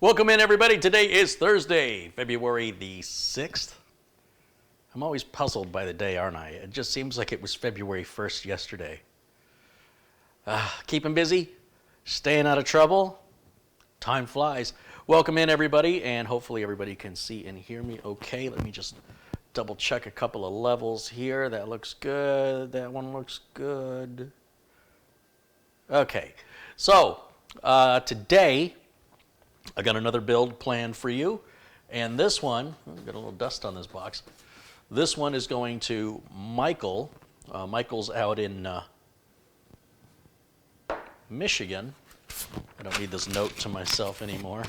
Welcome in, everybody. Today is Thursday, February the 6th. I'm always puzzled by the day, aren't I? It just seems like it was February 1st yesterday. Keeping busy, staying out of trouble. Time flies. Welcome in, everybody, and hopefully everybody can see and hear me okay. Let me just double check a couple of levels here. That looks good. That one looks good. Okay, so today I got another build planned for you, and this one, got a little dust on this box. This one is going to Michael. Michael's out in Michigan. I don't need this note to myself anymore.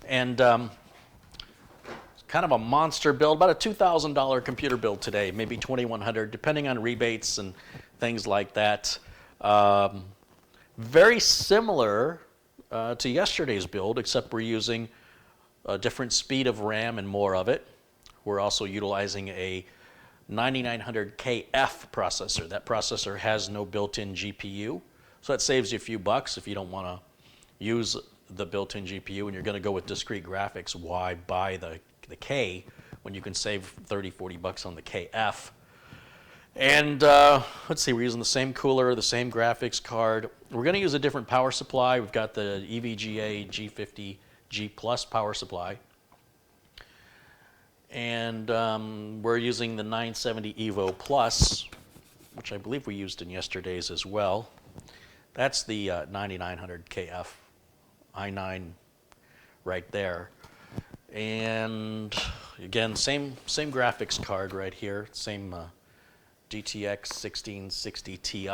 And it's kind of a monster build, about a $2,000 computer build today, maybe $2,100, depending on rebates and things like that. Very similar to yesterday's build, except we're using a different speed of RAM and more of it. We're also utilizing a 9900KF processor. That processor has no built-in GPU, so that saves you a few bucks if you don't want to use the built-in GPU and you're going to go with discrete graphics. Why buy the K when you can save 30, 40 bucks on the KF? And let's see, we're using the same cooler, the same graphics card. We're going to use a different power supply. We've got the EVGA G50G Plus power supply. And we're using the 970 Evo Plus, which I believe we used in yesterday's as well. That's the 9900KF i9 right there. And again, same graphics card right here, same GTX 1660 Ti,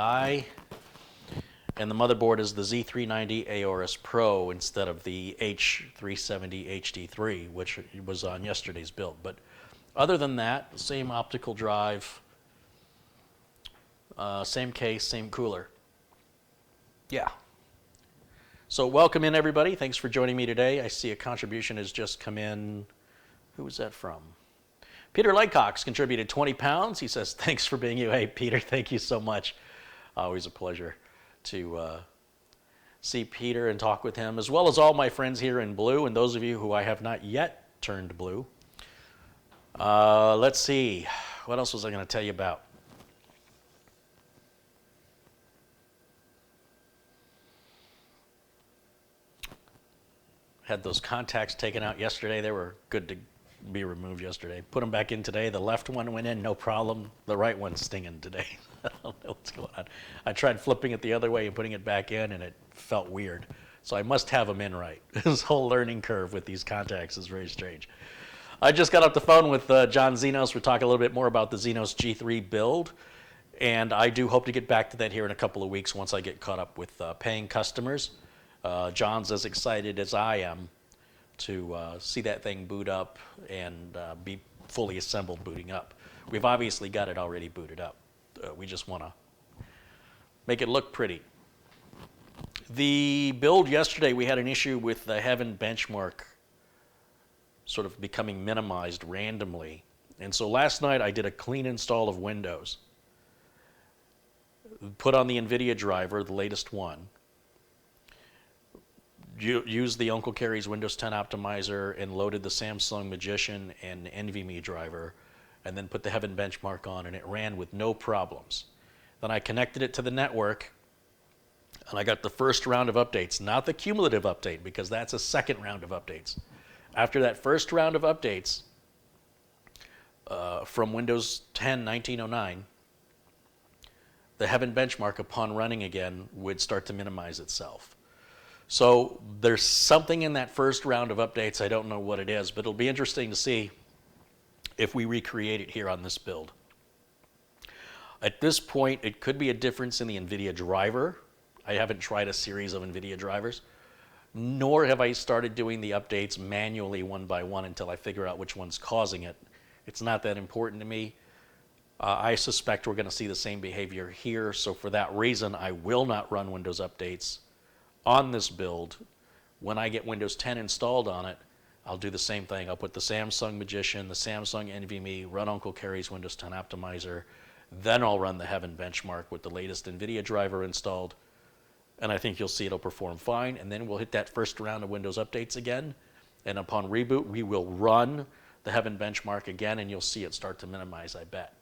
and the motherboard is the Z390 Aorus Pro instead of the H370 HD3, which was on yesterday's build. But other than that, same optical drive, same case, same cooler. Yeah. So welcome in, everybody. Thanks for joining me today. I see a contribution has just come in. Who was that from? Peter Lightcox contributed 20 pounds. He says, thanks for being you. Hey, Peter, thank you so much. Always a pleasure to see Peter and talk with him, as well as all my friends here in blue and those of you who I have not yet turned blue. Let's see. What else was I going to tell you about? Had those contacts taken out yesterday. They were good to be removed yesterday. Put them back in today. The left one went in, no problem. The right one's stinging today. I don't know what's going on. I tried flipping it the other way and putting it back in, and it felt weird. So I must have them in right. This whole learning curve with these contacts is very strange. I just got off the phone with John Zenos. We're talking a little bit more about the Zenos G3 build, and I do hope to get back to that here in a couple of weeks once I get caught up with paying customers. John's as excited as I am to see that thing boot up and be fully assembled booting up. We've obviously got it already booted up. We just want to make it look pretty. The build yesterday, we had an issue with the Heaven benchmark sort of becoming minimized randomly. And so last night I did a clean install of Windows. Put on the NVIDIA driver, the latest one. Used the Uncle Carrie's Windows 10 optimizer and loaded the Samsung Magician and NVMe driver, and then put the Heaven benchmark on, and it ran with no problems. Then I connected it to the network, and I got the first round of updates, not the cumulative update, because that's a second round of updates. After that first round of updates from Windows 10 1909, the Heaven benchmark, upon running again, would start to minimize itself. So there's something in that first round of updates. I don't know what it is, but it'll be interesting to see if we recreate it here on this build. At this point, it could be a difference in the NVIDIA driver. I haven't tried a series of NVIDIA drivers, nor have I started doing the updates manually one by one until I figure out which one's causing it. It's not that important to me. I suspect we're going to see the same behavior here, so for that reason, I will not run Windows updates on this build. When I get Windows 10 installed on it, I'll do the same thing. I'll put the Samsung Magician, the Samsung NVMe, run Uncle Carrie's Windows 10 optimizer, then I'll run the Heaven benchmark with the latest NVIDIA driver installed, and I think you'll see it'll perform fine, and then we'll hit that first round of Windows updates again, And upon reboot, we will run the Heaven benchmark again, and you'll see it start to minimize, I bet.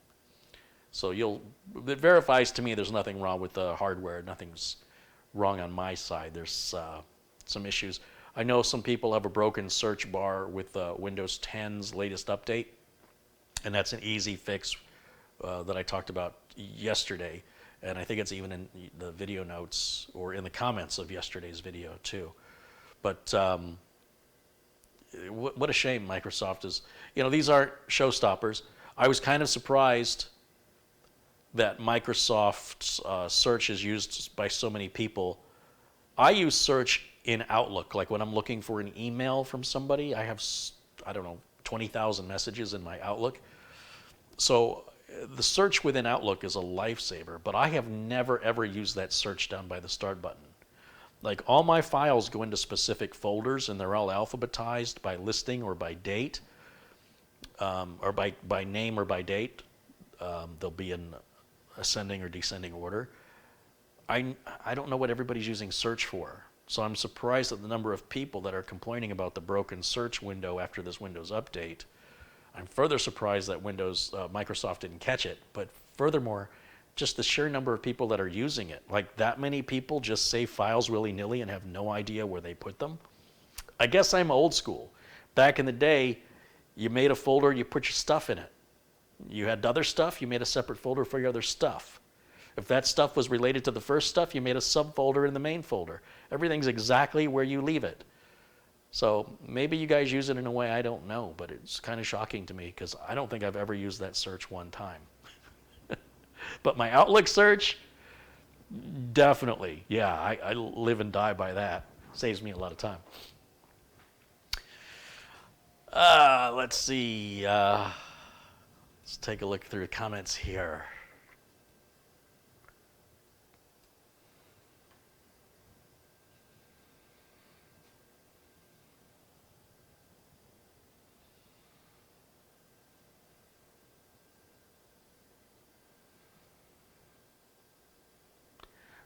So it verifies to me there's nothing wrong with the hardware. Nothing's wrong on my side. There's some issues. I know some people have a broken search bar with Windows 10's latest update, and that's an easy fix that I talked about yesterday. And I think it's even in the video notes or in the comments of yesterday's video too. But what a shame Microsoft is. These aren't showstoppers. I was kind of surprised that Microsoft's search is used by so many people. I use search in Outlook. Like when I'm looking for an email from somebody, I have, 20,000 messages in my Outlook. So the search within Outlook is a lifesaver, but I have never ever used that search down by the start button. Like all my files go into specific folders, and they're all alphabetized by listing or by date, or by name or by date. They'll be in ascending or descending order. I don't know what everybody's using search for, so I'm surprised at the number of people that are complaining about the broken search window after this Windows update. I'm further surprised that Microsoft didn't catch it, but furthermore, just the sheer number of people that are using it. Like that many people just save files willy-nilly and have no idea where they put them. I guess I'm old school. Back in the day, you made a folder, you put your stuff in it. You had other stuff, you made a separate folder for your other stuff. If that stuff was related to the first stuff, you made a subfolder in the main folder. Everything's exactly where you leave it. So maybe you guys use it in a way I don't know, but it's kind of shocking to me because I don't think I've ever used that search one time. But my Outlook search, definitely. Yeah, I live and die by that. Saves me a lot of time. Let's see. Let's take a look through the comments here.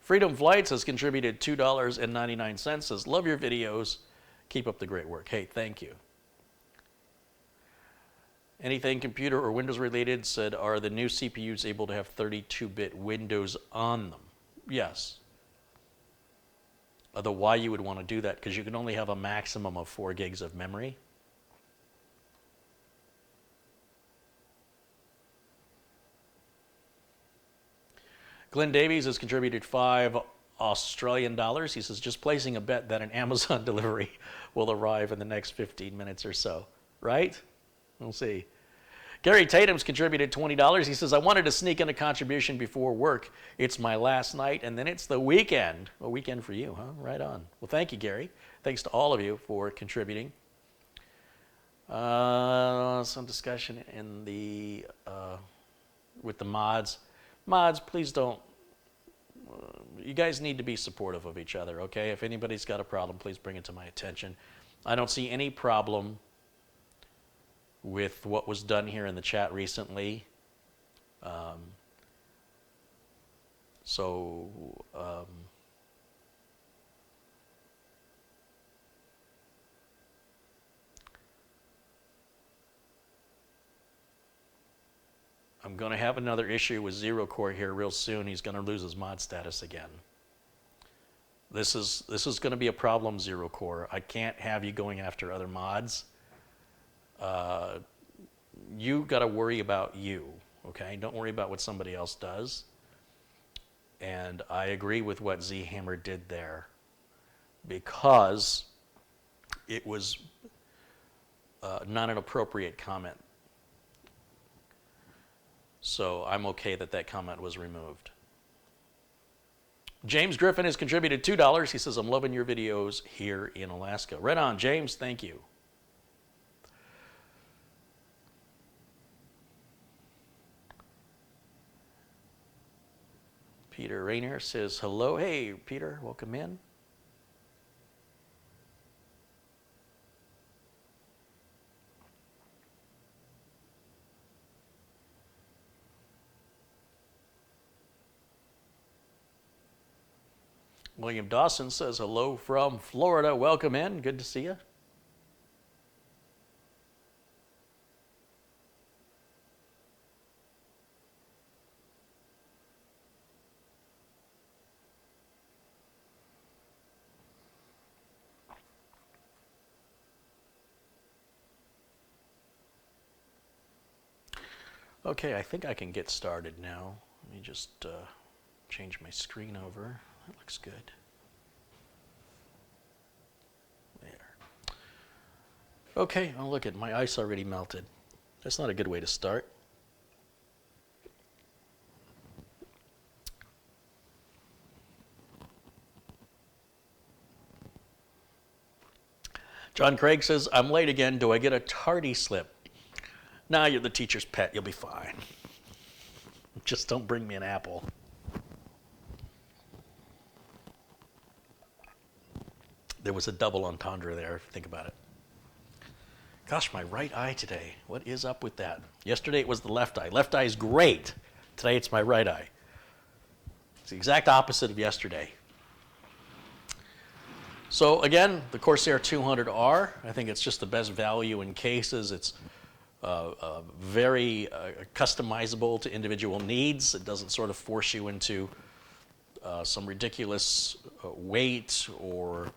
Freedom Flights has contributed $2.99. Says, love your videos. Keep up the great work. Hey, thank you. Anything computer or Windows related said, are the new CPUs able to have 32-bit Windows on them? Yes. Although why you would want to do that, because you can only have a maximum of 4 gigs of memory. Glenn Davies has contributed $5 Australian. He says, just placing a bet that an Amazon delivery will arrive in the next 15 minutes or so. Right? We'll see. Gary Tatum's contributed $20. He says, I wanted to sneak in a contribution before work. It's my last night, and then it's the weekend. A weekend for you, huh? Right on. Well, thank you, Gary. Thanks to all of you for contributing. Some discussion in the with the mods. Mods, please don't. You guys need to be supportive of each other, okay? If anybody's got a problem, please bring it to my attention. I don't see any problem with what was done here in the chat recently. I'm going to have another issue with Zero Core here real soon. He's going to lose his mod status again. This is going to be a problem, Zero Core. I can't have you going after other mods. You got to worry about you, okay? Don't worry about what somebody else does. And I agree with what Z Hammer did there, because it was not an appropriate comment. So I'm okay that that comment was removed. James Griffin has contributed $2. He says, I'm loving your videos here in Alaska. Right on, James. Thank you. Peter Rainier says, hello. Hey, Peter, welcome in. William Dawson says, hello from Florida. Welcome in. Good to see you. Okay, I think I can get started now. Let me just change my screen over. That looks good. There. Okay, oh look, my ice already melted. That's not a good way to start. John Craig says, I'm late again. Do I get a tardy slip? Nah, you're the teacher's pet. You'll be fine. Just don't bring me an apple. There was a double entendre there, if you think about it. Gosh, my right eye today. What is up with that? Yesterday it was the left eye. Left eye is great. Today it's my right eye. It's the exact opposite of yesterday. So again, the Corsair 200R, I think it's just the best value in cases. It's very customizable to individual needs. It doesn't sort of force you into some ridiculous weight or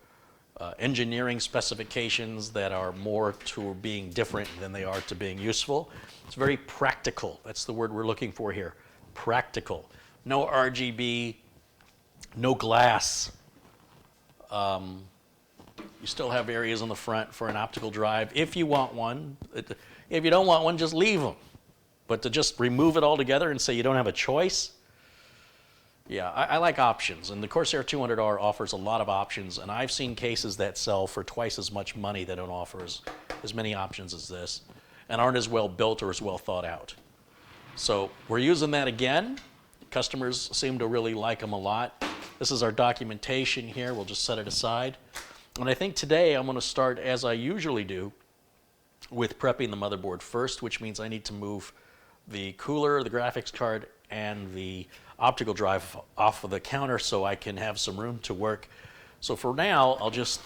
engineering specifications that are more to being different than they are to being useful. It's very practical. That's the word we're looking for here. Practical. No RGB, no glass. You still have areas on the front for an optical drive if you want one. If you don't want one, just leave them. But to just remove it altogether and say you don't have a choice, yeah, I like options. And the Corsair 200R offers a lot of options. And I've seen cases that sell for twice as much money that don't offer as many options as this and aren't as well built or as well thought out. So we're using that again. Customers seem to really like them a lot. This is our documentation here. We'll just set it aside. And I think today I'm going to start, as I usually do, with prepping the motherboard first, which means I need to move the cooler, the graphics card, and the optical drive off of the counter so I can have some room to work. So for now, I'll just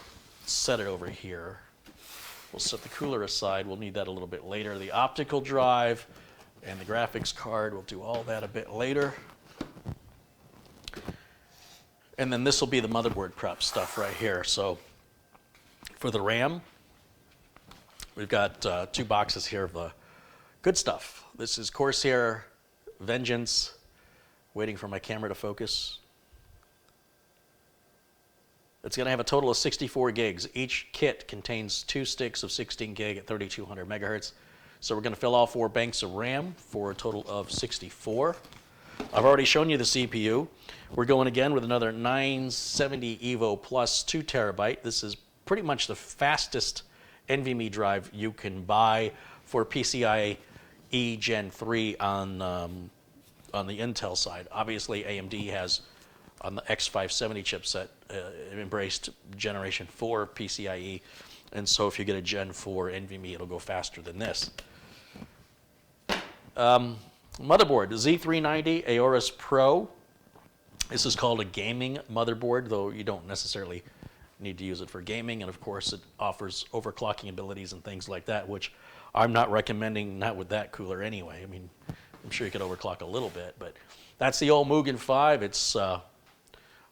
set it over here. We'll set the cooler aside. We'll need that a little bit later. The optical drive and the graphics card, we'll do all that a bit later. And then this will be the motherboard prep stuff right here. So for the RAM, we've got 2 boxes here of the good stuff. This is Corsair Vengeance. Waiting for my camera to focus. It's going to have a total of 64 gigs. Each kit contains 2 sticks of 16 gig at 3200 megahertz. So we're going to fill all 4 banks of RAM for a total of 64. I've already shown you the CPU. We're going again with another 970 Evo Plus 2 terabyte. This is pretty much the fastest NVMe drive you can buy for PCIe Gen 3 on the Intel side. Obviously, AMD has, on the X570 chipset, embraced Generation 4 PCIe. And so if you get a Gen 4 NVMe, it'll go faster than this. Motherboard, Z390 Aorus Pro. This is called a gaming motherboard, though you don't necessarily need to use it for gaming. And of course, it offers overclocking abilities and things like that, which I'm not recommending, not with that cooler anyway. I mean, I'm sure you could overclock a little bit, but that's the old Mugen 5. It's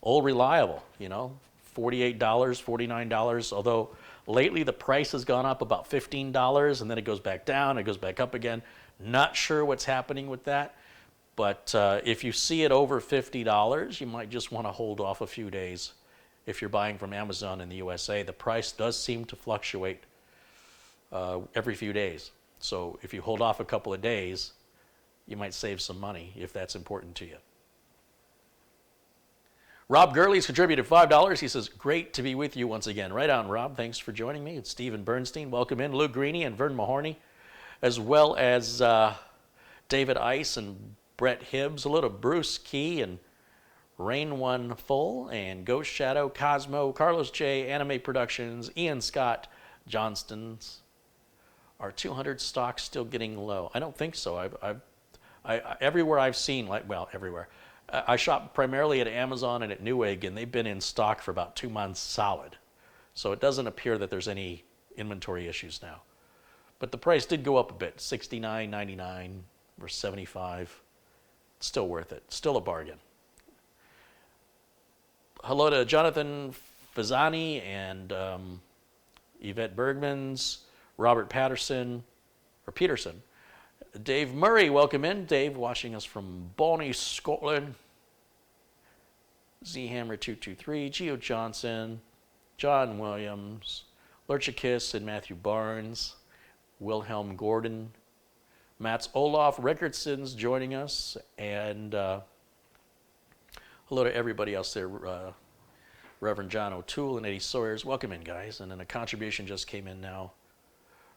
old reliable, you know, $48, $49, although lately the price has gone up about $15, and then it goes back down, it goes back up again. Not sure what's happening with that, but if you see it over $50, you might just want to hold off a few days. If you're buying from Amazon in the USA, the price does seem to fluctuate every few days. So if you hold off a couple of days, you might save some money if that's important to you. Rob Gurley's contributed $5. He says, great to be with you once again. Right on, Rob. Thanks for joining me. It's Stephen Bernstein. Welcome in. Lou Greeny and Vern Mahorney, as well as David Ice and Brett Hibbs. Hello to Bruce Key and Rain One Full and Ghost Shadow, Cosmo, Carlos J, Anime Productions, Ian Scott, Johnston's. Are 200 stocks still getting low? I don't think so. Everywhere I've seen, everywhere. I shop primarily at Amazon and at Newegg, and they've been in stock for about 2 months solid. So it doesn't appear that there's any inventory issues now. But the price did go up a bit, $69.99 or $75. It's still worth it. Still a bargain. Hello to Jonathan Fazani and Yvette Bergmans, Robert Peterson, Dave Murray, welcome in. Dave watching us from Bonnie, Scotland. Z-Hammer223, Geo Johnson, John Williams, Lurcha Kiss and Matthew Barnes, Wilhelm Gordon, Mats Olaf Rickardson's joining us, and hello to everybody else there. Reverend John O'Toole and Eddie Sawyers. Welcome in, guys. And then a contribution just came in now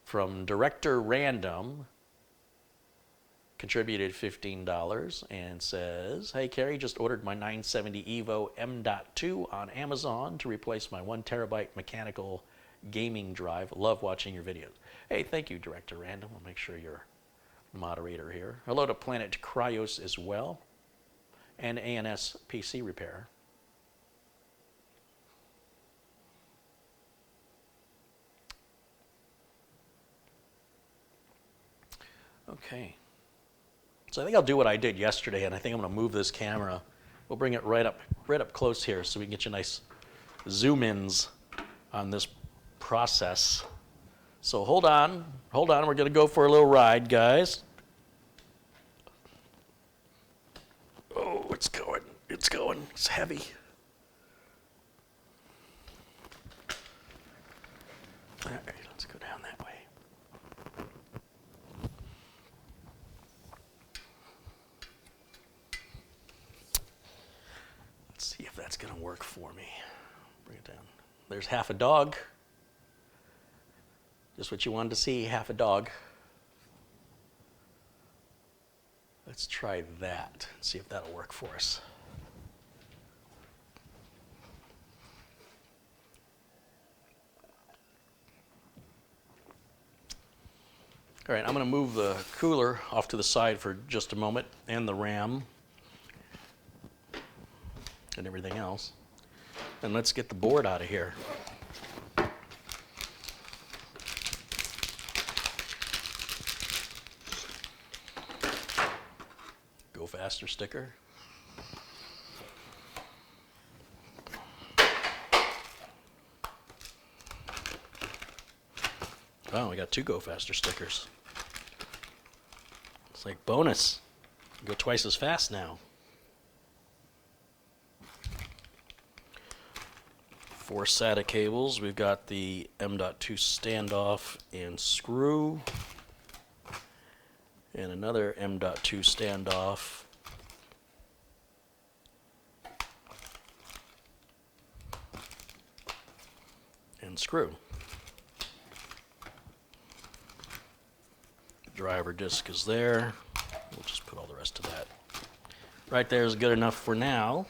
from Director Random. Contributed $15 and says, hey, Carrie, just ordered my 970 Evo M.2 on Amazon to replace my 1 terabyte mechanical gaming drive. Love watching your videos. Hey, thank you, Director Random. I'll make sure you're moderator here. Hello to Planet Cryos as well, and ANS PC Repair. Okay. So I think I'll do what I did yesterday, and I think I'm going to move this camera. We'll bring it right up close here so we can get you nice zoom-ins on this process. So hold on. We're going to go for a little ride, guys. Oh, it's going. It's heavy. All right, let's go down that way. See if that's going to work for me. Bring it down. There's half a dog. Just what you wanted to see, half a dog. Let's try that and see if that'll work for us. All right, I'm going to move the cooler off to the side for just a moment, and the RAM. And everything else. And let's get the board out of here. Go faster sticker. Oh, we got 2 go faster stickers. It's like bonus. Go twice as fast now. 4 SATA cables. We've got the M.2 standoff and screw, and another M.2 standoff, and screw. The driver disc is there. We'll just put all the rest of that. Right there is good enough for now.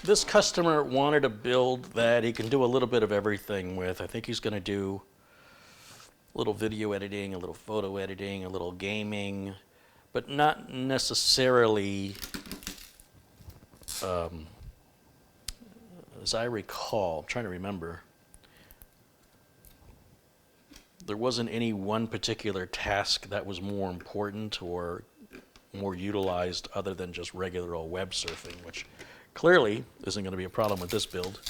This customer wanted a build that he can do a little bit of everything with. I think he's going to do a little video editing, a little photo editing, a little gaming, but not necessarily, as I recall, I'm trying to remember, there wasn't any one particular task that was more important or more utilized other than just regular old web surfing, which clearly isn't going to be a problem with this build.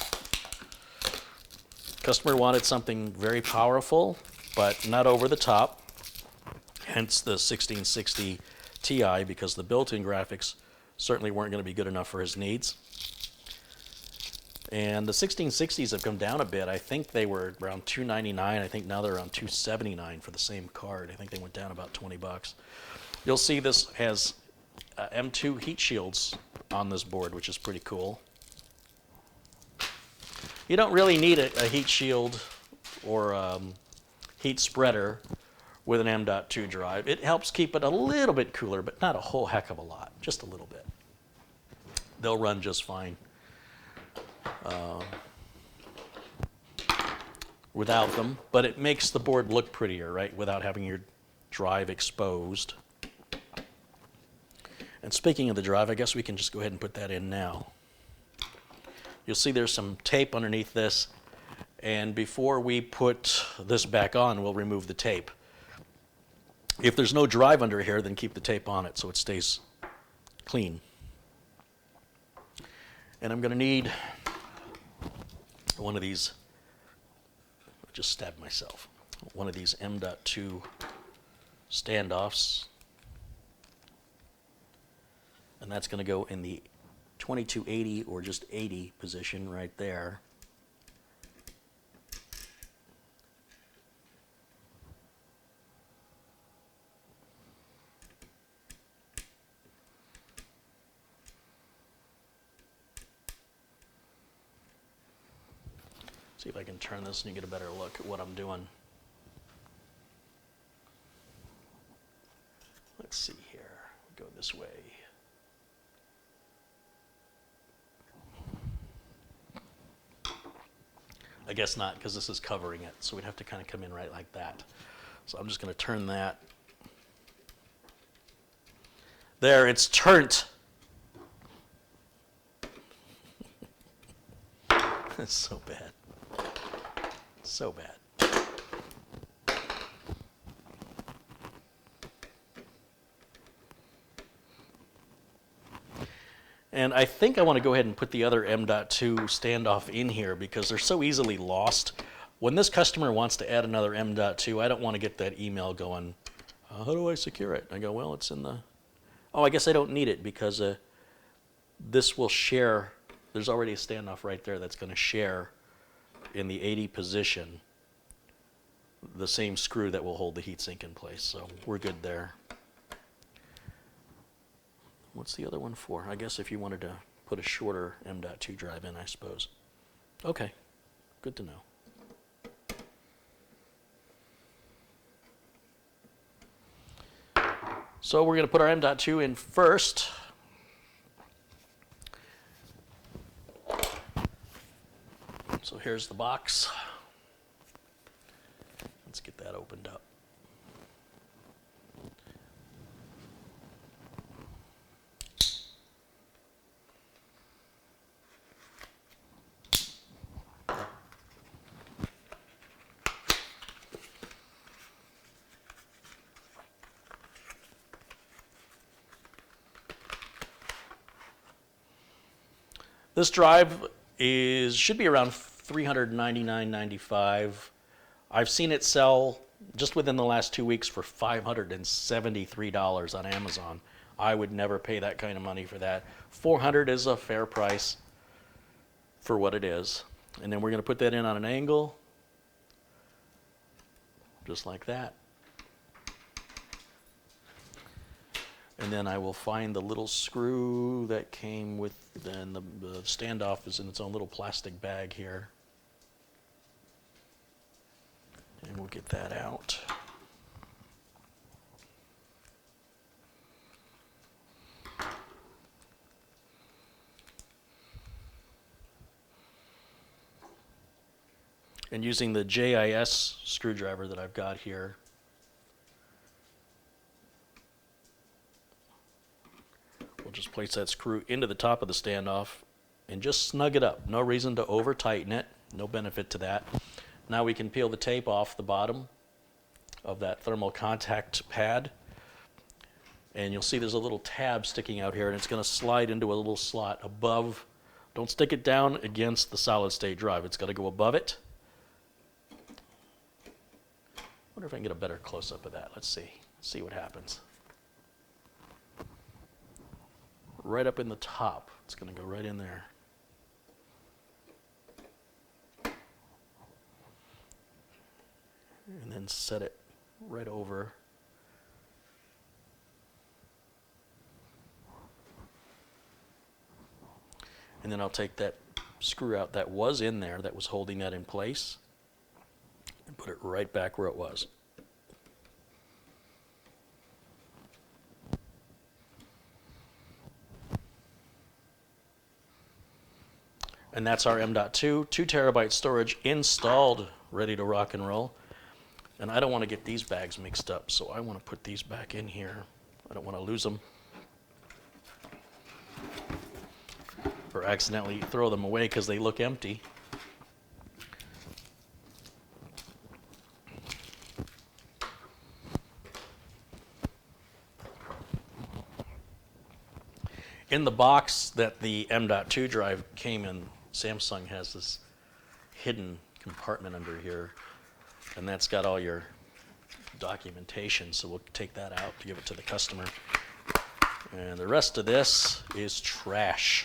Customer wanted something very powerful, but not over the top, hence the 1660 Ti, because the built-in graphics certainly weren't going to be good enough for his needs. And the 1660s have come down a bit. I think they were around $299. I think now they're around $279 for the same card. I think they went down about 20 bucks. You'll see this has M2 heat shields on this board, which is pretty cool. You don't really need a heat shield or heat spreader with an M.2 drive. It helps keep it a little bit cooler, but not a whole heck of a lot, just a little bit. They'll run just fine without them, but it makes the board look prettier, right, without having your drive exposed. And speaking of the drive, I guess we can just go ahead and put that in now. You'll see there's some tape underneath this, and before we put this back on, we'll remove the tape. If there's no drive under here, then keep the tape on it so it stays clean. And I'm going to need one of these, I just stabbed myself, one of these M.2 standoffs. And that's going to go in the 2280 or just 80 position right there. See if I can turn this and you get a better look at what I'm doing. Let's see here. Go this way. I guess not, because this is covering it, so we'd have to kind of come in right like that. So I'm just going to turn that. There, it's turned. It's so bad. So bad. And I think I want to go ahead and put the other M.2 standoff in here because they're so easily lost. When this customer wants to add another M.2, I don't want to get that email going, how do I secure it? I go, well, it's in the... Oh, I guess I don't need it because this will share. There's already a standoff right there that's going to share in the 80 position the same screw that will hold the heatsink in place. So we're good there. What's the other one for? I guess if you wanted to put a shorter M.2 drive in, I suppose. Okay, good to know. So we're going to put our M.2 in first. So here's the box. Let's get that opened up. This drive should be around $399.95. I've seen it sell just within the last 2 weeks for $573 on Amazon. I would never pay that kind of money for that. $400 is a fair price for what it is. And then we're going to put that in on an angle, just like that. And then I will find the little screw that came with, and the standoff is in its own little plastic bag here. And we'll get that out. And using the JIS screwdriver that I've got here, we'll just place that screw into the top of the standoff and just snug it up. No reason to over tighten it. No benefit to that. Now we can peel the tape off the bottom of that thermal contact pad. And you'll see there's a little tab sticking out here, and it's going to slide into a little slot above. Don't stick it down against the solid state drive. It's got to go above it. I wonder if I can get a better close-up of that. Let's see. Let's see what happens. Right up in the top. It's going to go right in there. And then set it right over. And then I'll take that screw out that was in there, that was holding that in place, and put it right back where it was. And that's our M.2, 2 terabyte storage installed, ready to rock and roll. And I don't want to get these bags mixed up, so I want to put these back in here. I don't want to lose them. or accidentally throw them away because they look empty. In the box that the M.2 drive came in, Samsung has this hidden compartment under here, and that's got all your documentation, so we'll take that out to give it to the customer. And the rest of this is trash.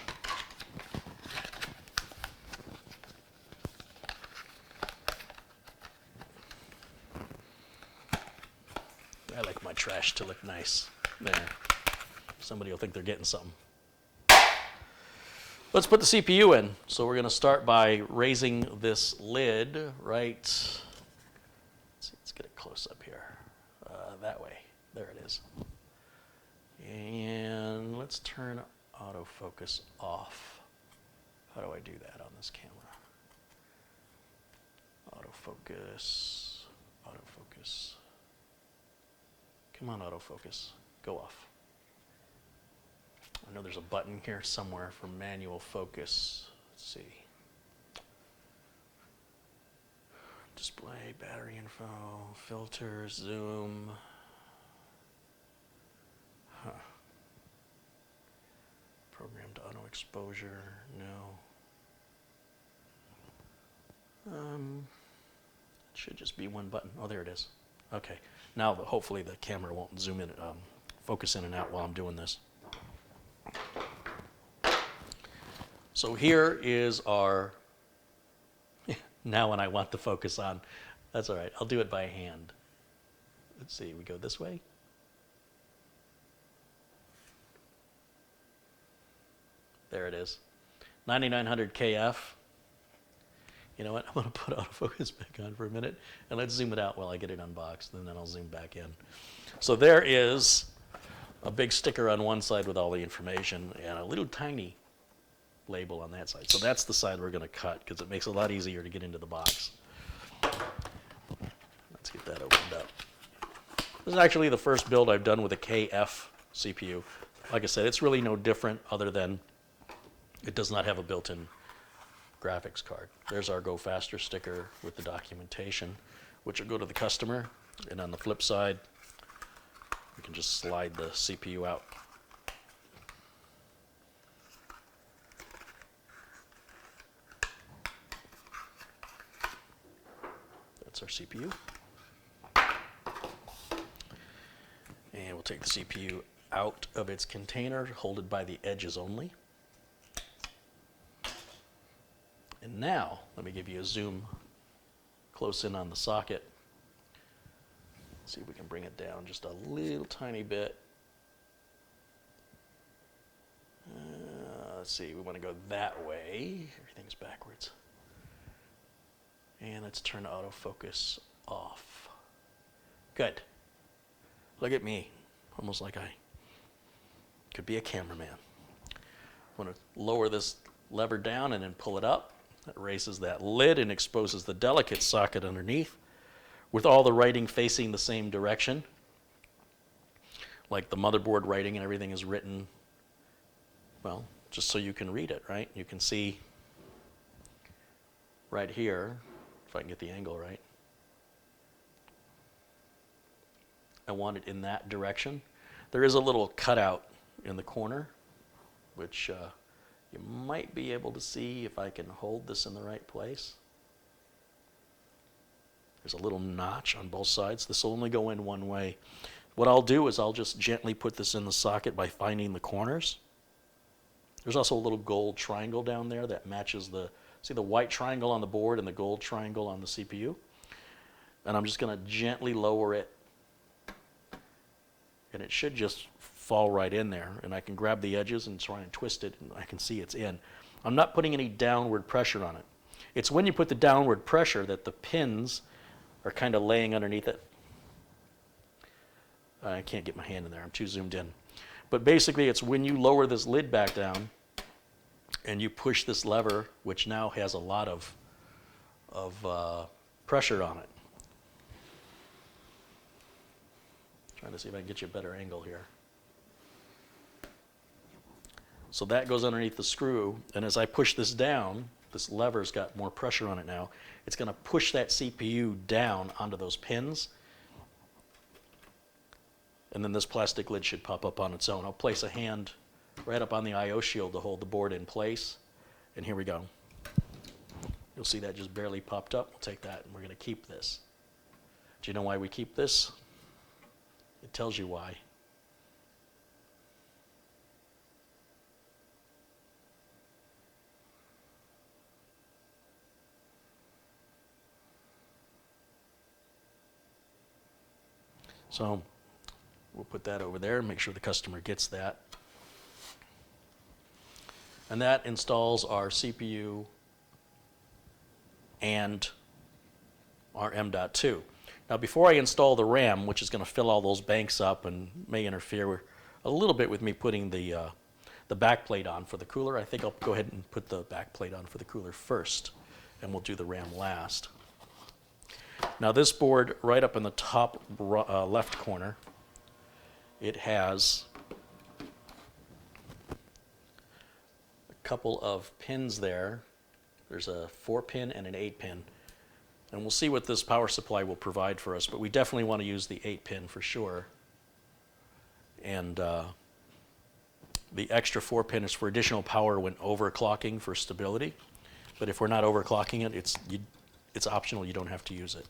I like my trash to look nice. There. Somebody will think they're getting something. Let's put the CPU in. So we're going to start by raising this lid right. Let's get it close up here. That way. There it is. And let's turn autofocus off. How do I do that on this camera? Autofocus. Autofocus. Come on, autofocus. Go off. I know there's a button here somewhere for manual focus. Let's see. Display, battery info, filters, zoom. Huh. Programmed auto exposure, no. It should just be one button. Oh, there it is. Okay. Now, hopefully the camera won't zoom in, focus in and out while I'm doing this. So here is our, now when I want the focus on, that's all right, I'll do it by hand. Let's see, we go this way. There it is, 9900 KF. You know what, I'm gonna put autofocus back on for a minute, and let's zoom it out while I get it unboxed, and then I'll zoom back in. So there is a big sticker on one side with all the information, and a little tiny label on that side. So that's the side we're going to cut because it makes it a lot easier to get into the box. Let's get that opened up. This is actually the first build I've done with a KF CPU. Like I said, it's really no different other than it does not have a built-in graphics card. There's our Go Faster sticker with the documentation, which will go to the customer. And on the flip side, we can just slide the CPU out. That's our CPU. And we'll take the CPU out of its container, hold it by the edges only. And now, let me give you a zoom close in on the socket. See if we can bring it down just a little tiny bit. Let's see, we want to go that way. Everything's backwards. And let's turn autofocus off. Good. Look at me, almost like I could be a cameraman. I want to lower this lever down and then pull it up. That raises that lid and exposes the delicate socket underneath with all the writing facing the same direction. Like the motherboard writing and everything is written, well, just so you can read it, right? You can see right here, if I can get the angle right. I want it in that direction. There is a little cutout in the corner, which you might be able to see if I can hold this in the right place. There's a little notch on both sides. This will only go in one way. What I'll do is I'll just gently put this in the socket by finding the corners. There's also a little gold triangle down there that matches see the white triangle on the board and the gold triangle on the CPU? And I'm just going to gently lower it. And it should just fall right in there. And I can grab the edges and try and twist it, and I can see it's in. I'm not putting any downward pressure on it. It's when you put the downward pressure that the pins are kind of laying underneath it. I can't get my hand in there. I'm too zoomed in. But basically, it's when you lower this lid back down and you push this lever, which now has a lot of pressure on it. Trying to see if I can get you a better angle here. So that goes underneath the screw, and as I push this down, this lever's got more pressure on it now. It's going to push that CPU down onto those pins, and then this plastic lid should pop up on its own. I'll place a hand right up on the I/O shield to hold the board in place, and here we go. You'll see that just barely popped up. We'll take that, and we're going to keep this. Do you know why we keep this? It tells you why. So we'll put that over there and make sure the customer gets that. And that installs our CPU and our M.2. Now before I install the RAM, which is going to fill all those banks up and may interfere a little bit with me putting the backplate on for the cooler, I think I'll go ahead and put the backplate on for the cooler first, and we'll do the RAM last. Now this board right up in the top left corner, it has a couple of pins there. There's a 4-pin and an 8-pin. And we'll see what this power supply will provide for us, but we definitely want to use the 8-pin for sure. And the extra 4-pin is for additional power when overclocking for stability. But if we're not overclocking it, it's optional. You don't have to use it.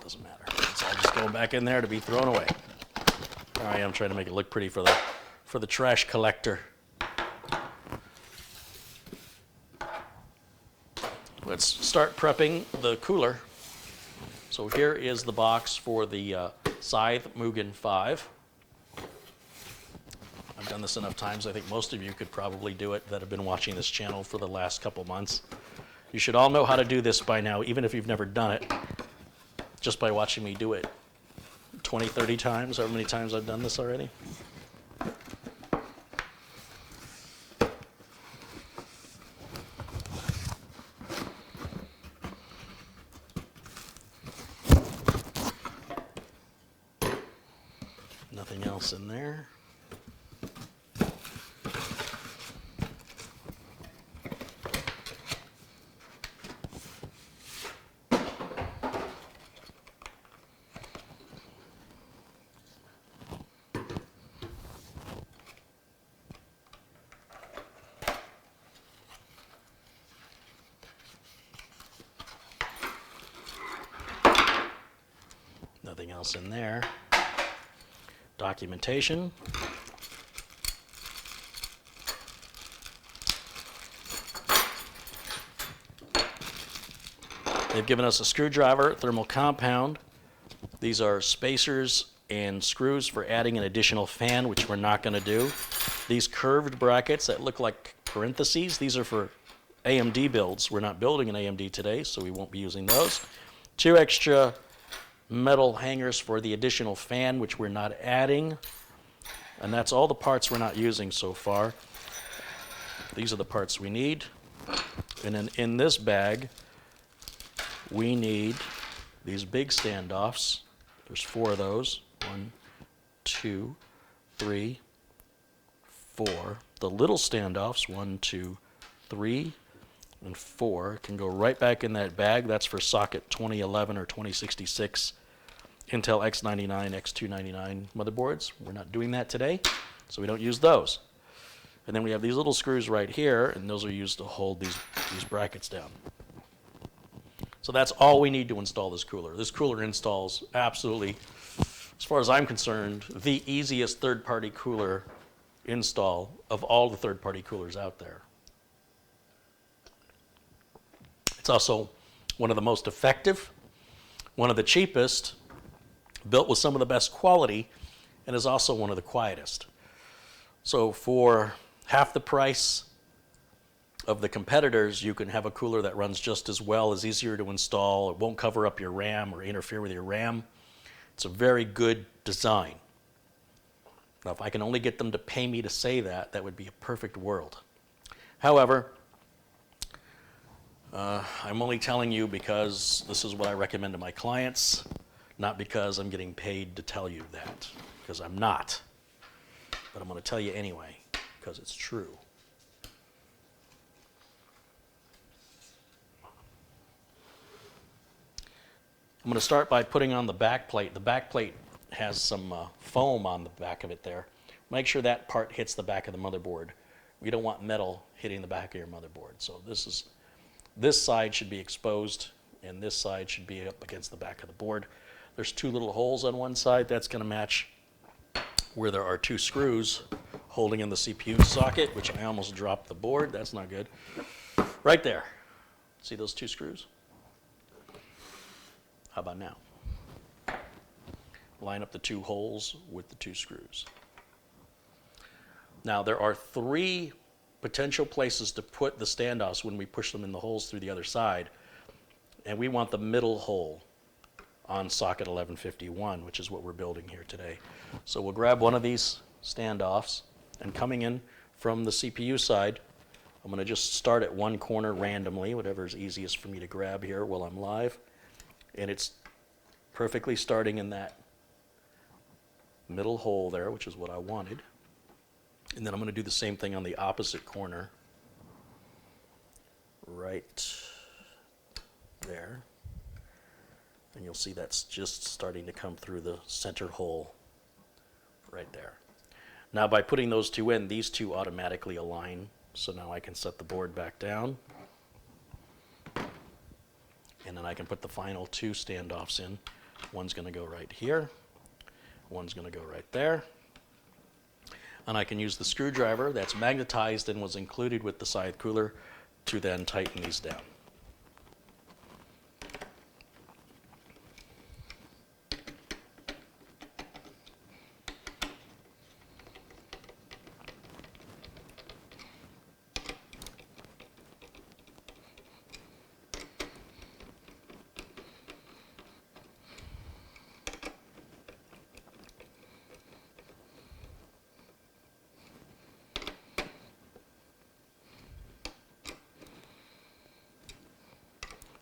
Doesn't matter. It's all just going back in there to be thrown away. I am trying to make it look pretty for the trash collector. Let's start prepping the cooler. So here is the box for the Scythe Mugen 5. I've done this enough times. I think most of you could probably do it that have been watching this channel for the last couple months. You should all know how to do this by now, even if you've never done it, just by watching me do it 20, 30 times, however many times I've done this already. Nothing else in there. Nothing else in there. Documentation. They've given us a screwdriver, thermal compound. These are spacers and screws for adding an additional fan, which we're not going to do. These curved brackets that look like parentheses, these are for AMD builds. We're not building an AMD today, so we won't be using those. 2 extra metal hangers for the additional fan, which we're not adding. And that's all the parts we're not using so far. These are the parts we need. And then in this bag, we need these big standoffs. There's 4 of those. 1, 2, 3, 4. The little standoffs, 1, 2, 3, and 4, can go right back in that bag. That's for socket 2011 or 2066 Intel X99, X299 motherboards. We're not doing that today, so we don't use those. And then we have these little screws right here, and those are used to hold these brackets down. So that's all we need to install this cooler. This cooler installs absolutely as far as I'm concerned, the easiest third-party cooler install of all the third-party coolers out there. It's also one of the most effective, one of the cheapest, built with some of the best quality, and is also one of the quietest. So for half the price of the competitors, you can have a cooler that runs just as well, is easier to install, it won't cover up your RAM or interfere with your RAM. It's a very good design. Now, if I can only get them to pay me to say that, that would be a perfect world. However, I'm only telling you because this is what I recommend to my clients, not because I'm getting paid to tell you that, because I'm not. But I'm going to tell you anyway, because it's true. I'm going to start by putting on the back plate. The back plate has some foam on the back of it there. Make sure that part hits the back of the motherboard. We don't want metal hitting the back of your motherboard. So this side should be exposed, and this side should be up against the back of the board. There's two little holes on one side. That's going to match where there are two screws holding in the CPU socket, which I almost dropped the board. That's not good. Right there. See those two screws? How about now? Line up the two holes with the two screws. Now, there are three potential places to put the standoffs when we push them in the holes through the other side, and we want the middle hole on socket 1151, which is what we're building here today. So we'll grab one of these standoffs, and coming in from the CPU side, I'm going to just start at one corner randomly, whatever is easiest for me to grab here while I'm live. And it's perfectly starting in that middle hole there, which is what I wanted. And then I'm going to do the same thing on the opposite corner, right there. And you'll see that's just starting to come through the center hole right there. Now, by putting those two in, these two automatically align. So now I can set the board back down. And then I can put the final two standoffs in. One's going to go right here. One's going to go right there. And I can use the screwdriver that's magnetized and was included with the Scythe cooler to then tighten these down.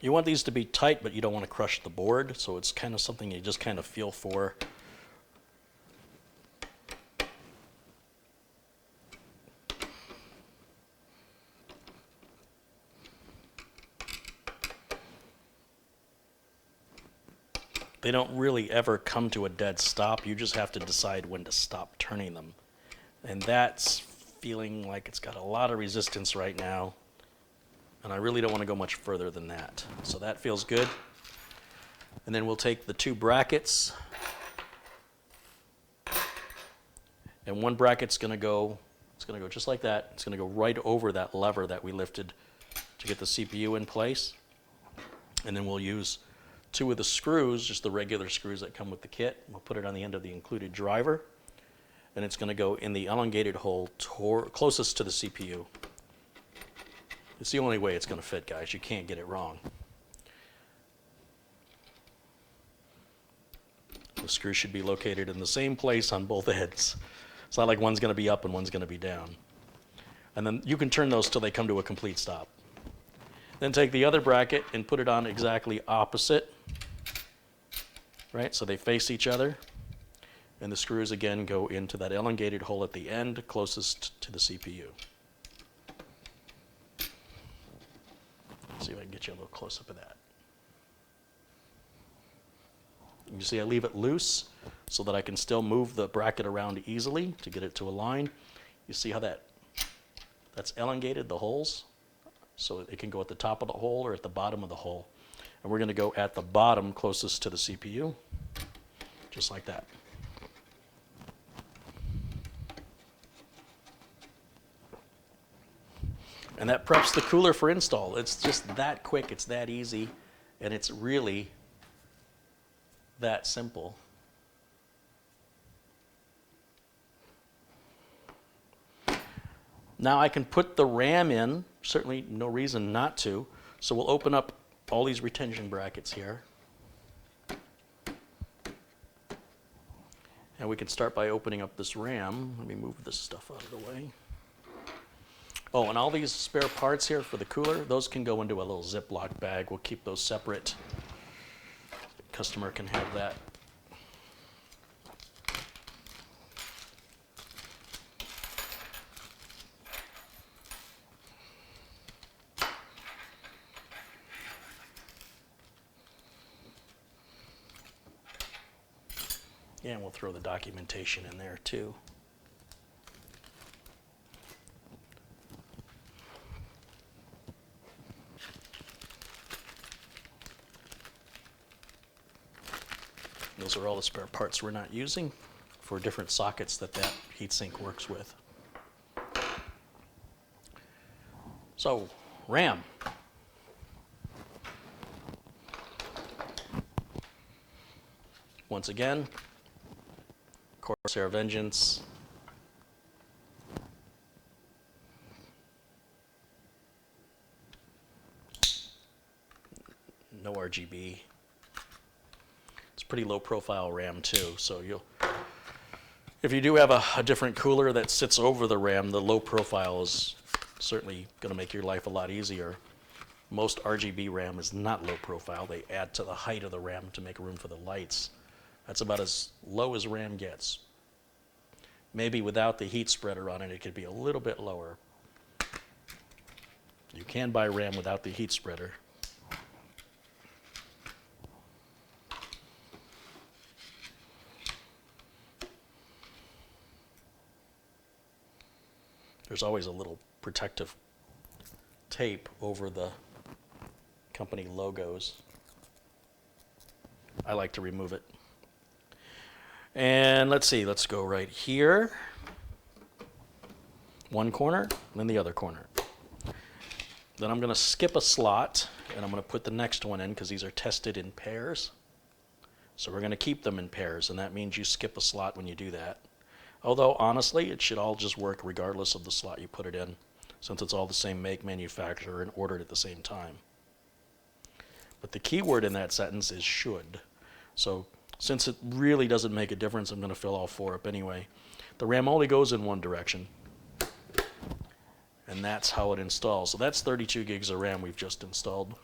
You want these to be tight, but you don't want to crush the board, so it's kind of something you just kind of feel for. They don't really ever come to a dead stop. You just have to decide when to stop turning them. And that's feeling like it's got a lot of resistance right now. And I really don't want to go much further than that. So that feels good. And then we'll take the two brackets. And one bracket's going to go, it's going to go just like that. It's going to go right over that lever that we lifted to get the CPU in place. And then we'll use two of the screws, just the regular screws that come with the kit. We'll put it on the end of the included driver. And it's going to go in the elongated hole closest to the CPU. It's the only way it's going to fit, guys. You can't get it wrong. The screw should be located in the same place on both ends. It's not like one's going to be up and one's going to be down. And then you can turn those till they come to a complete stop. Then take the other bracket and put it on exactly opposite. Right? So they face each other. And the screws again go into that elongated hole at the end closest to the CPU. See if I can get you a little close-up of that. You see I leave it loose so that I can still move the bracket around easily to get it to align. You see how that's elongated, the holes? So it can go at the top of the hole or at the bottom of the hole. And we're going to go at the bottom closest to the CPU, just like that. And that preps the cooler for install. It's just that quick, it's that easy, and it's really that simple. Now I can put the RAM in, certainly no reason not to. So we'll open up all these retention brackets here. And we can start by opening up this RAM. Let me move this stuff out of the way. Oh, and all these spare parts here for the cooler, those can go into a little Ziploc bag. We'll keep those separate. The customer can have that. Yeah, and we'll throw the documentation in there too. Those are all the spare parts we're not using for different sockets that heatsink works with. So, RAM. Once again, Corsair Vengeance. No RGB. It's pretty low profile RAM too, so if you do have a different cooler that sits over the RAM, the low profile is certainly going to make your life a lot easier. Most RGB RAM is not low profile. They add to the height of the RAM to make room for the lights. That's about as low as RAM gets. Maybe without the heat spreader on it, it could be a little bit lower. You can buy RAM without the heat spreader. There's always a little protective tape over the company logos. I like to remove it. And let's see, let's go right here. One corner, and then the other corner. Then I'm going to skip a slot, and I'm going to put the next one in because these are tested in pairs. So we're going to keep them in pairs, and that means you skip a slot when you do that. Although, honestly, it should all just work regardless of the slot you put it in, since it's all the same make, manufacturer, and ordered at the same time. But the key word in that sentence is should. So since it really doesn't make a difference, I'm going to fill all four up anyway. The RAM only goes in one direction, and that's how it installs. So that's 32 gigs of RAM we've just installed.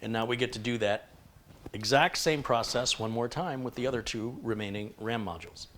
And now we get to do that exact same process one more time with the other two remaining RAM modules.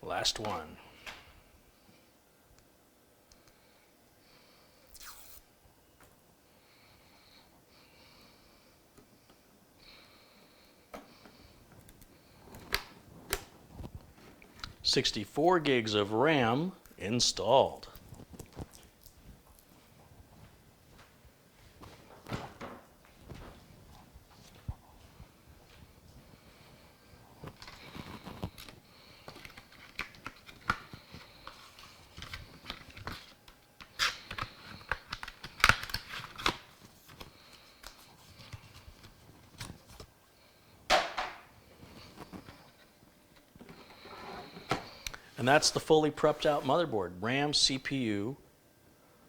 Last one. $64 gigs of RAM installed. And that's the fully prepped out motherboard. RAM, CPU,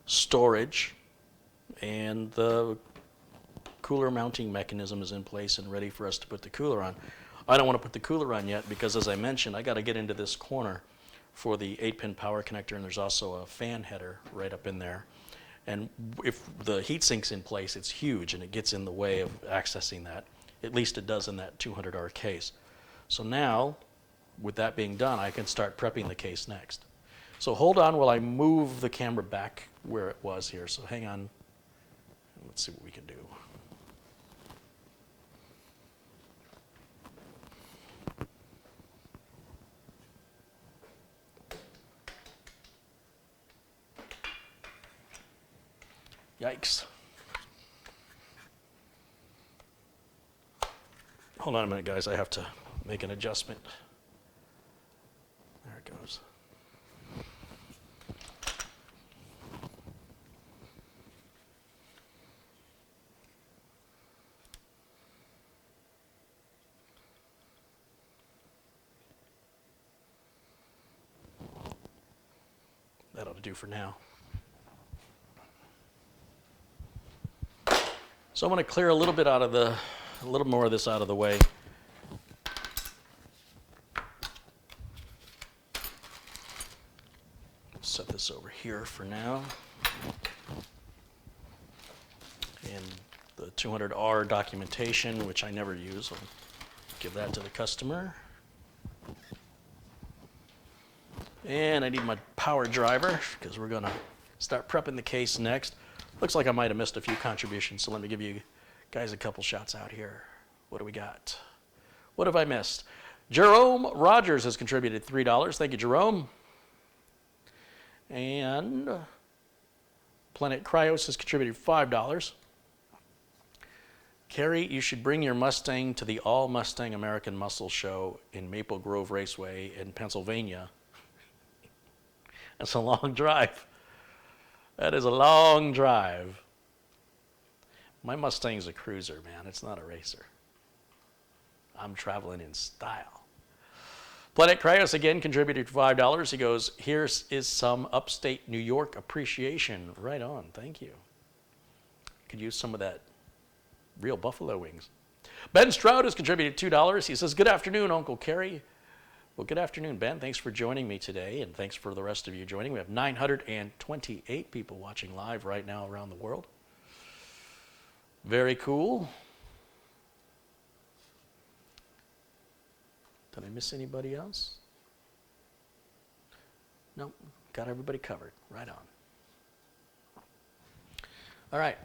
storage, and the cooler mounting mechanism is in place and ready for us to put the cooler on. I don't want to put the cooler on yet because, as I mentioned, I got to get into this corner for the 8-pin power connector, and there's also a fan header right up in there. And if the heat sink's in place, it's huge and it gets in the way of accessing that. At least it does in that 200R case. So now, with that being done, I can start prepping the case next. So hold on while I move the camera back where it was here. So hang on. Let's see what we can do. Yikes. Hold on a minute, guys. I have to make an adjustment. There it goes. That ought to do for now. So I'm going to clear a little more of this out of the way. Set this over here for now. And the 200R documentation, which I never use, I'll give that to the customer. And I need my power driver because we're going to start prepping the case next. Looks like I might have missed a few contributions, so let me give you guys a couple shots out here. What do we got? What have I missed? Jerome Rogers has contributed $3. Thank you, Jerome. And Planet Cryos has contributed $5. Carrie, you should bring your Mustang to the All Mustang American Muscle Show in Maple Grove Raceway in Pennsylvania. That's a long drive. That is a long drive. My Mustang's a cruiser, man. It's not a racer. I'm traveling in style. Planet Cryos again contributed $5. He goes, here is some upstate New York appreciation. Right on. Thank you. Could use some of that real buffalo wings. Ben Stroud has contributed $2. He says, good afternoon, Uncle Kerry. Well, good afternoon, Ben. Thanks for joining me today, and thanks for the rest of you joining. We have 928 people watching live right now around the world. Very cool. Did I miss anybody else? Nope, got everybody covered. Right on. All right.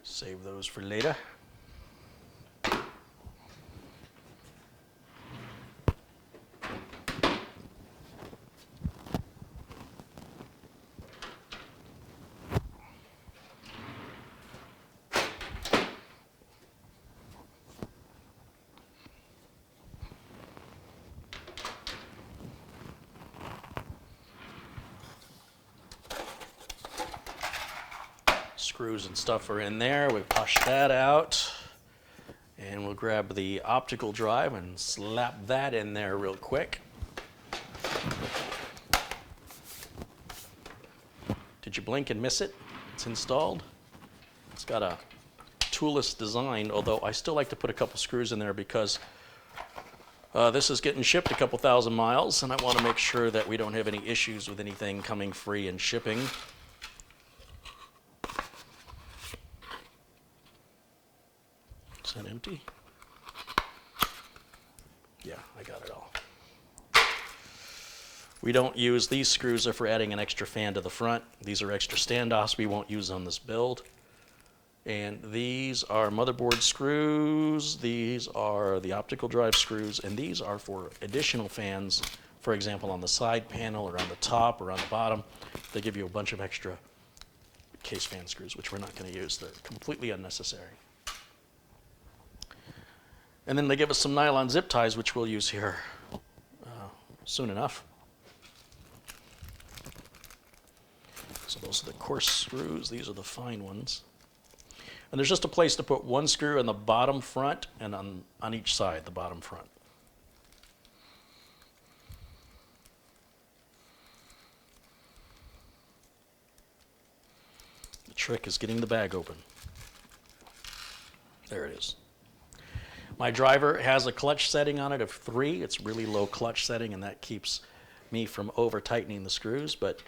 Save those for later. Screws and stuff are in there. We push that out, and we'll grab the optical drive and slap that in there real quick. Did you blink and miss it? It's installed. It's got a toolless design, although I still like to put a couple screws in there because this is getting shipped a couple thousand miles, and I want to make sure that we don't have any issues with anything coming free and shipping. Is that empty? Yeah, I got it all. We don't use these screws are for adding an extra fan to the front. These are extra standoffs we won't use on this build. And these are motherboard screws. These are the optical drive screws, and these are for additional fans. For example, on the side panel or on the top or on the bottom, they give you a bunch of extra case fan screws, which we're not going to use. They're completely unnecessary. And then they give us some nylon zip ties, which we'll use here soon enough. So those are the coarse screws. These are the fine ones. And there's just a place to put one screw in the bottom front and on each side, the bottom front. The trick is getting the bag open. There it is. My driver has a clutch setting on it of 3. It's really low clutch setting, and that keeps me from over tightening the screws. But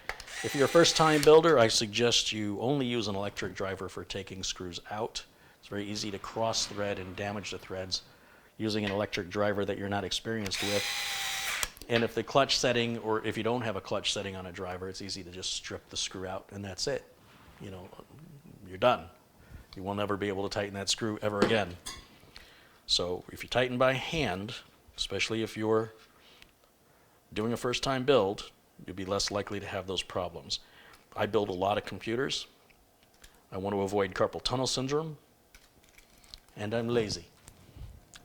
if you're a first time builder, I suggest you only use an electric driver for taking screws out. It's very easy to cross thread and damage the threads using an electric driver that you're not experienced with. And if the clutch setting, or if you don't have a clutch setting on a driver, it's easy to just strip the screw out and that's it. You know, you're done. You will never be able to tighten that screw ever again. So if you tighten by hand, especially if you're doing a first time build, you'll be less likely to have those problems. I build a lot of computers. I want to avoid carpal tunnel syndrome, and I'm lazy.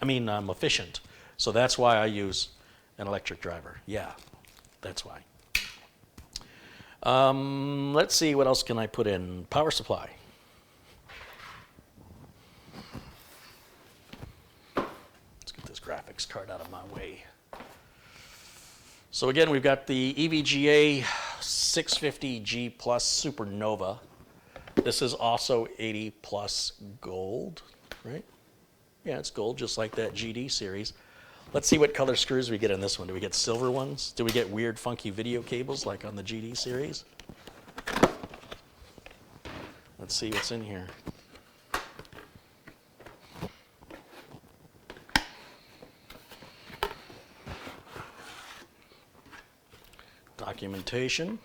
I'm efficient. So that's why I use an electric driver. Yeah, that's why. Let's see, what else can I put in? Power supply. Let's get this graphics card out of my way. So again, we've got the EVGA 650G Plus Supernova. This is also 80 plus gold, right? Yeah, it's gold, just like that GD series. Let's see what color screws we get in this one. Do we get silver ones? Do we get weird, funky video cables like on the GD series? Let's see what's in here. Documentation.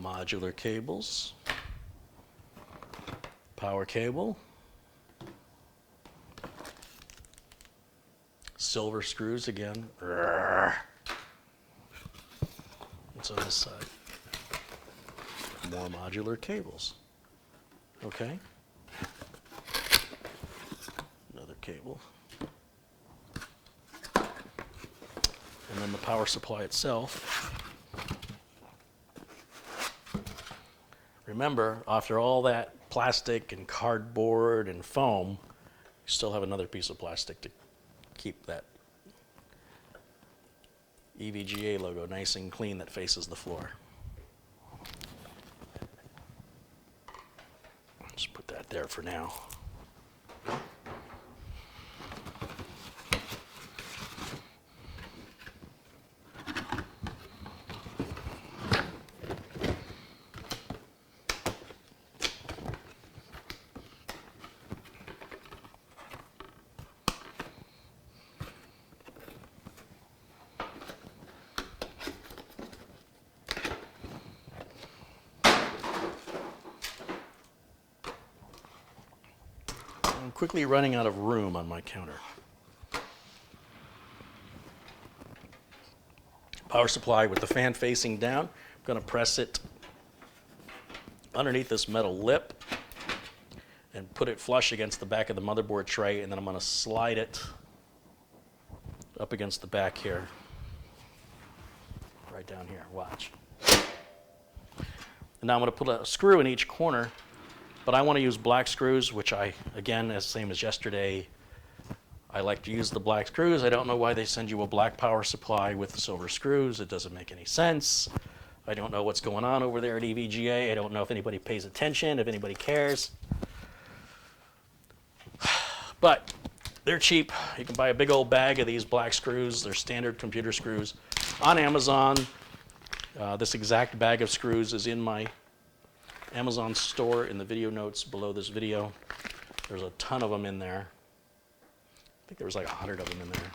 Modular cables. Power cable. Silver screws again. What's on this side? More modular cables. Okay. Another cable. And then the power supply itself. Remember, after all that plastic and cardboard and foam, you still have another piece of plastic to keep that EVGA logo nice and clean that faces the floor. Just put that there for now. I'm quickly running out of room on my counter. Power supply with the fan facing down. I'm going to press it underneath this metal lip and put it flush against the back of the motherboard tray, and then I'm going to slide it up against the back here. Right down here, watch. And now I'm going to put a screw in each corner. But I want to use black screws, which again, as same as yesterday, I like to use the black screws. I don't know why they send you a black power supply with the silver screws. It doesn't make any sense. I don't know what's going on over there at EVGA. I don't know if anybody pays attention, if anybody cares. But they're cheap. You can buy a big old bag of these black screws. They're standard computer screws on Amazon. This exact bag of screws is in my Amazon store in the video notes below this video. There's a ton of them in there. I think there was like 100 of them in there.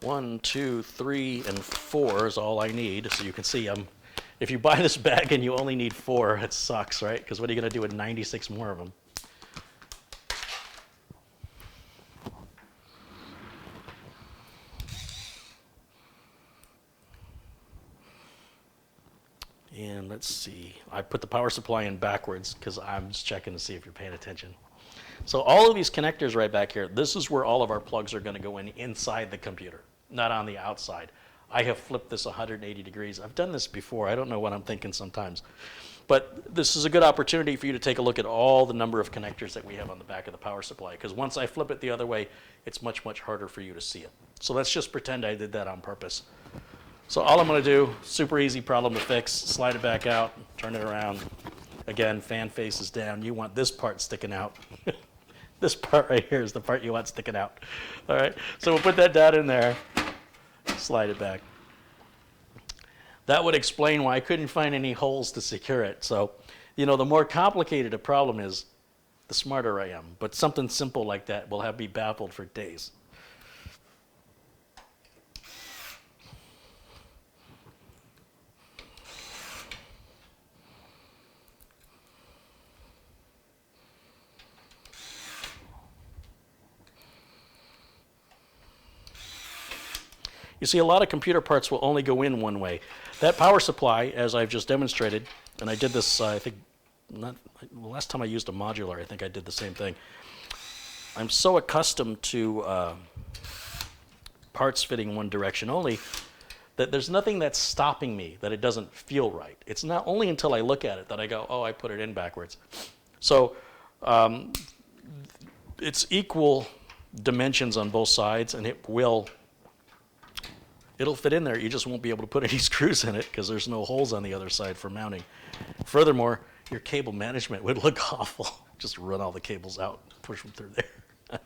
1, 2, 3, and 4 is all I need. So you can see, if you buy this bag and you only need 4, it sucks, right? Because what are you going to do with 96 more of them? And let's see, I put the power supply in backwards because I'm just checking to see if you're paying attention. So all of these connectors right back here, this is where all of our plugs are going to go in inside the computer, not on the outside. I have flipped this 180 degrees. I've done this before. I don't know what I'm thinking sometimes. But this is a good opportunity for you to take a look at all the number of connectors that we have on the back of the power supply, because once I flip it the other way, it's much, much harder for you to see it. So let's just pretend I did that on purpose. So all I'm going to do, super easy problem to fix, slide it back out, turn it around. Again, fan face is down. You want this part sticking out. This part right here is the part you want sticking out. All right, so we'll put that down in there, slide it back. That would explain why I couldn't find any holes to secure it. So, you know, the more complicated a problem is, the smarter I am. But something simple like that will have me baffled for days. You see, a lot of computer parts will only go in one way. That power supply, as I've just demonstrated, and I did this, I think, last time I used a modular, I think I did the same thing. I'm so accustomed to parts fitting one direction only that there's nothing that's stopping me that it doesn't feel right. It's not only until I look at it that I go, oh, I put it in backwards. So it's equal dimensions on both sides, and it'll fit in there. You just won't be able to put any screws in it because there's no holes on the other side for mounting. Furthermore, your cable management would look awful. Just run all the cables out, push them through there.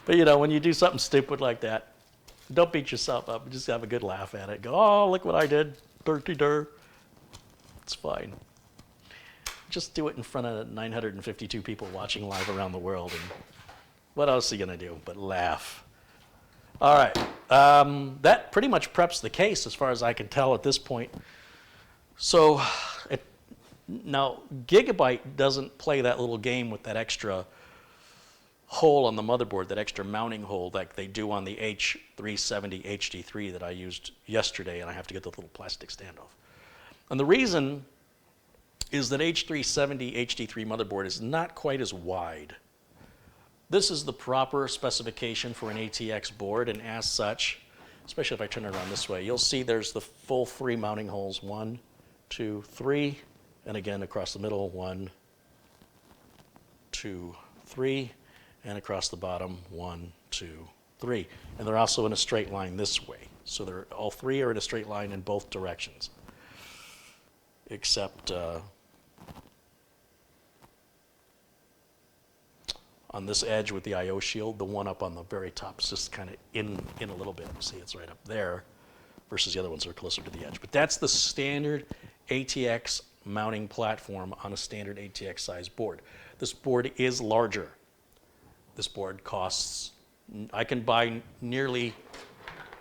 But you know, when you do something stupid like that, don't beat yourself up. Just have a good laugh at it. Go, oh, look what I did. Dirty-dur. It's fine. Just do it in front of 952 people watching live around the world. And what else are you going to do but laugh? All right, that pretty much preps the case as far as I can tell at this point. So now Gigabyte doesn't play that little game with that extra hole on the motherboard, that extra mounting hole like they do on the H370 HD3 that I used yesterday, and I have to get the little plastic stand off. And the reason is that H370 HD3 motherboard is not quite as wide. This is the proper specification for an ATX board, and as such, especially if I turn it around this way, you'll see there's the full 3 mounting holes, 1, 2, 3, and again across the middle, 1, 2, 3, and across the bottom, 1, 2, 3. And they're also in a straight line this way. So all 3 are in a straight line in both directions, except on this edge with the I/O shield, the one up on the very top is just kind of in a little bit. See, it's right up there, versus the other ones are closer to the edge. But that's the standard ATX mounting platform on a standard ATX size board. This board is larger. This board costs, I can buy nearly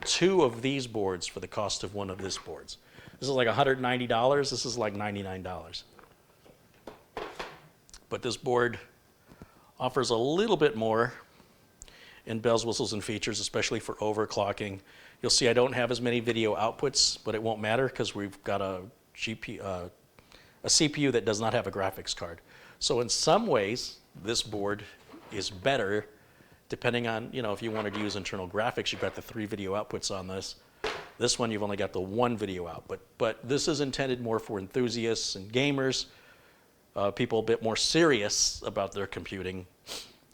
2 of these boards for the cost of one of this boards. This is like $190. This is like $99. But this board offers a little bit more in bells, whistles, and features, especially for overclocking. You'll see I don't have as many video outputs, but it won't matter because we've got a CPU that does not have a graphics card. So in some ways, this board is better, depending on, you know, if you wanted to use internal graphics, you've got the 3 video outputs on this. This one, you've only got the 1 video output. But this is intended more for enthusiasts and gamers, people a bit more serious about their computing,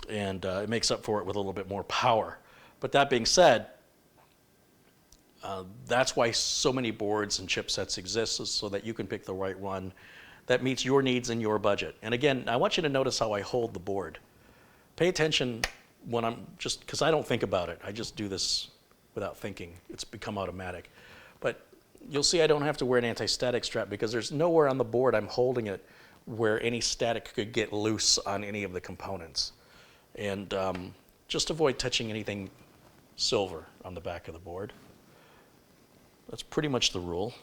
and it makes up for it with a little bit more power. But that being said, that's why so many boards and chipsets exist, is so that you can pick the right one that meets your needs and your budget. And again, I want you to notice how I hold the board. Pay attention when I'm just, because I don't think about it. I just do this without thinking. It's become automatic. But you'll see I don't have to wear an anti-static strap because there's nowhere on the board I'm holding it where any static could get loose on any of the components. And just avoid touching anything silver on the back of the board. That's pretty much the rule.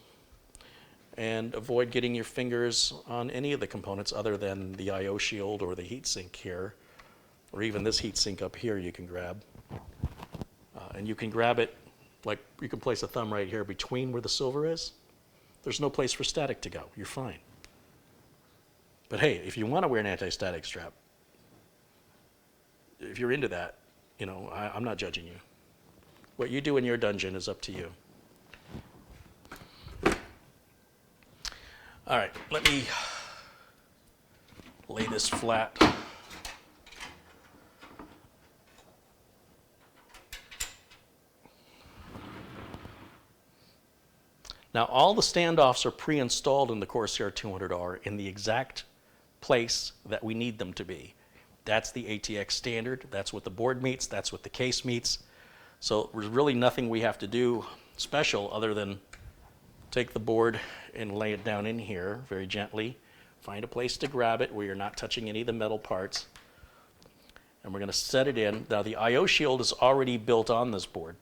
And avoid getting your fingers on any of the components other than the I/O shield or the heatsink here, or even this heatsink up here you can grab. And you can grab it like you can place a thumb right here between where the silver is. There's no place for static to go. You're fine. But hey, if you want to wear an anti-static strap, if you're into that, you know, I'm not judging you. What you do in your dungeon is up to you. All right, let me lay this flat. Now, all the standoffs are pre-installed in the Corsair 200R in the exact place that we need them to be. That's the ATX standard. That's what the board meets. That's what the case meets. So there's really nothing we have to do special other than take the board and lay it down in here very gently. Find a place to grab it where you're not touching any of the metal parts. And we're going to set it in. Now, the I/O shield is already built on this board.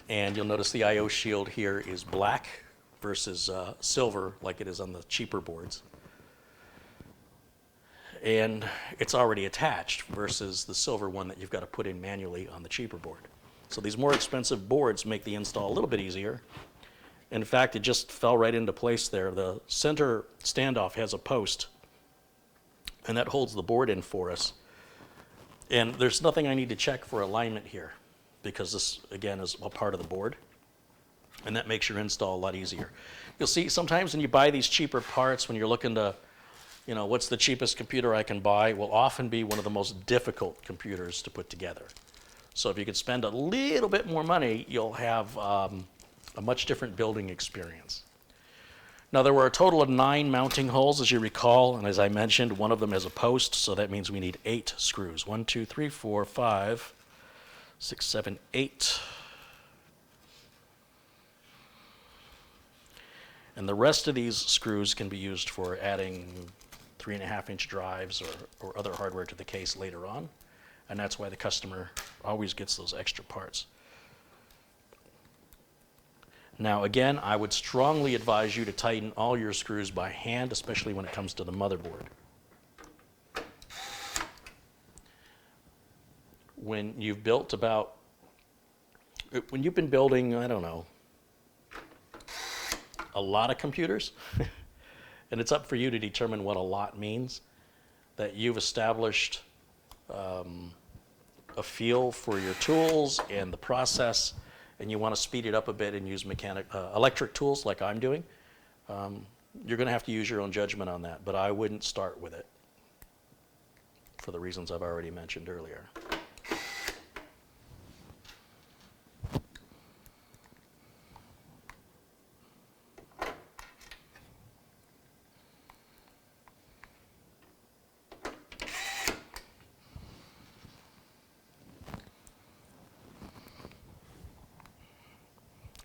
And you'll notice the I/O shield here is black versus silver like it is on the cheaper boards. And it's already attached versus the silver one that you've got to put in manually on the cheaper board. So these more expensive boards make the install a little bit easier. In fact, it just fell right into place there. The center standoff has a post, and that holds the board in for us. And there's nothing I need to check for alignment here, because this, again, is a part of the board, and that makes your install a lot easier. You'll see sometimes when you buy these cheaper parts, when you're looking to, you know, what's the cheapest computer I can buy, will often be one of the most difficult computers to put together. So if you could spend a little bit more money, you'll have a much different building experience. Now, there were a total of 9 mounting holes, as you recall, and as I mentioned, one of them has a post, so that means we need 8 screws. 1, 2, 3, 4, 5, 6, 7, 8. And the rest of these screws can be used for adding 3.5-inch drives or other hardware to the case later on. And that's why the customer always gets those extra parts. Now, again, I would strongly advise you to tighten all your screws by hand, especially when it comes to the motherboard. When you've been building, I don't know, a lot of computers, and it's up for you to determine what a lot means, that you've established a feel for your tools and the process, and you want to speed it up a bit and use electric tools like I'm doing, you're going to have to use your own judgment on that, but I wouldn't start with it for the reasons I've already mentioned earlier.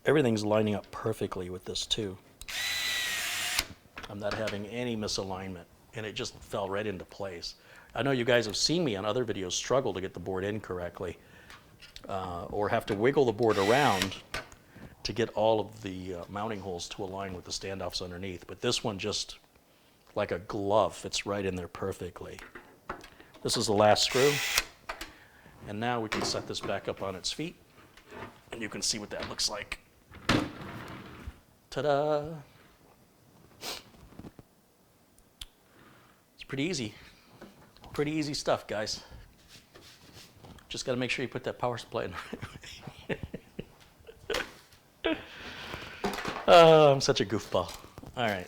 Everything's lining up perfectly with this too. I'm not having any misalignment, and it just fell right into place. I know you guys have seen me on other videos struggle to get the board in correctly, or have to wiggle the board around to get all of the mounting holes to align with the standoffs underneath. But this one, just like a glove, fits right in there perfectly. This is the last screw, and now we can set this back up on its feet, and you can see what that looks like. Ta-da! It's pretty easy. Pretty easy stuff, guys. Just got to make sure you put that power supply in the right way. Oh, I'm such a goofball. All right.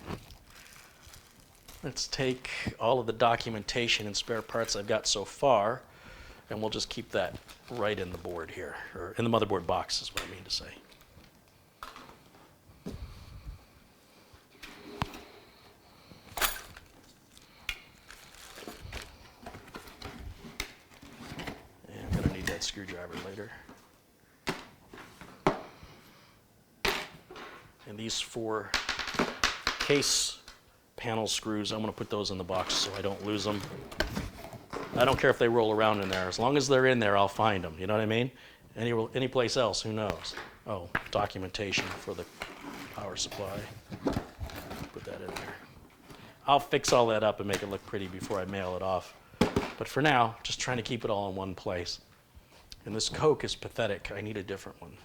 Let's take all of the documentation and spare parts I've got so far, and we'll just keep that right in the board here, or in the motherboard box is what I mean to say. Screwdriver later. And these 4 case panel screws, I'm going to put those in the box so I don't lose them. I don't care if they roll around in there. As long as they're in there, I'll find them. You know what I mean? Any place else, who knows? Oh, documentation for the power supply. Put that in there. I'll fix all that up and make it look pretty before I mail it off. But for now, just trying to keep it all in one place. And this Coke is pathetic. I need a different one.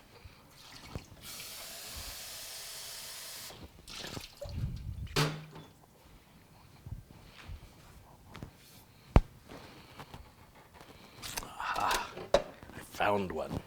Aha, I found one.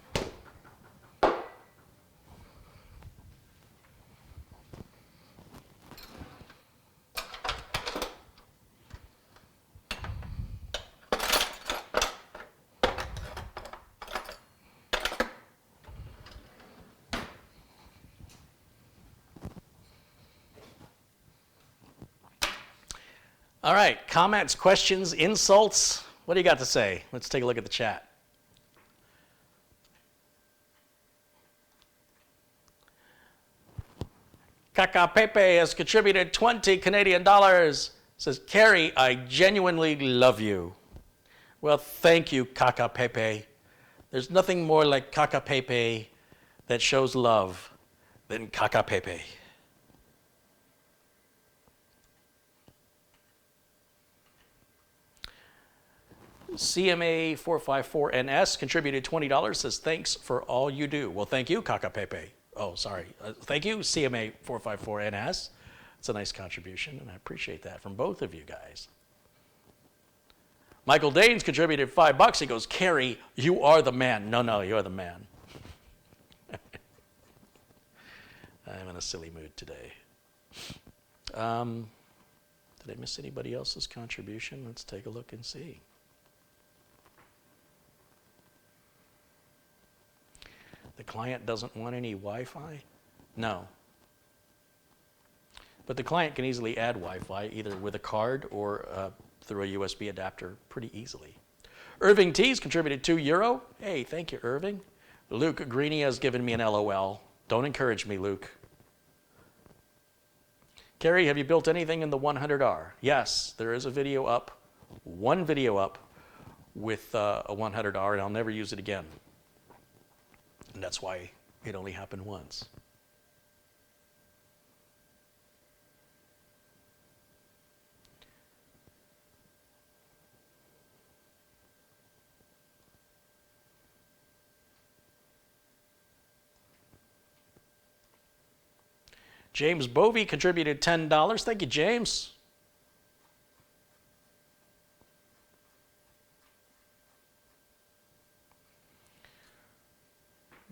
All right, comments, questions, insults. What do you got to say? Let's take a look at the chat. Kaka Pepe has contributed 20 Canadian dollars. Says, Carrie, I genuinely love you. Well, thank you, Kaka Pepe. There's nothing more like Kaka Pepe that shows love than Kaka Pepe. CMA454NS contributed $20, says, thanks for all you do. Well, thank you, Kaka Pepe. Oh, sorry. Thank you, CMA454NS. It's a nice contribution, and I appreciate that from both of you guys. Michael Danes contributed $5. He goes, Carrie, you are the man. No, you're the man. I'm in a silly mood today. Did I miss anybody else's contribution? Let's take a look and see. The client doesn't want any Wi-Fi? No. But the client can easily add Wi-Fi either with a card or through a USB adapter pretty easily. Irving T's contributed €2. Hey, thank you, Irving. Luke Greeny has given me an LOL. Don't encourage me, Luke. Carrie, have you built anything in the 100R? Yes, there is a video up, one video up with a 100R, and I'll never use it again. And that's why it only happened once. James Bovey contributed $10. Thank you, James.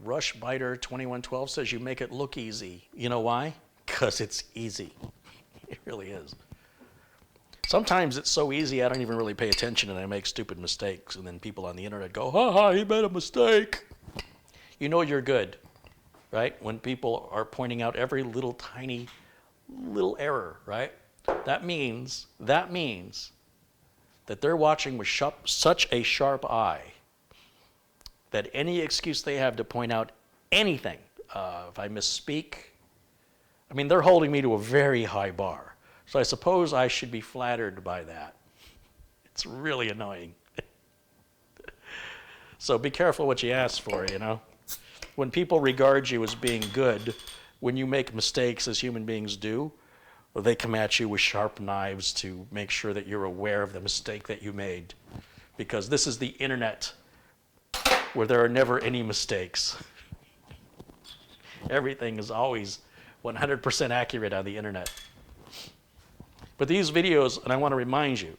Rushbiter 2112 says you make it look easy. You know why? Because it's easy. It really is. Sometimes it's so easy I don't even really pay attention and I make stupid mistakes, and then people on the internet go, ha, he made a mistake. You know you're good, right? When people are pointing out every little tiny little error, right? That means that they're watching with such a sharp eye that any excuse they have to point out anything, if I misspeak, I mean, they're holding me to a very high bar. So I suppose I should be flattered by that. It's really annoying. So be careful what you ask for, you know? When people regard you as being good, when you make mistakes as human beings do, they come at you with sharp knives to make sure that you're aware of the mistake that you made. Because this is the internet, where there are never any mistakes. Everything is always 100% accurate on the internet. But these videos, and I want to remind you,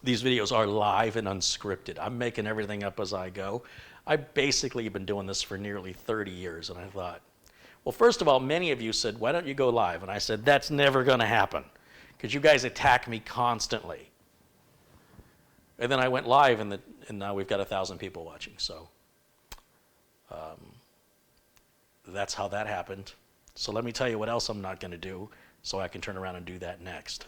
these videos are live and unscripted. I'm making everything up as I go. I've basically been doing this for nearly 30 years, and I thought, well, first of all, many of you said, why don't you go live? And I said, that's never going to happen, because you guys attack me constantly. And then I went live, and now we've got 1,000 people watching. So that's how that happened. So let me tell you what else I'm not going to do, so I can turn around and do that next.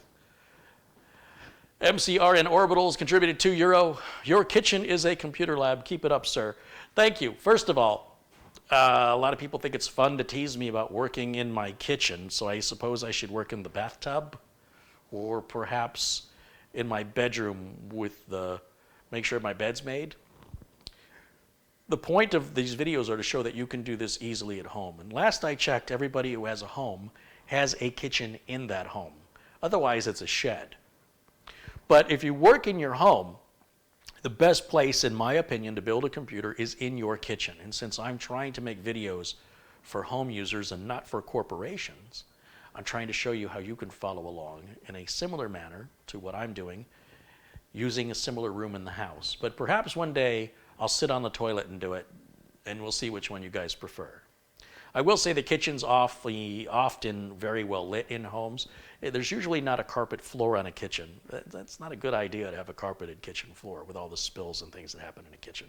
MCRN Orbitals contributed €2. Your kitchen is a computer lab. Keep it up, sir. Thank you. First of all, a lot of people think it's fun to tease me about working in my kitchen, so I suppose I should work in the bathtub, or perhaps in my bedroom with make sure my bed's made. The point of these videos are to show that you can do this easily at home. And last I checked, everybody who has a home has a kitchen in that home. Otherwise, it's a shed. But if you work in your home, The best place, in my opinion, to build a computer is in your kitchen. And since I'm trying to make videos for home users and not for corporations, I'm trying to show you how you can follow along in a similar manner to what I'm doing, using a similar room in the house. But perhaps one day I'll sit on the toilet and do it, and we'll see which one you guys prefer. I will say the kitchen's often very well lit in homes. There's usually not a carpet floor on a kitchen. That's not a good idea to have a carpeted kitchen floor with all the spills and things that happen in a kitchen.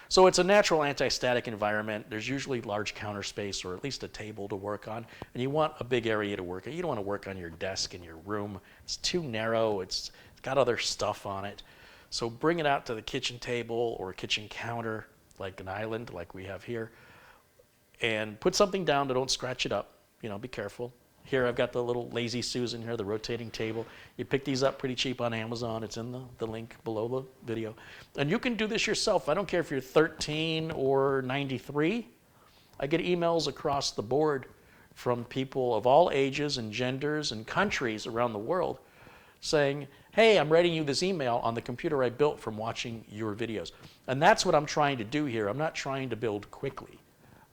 So it's a natural anti-static environment. There's usually large counter space or at least a table to work on. And you want a big area to work on. You don't want to work on your desk in your room. It's too narrow. It's got other stuff on it. So bring it out to the kitchen table or kitchen counter, like an island like we have here. And put something down to don't scratch it up. You know, be careful. Here I've got the little Lazy Susan here, the rotating table. You pick these up pretty cheap on Amazon. It's in the link below the video. And you can do this yourself. I don't care if you're 13 or 93. I get emails across the board from people of all ages and genders and countries around the world saying, hey, I'm writing you this email on the computer I built from watching your videos. And that's what I'm trying to do here. I'm not trying to build quickly.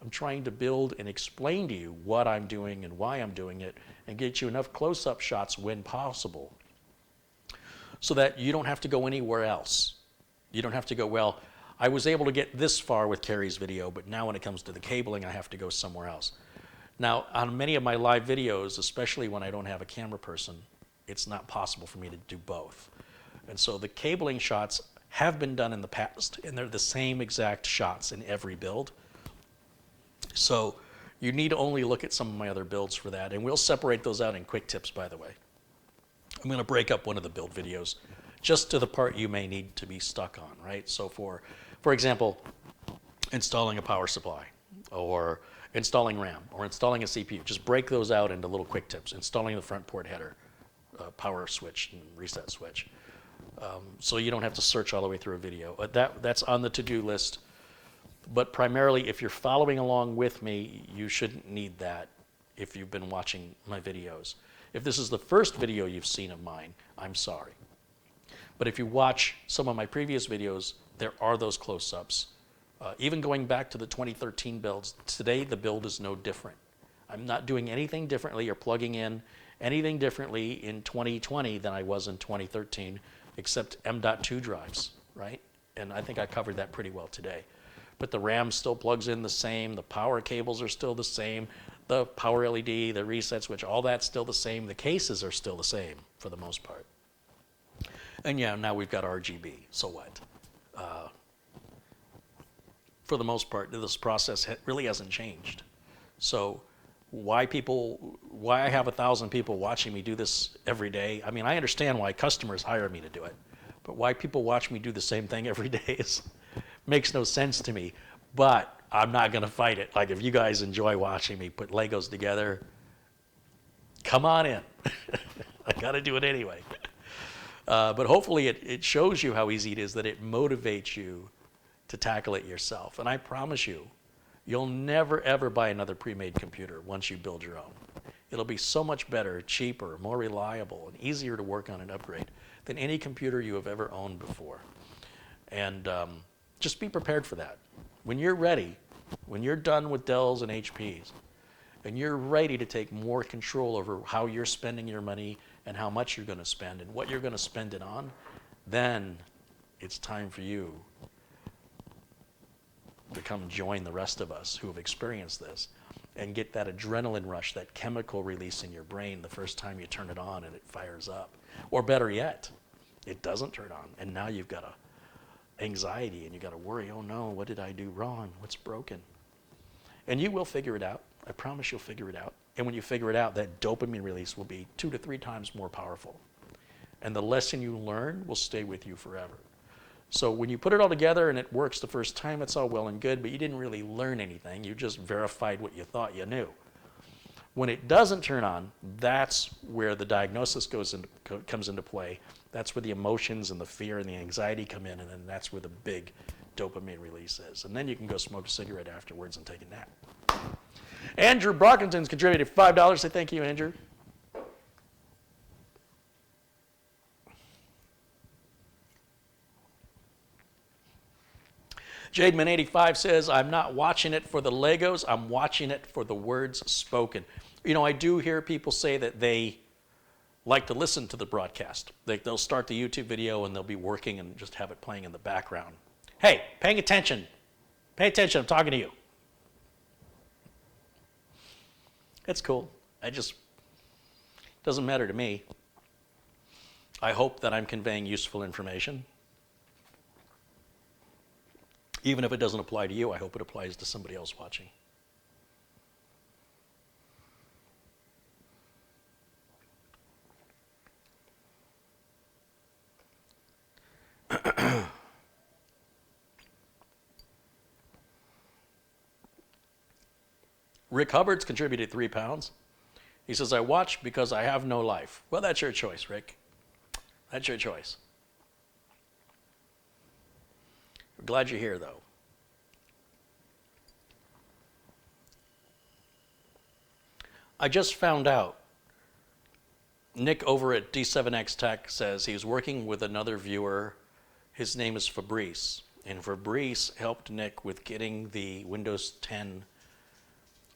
I'm trying to build and explain to you what I'm doing and why I'm doing it and get you enough close-up shots when possible so that you don't have to go anywhere else. You don't have to go, well, I was able to get this far with Carrie's video, but now when it comes to the cabling, I have to go somewhere else. Now, on many of my live videos, especially when I don't have a camera person, it's not possible for me to do both. And so the cabling shots have been done in the past, and they're the same exact shots in every build. So you need to only look at some of my other builds for that. And we'll separate those out in quick tips, by the way. I'm going to break up one of the build videos just to the part you may need to be stuck on, right? So for example, installing a power supply or installing RAM or installing a CPU, just break those out into little quick tips. Installing the front port header, power switch and reset switch. So you don't have to search all the way through a video. That's on the to-do list. But primarily, if you're following along with me, you shouldn't need that if you've been watching my videos. If this is the first video you've seen of mine, I'm sorry. But if you watch some of my previous videos, there are those close-ups. Even going back to the 2013 builds, today the build is no different. I'm not doing anything differently or plugging in anything differently in 2020 than I was in 2013, except M.2 drives, right? And I think I covered that pretty well today. But the RAM still plugs in the same, the power cables are still the same, the power LED, the reset switch, all that's still the same. The cases are still the same for the most part. And yeah, now we've got RGB, so what? For the most part, this process really hasn't changed. So why I have 1,000 people watching me do this every day? I mean, I understand why customers hire me to do it, but why people watch me do the same thing every day makes no sense to me. But I'm not going to fight it. Like, if you guys enjoy watching me put Legos together, come on in. I got to do it anyway. But hopefully it shows you how easy it is, that it motivates you to tackle it yourself. And I promise you, you'll never, ever buy another pre-made computer once you build your own. It'll be so much better, cheaper, more reliable, and easier to work on and upgrade than any computer you have ever owned before. And just be prepared for that. When you're ready, when you're done with Dells and HPs, and you're ready to take more control over how you're spending your money and how much you're going to spend and what you're going to spend it on, then it's time for you to come join the rest of us who have experienced this and get that adrenaline rush, that chemical release in your brain the first time you turn it on and it fires up. Or better yet, it doesn't turn on, and now you've got anxiety and you got to worry, oh no, what did I do wrong? What's broken? And you will figure it out. I promise you'll figure it out. And when you figure it out, that dopamine release will be 2 to 3 times more powerful. And the lesson you learn will stay with you forever. So when you put it all together and it works the first time, it's all well and good, but you didn't really learn anything. You just verified what you thought you knew. When it doesn't turn on, that's where the diagnosis comes into play. That's where the emotions and the fear and the anxiety come in, and then that's where the big dopamine release is. And then you can go smoke a cigarette afterwards and take a nap. Andrew Brockington's contributed $5. Say thank you, Andrew. Jademan85 says, I'm not watching it for the Legos, I'm watching it for the words spoken. You know, I do hear people say that they like to listen to the broadcast. They'll start the YouTube video and they'll be working and just have it playing in the background. Hey, paying attention. Pay attention, I'm talking to you. It's cool. Doesn't matter to me. I hope that I'm conveying useful information. Even if it doesn't apply to you, I hope it applies to somebody else watching. Rick Hubbard's contributed £3. He says, I watch because I have no life. Well, that's your choice, Rick. That's your choice. We're glad you're here, though. I just found out, Nick over at D7X Tech says he's working with another viewer. His name is Fabrice. And Fabrice helped Nick with getting the Windows 10,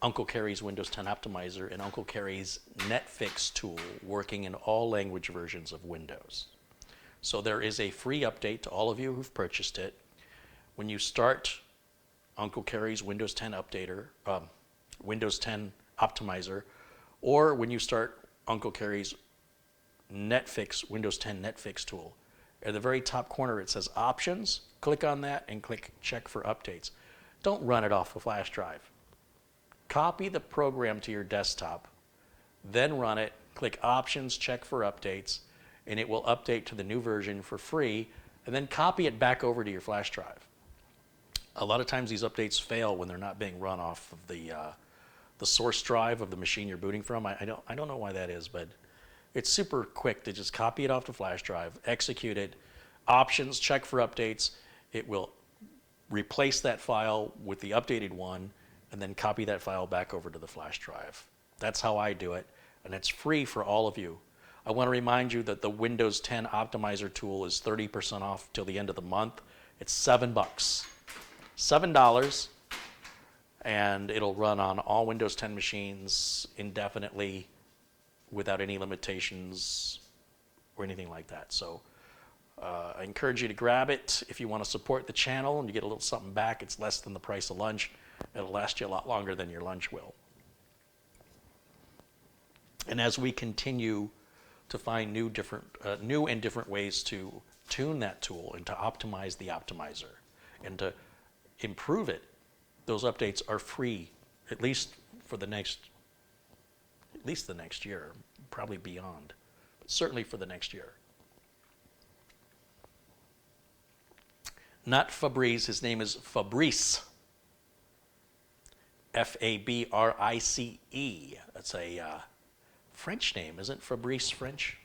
Uncle Carrie's Windows 10 Optimizer and Uncle Carrie's Netfix tool working in all language versions of Windows. So there is a free update to all of you who've purchased it. When you start Uncle Carrie's Windows 10 Updater, Windows 10 Optimizer, or when you start Uncle Carrie's Netfix, Windows 10 Netfix tool, at the very top corner it says Options. Click on that and click Check for Updates. Don't run it off a flash drive. Copy the program to your desktop, then run it, click Options, Check for Updates, and it will update to the new version for free, and then copy it back over to your flash drive. A lot of times these updates fail when they're not being run off of the source drive of the machine you're booting from. I don't know why that is, but it's super quick to just copy it off the flash drive, execute it, Options, Check for Updates. It will replace that file with the updated one, and then copy that file back over to the flash drive. That's how I do it, and it's free for all of you. I want to remind you that the Windows 10 Optimizer tool is 30% off till the end of the month. It's $7. $7, and it'll run on all Windows 10 machines indefinitely without any limitations or anything like that. So I encourage you to grab it if you want to support the channel and you get a little something back. It's less than the price of lunch. It'll last you a lot longer than your lunch will. And as we continue to find new and different ways to tune that tool and to optimize the optimizer and to improve it, those updates are free, at least the next year, probably beyond, but certainly for the next year. Not Fabrice, his name is Fabrice. Fabrice. That's a French name, isn't Fabrice French?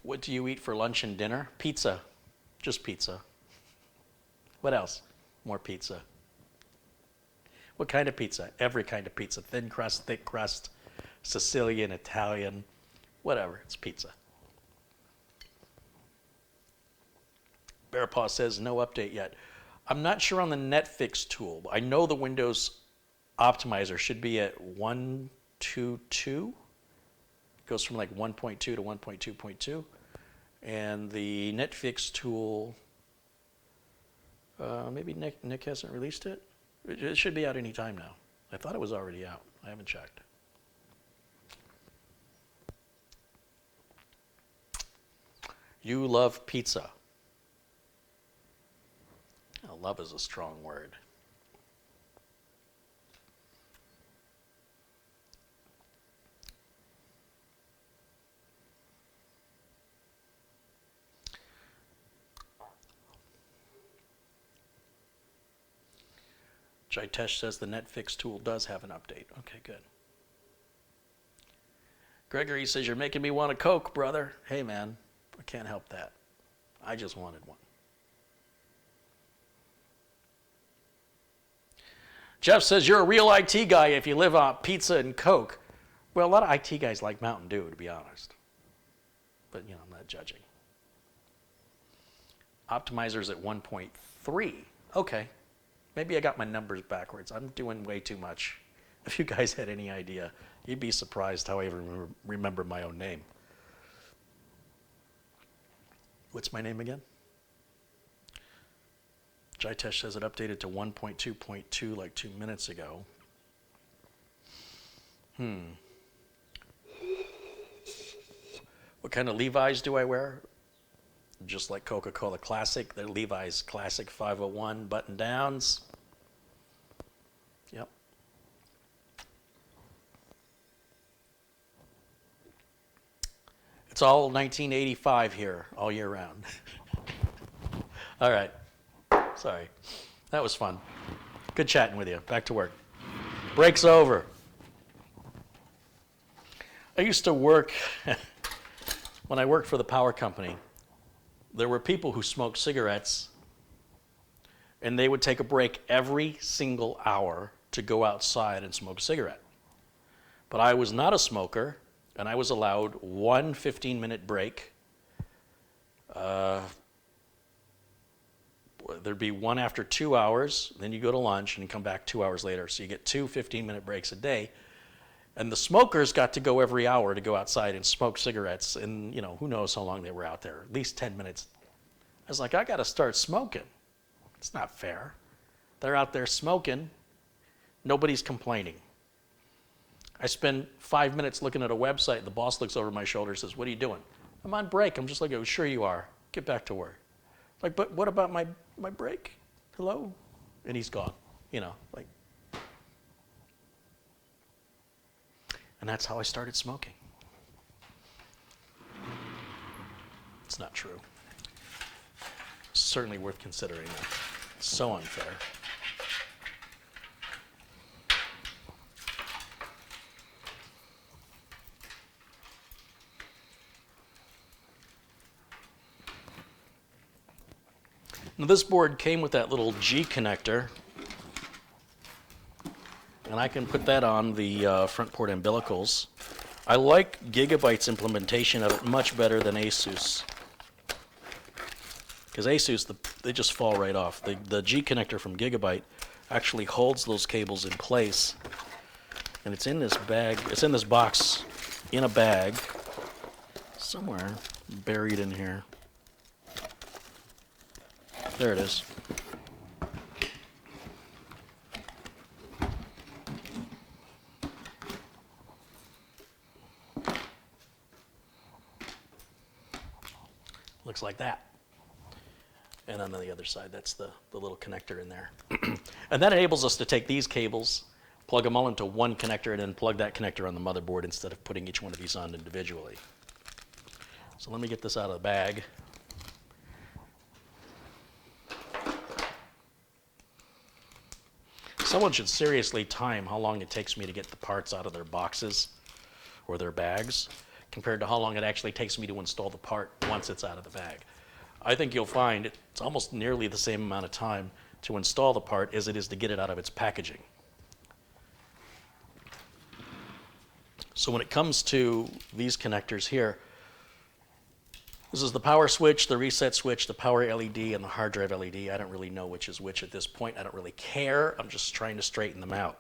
What do you eat for lunch and dinner? Pizza. Just pizza. What else? More pizza. What kind of pizza? Every kind of pizza. Thin crust, thick crust, Sicilian, Italian, whatever. It's pizza. Bearpaw says no update yet. I'm not sure on the Netfix tool. I know the Windows Optimizer should be at 1.2.2. It goes from like 1.2 to 1.2.2. And the Netfix tool, maybe Nick hasn't released it. It should be out any time now. I thought it was already out. I haven't checked. You love pizza. Oh, love is a strong word. Jitesh says the Netfix tool does have an update. Okay, good. Gregory says, you're making me want a Coke, brother. Hey, man, I can't help that. I just wanted one. Jeff says, you're a real IT guy if you live on pizza and Coke. Well, a lot of IT guys like Mountain Dew, to be honest. But, you know, I'm not judging. Optimizer's at 1.3. Okay. Maybe I got my numbers backwards. I'm doing way too much. If you guys had any idea, you'd be surprised how I even remember my own name. What's my name again? Jitesh says it updated to 1.2.2 like 2 minutes ago. What kind of Levi's do I wear? Just like Coca-Cola Classic, they're Levi's Classic 501 button downs. Yep. It's all 1985 here, all year round. All right. Sorry. That was fun. Good chatting with you. Back to work. Break's over. I used to work, when I worked for the power company, there were people who smoked cigarettes, and they would take a break every single hour to go outside and smoke a cigarette. But I was not a smoker, and I was allowed one 15-minute break. There'd be one after 2 hours, then you go to lunch and come back 2 hours later. So you get two 15-minute breaks a day. And the smokers got to go every hour to go outside and smoke cigarettes. And, you know, who knows how long they were out there, at least 10 minutes. I was like, I got to start smoking. It's not fair. They're out there smoking. Nobody's complaining. I spend 5 minutes looking at a website. The boss looks over my shoulder and says, what are you doing? I'm on break. I'm just like, oh, sure you are. Get back to work. Like, but what about my break? Hello? And he's gone, you know, like. And that's how I started smoking. It's not true. Certainly worth considering, though. It's so unfair. Now this board came with that little G connector, and I can put that on the front port umbilicals. I like Gigabyte's implementation of it much better than ASUS. Because ASUS, they just fall right off. The G connector from Gigabyte actually holds those cables in place. And it's in this bag, it's in this box, in a bag, somewhere buried in here. There it is. Looks like that. And then on the other side, that's the little connector in there. And that enables us to take these cables, plug them all into one connector, and then plug that connector on the motherboard instead of putting each one of these on individually. So let me get this out of the bag. Someone should seriously time how long it takes me to get the parts out of their boxes or their bags compared to how long it actually takes me to install the part once it's out of the bag. I think you'll find it's almost nearly the same amount of time to install the part as it is to get it out of its packaging. So when it comes to these connectors here, this is the power switch, the reset switch, the power LED, and the hard drive LED. I don't really know which is which at this point. I don't really care. I'm just trying to straighten them out.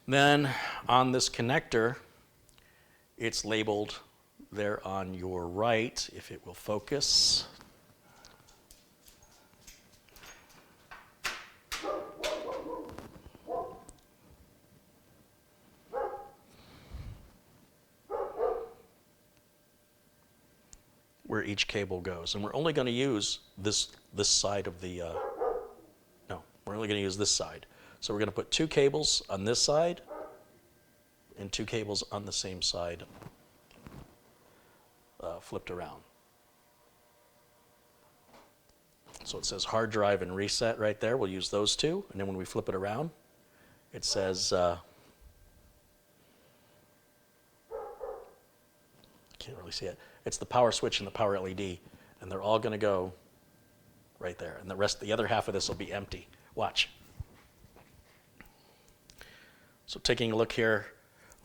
Then on this connector, it's labeled there on your right, if it will focus. Where each cable goes. And we're only going to use this side of the, no, we're only going to use this side. So we're going to put two cables on this side and two cables on the same side flipped around. So it says hard drive and reset right there. We'll use those two. And then when we flip it around, it says, can't really see it. It's the power switch and the power LED, and they're all going to go right there. And the other half of this will be empty. Watch. So taking a look here,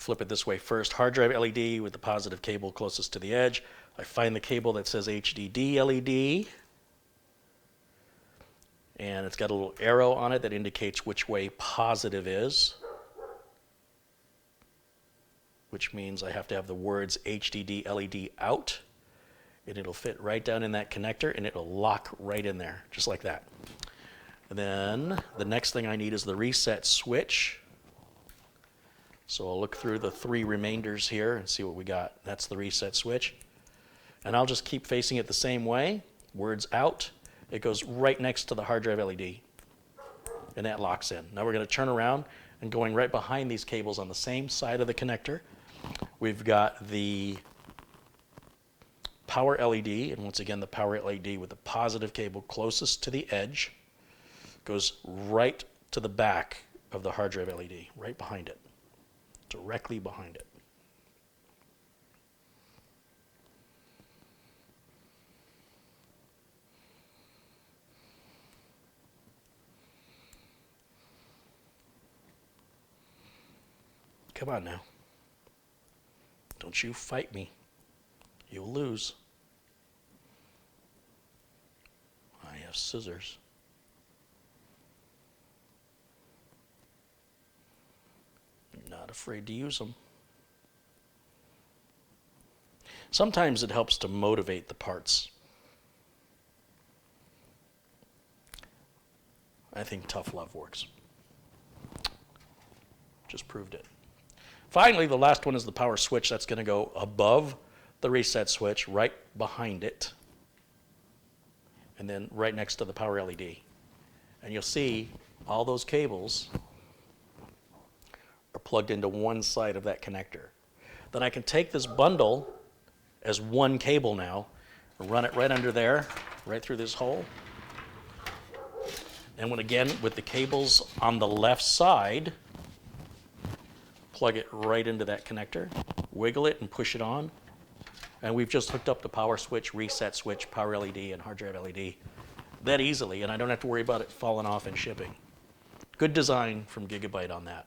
flip it this way first. Hard drive LED with the positive cable closest to the edge. I find the cable that says HDD LED. And it's got a little arrow on it that indicates which way positive is, which means I have to have the words HDD LED out, and it'll fit right down in that connector, and it'll lock right in there, just like that. And then the next thing I need is the reset switch. So I'll look through the 3 remainders here and see what we got. That's the reset switch. And I'll just keep facing it the same way, words out. It goes right next to the hard drive LED, and that locks in. Now we're going to turn around, and going right behind these cables on the same side of the connector, we've got the power LED, and once again the power LED with the positive cable closest to the edge goes right to the back of the hard drive LED, right behind it, directly behind it. Come on now. Don't you fight me. You'll lose. I have scissors. I'm not afraid to use them. Sometimes it helps to motivate the parts. I think tough love works. Just proved it. Finally, the last one is the power switch. That's going to go above the reset switch, right behind it, and then right next to the power LED. And you'll see all those cables are plugged into one side of that connector. Then I can take this bundle as one cable now, run it right under there, right through this hole. And when again, with the cables on the left side, plug it right into that connector, wiggle it and push it on, and we've just hooked up the power switch, reset switch, power LED, and hard drive LED that easily, and I don't have to worry about it falling off in shipping. Good design from Gigabyte on that.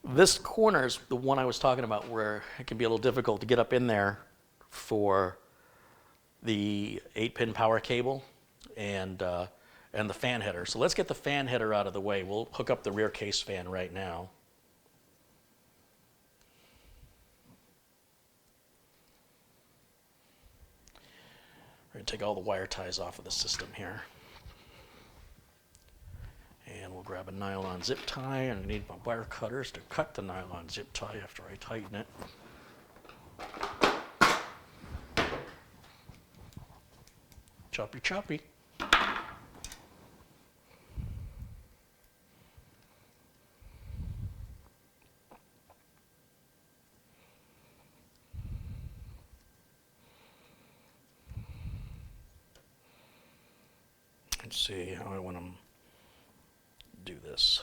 This corner is the one I was talking about where it can be a little difficult to get up in there for the 8-pin power cable and the fan header. So let's get the fan header out of the way. We'll hook up the rear case fan right now. We're going to take all the wire ties off of the system here. And we'll grab a nylon zip tie, and I need my wire cutters to cut the nylon zip tie after I tighten it. Choppy choppy. Let's see how I want to do this.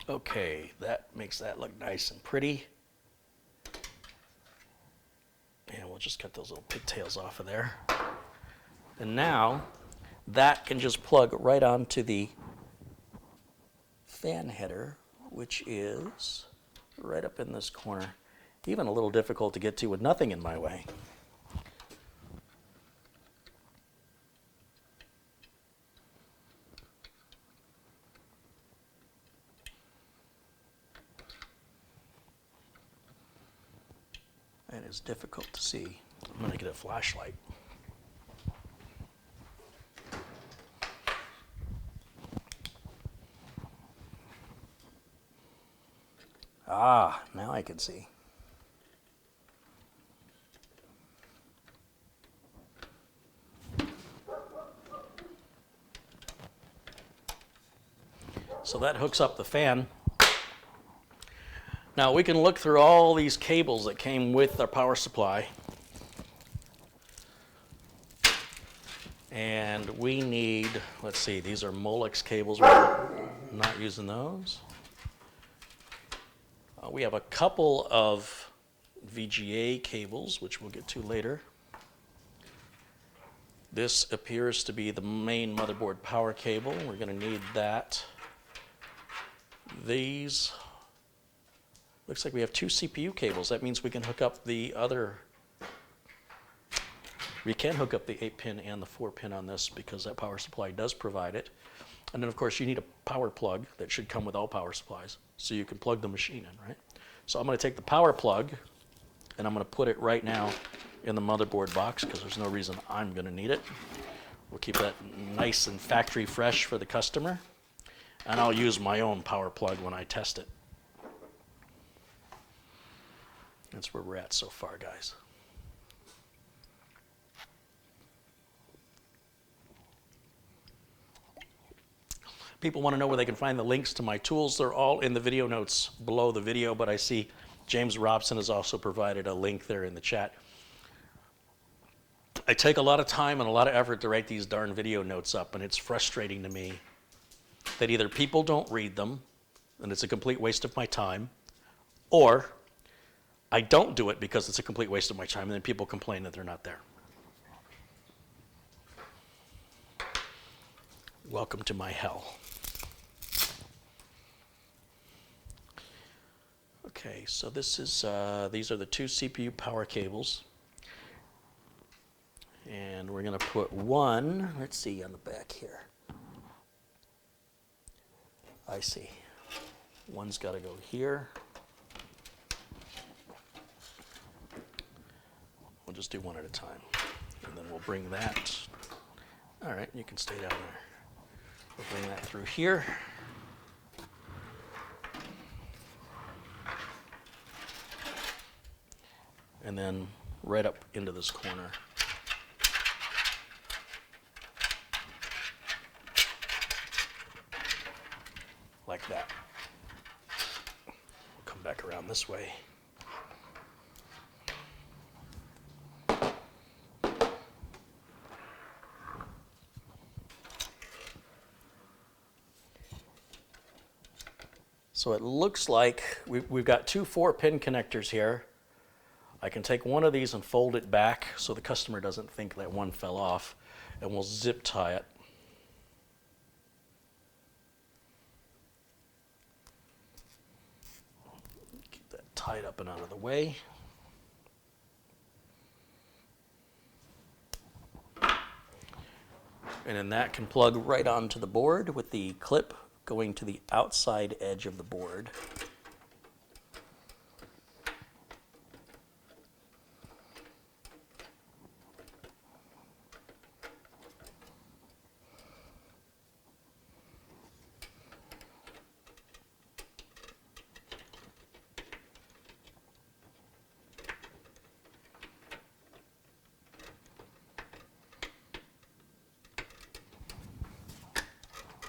Okay, that makes that look nice and pretty. And we'll just cut those little pigtails off of there. And now that can just plug right onto the fan header, which is right up in this corner. Even a little difficult to get to with nothing in my way. It is difficult to see. I'm going to get a flashlight. Ah, now I can see. So that hooks up the fan. Now we can look through all these cables that came with our power supply. And we need, let's see, these are Molex cables. We're not using those. We have a couple of VGA cables, which we'll get to later. This appears to be the main motherboard power cable. We're going to need that. These, looks like we have 2 CPU cables. That means we can hook up the other, we can hook up the 8-pin and the 4-pin on this because that power supply does provide it. And then of course you need a power plug that should come with all power supplies so you can plug the machine in, right? So I'm going to take the power plug and I'm going to put it right now in the motherboard box because there's no reason I'm going to need it. We'll keep that nice and factory fresh for the customer. And I'll use my own power plug when I test it. That's where we're at so far, guys. People want to know where they can find the links to my tools. They're all in the video notes below the video, but I see James Robson has also provided a link there in the chat. I take a lot of time and a lot of effort to write these darn video notes up, and it's frustrating to me that either people don't read them, and it's a complete waste of my time, or I don't do it because it's a complete waste of my time, and then people complain that they're not there. Welcome to my hell. Okay, so this is these are the 2 CPU power cables. And we're going to put one, let's see, on the back here. I see. One's got to go here. We'll just do one at a time. And then we'll bring that. All right, you can stay down there. We'll bring that through here. And then right up into this corner. Like that. We'll come back around this way. So it looks like we've got 2 4-pin connectors here. I can take one of these and fold it back so the customer doesn't think that one fell off, and we'll zip tie it. Keep that tied up and out of the way. And then that can plug right onto the board with the clip going to the outside edge of the board.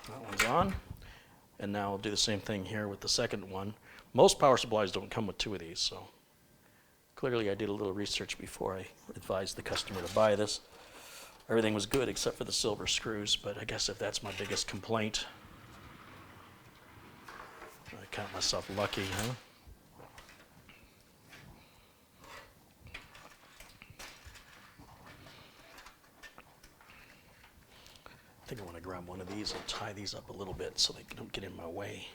That one's on. And now I'll do the same thing here with the second one. Most power supplies don't come with 2 of these, so clearly I did a little research before I advised the customer to buy this. Everything was good except for the silver screws, but I guess if that's my biggest complaint, I count myself lucky, huh? I think I want to grab one of these and tie these up a little bit so they don't get in my way.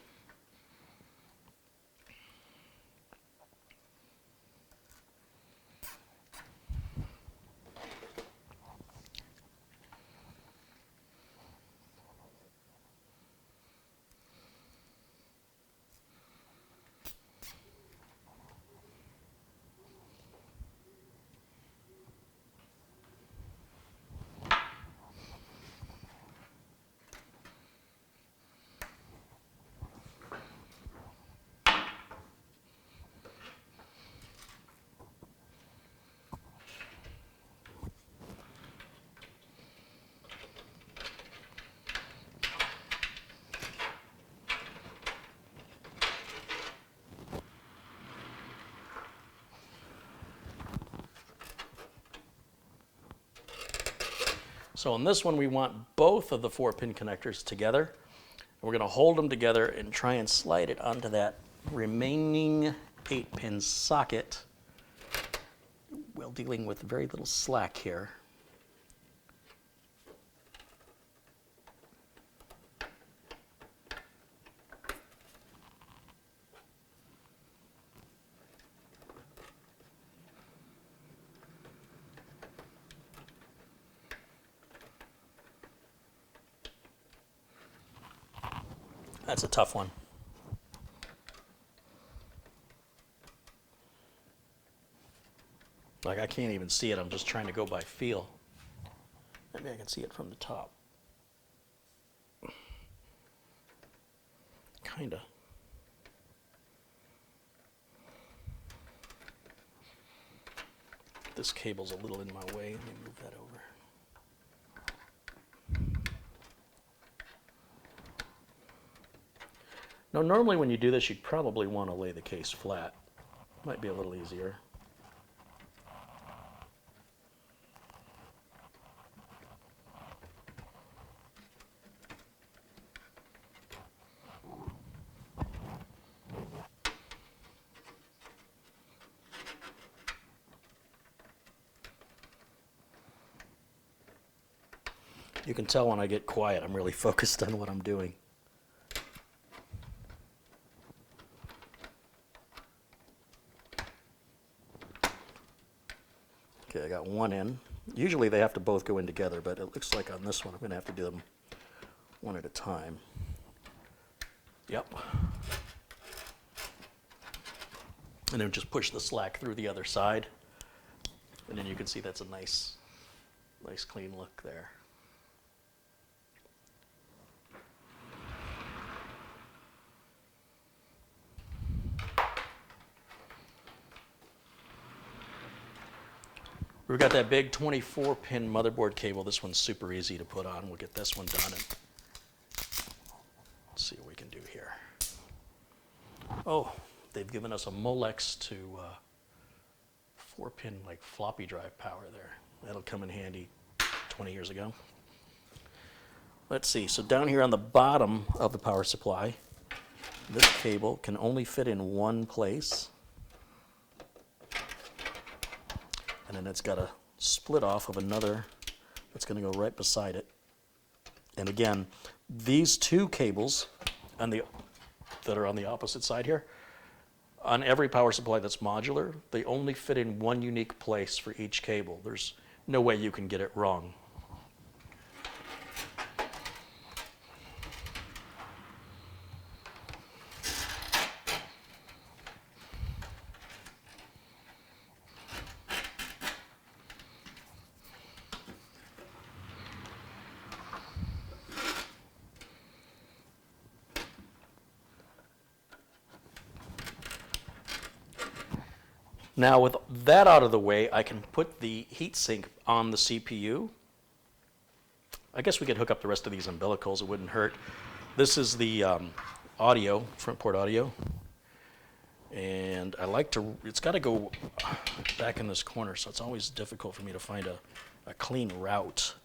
So on this one, we want both of the 4-pin connectors together. We're going to hold them together and try and slide it onto that remaining 8-pin socket while dealing with very little slack here. That's a tough one. Like, I can't even see it. I'm just trying to go by feel. Maybe I can see it from the top. Kinda. This cable's a little in my way. Let me move that over. Now, normally when you do this, you'd probably want to lay the case flat. Might be a little easier. You can tell when I get quiet, I'm really focused on what I'm doing. Okay, I got one in. Usually they have to both go in together, but it looks like on this one I'm going to have to do them one at a time. Yep. And then just push the slack through the other side. And then you can see that's a nice clean look there. We've got that big 24-pin motherboard cable. This one's super easy to put on. We'll get this one done and see what we can do here. Oh, they've given us a Molex to 4-pin like floppy drive power there. That'll come in handy 20 years ago. Let's see. So down here on the bottom of the power supply, this cable can only fit in one place. And then it's got a split off of another that's going to go right beside it. And again, these two cables that are on the opposite side here, on every power supply that's modular, they only fit in one unique place for each cable. There's no way you can get it wrong. Now with that out of the way, I can put the heatsink on the CPU. I guess we could hook up the rest of these umbilicals, it wouldn't hurt. This is the audio, front port audio. And I like to, it's got to go back in this corner, so it's always difficult for me to find a clean route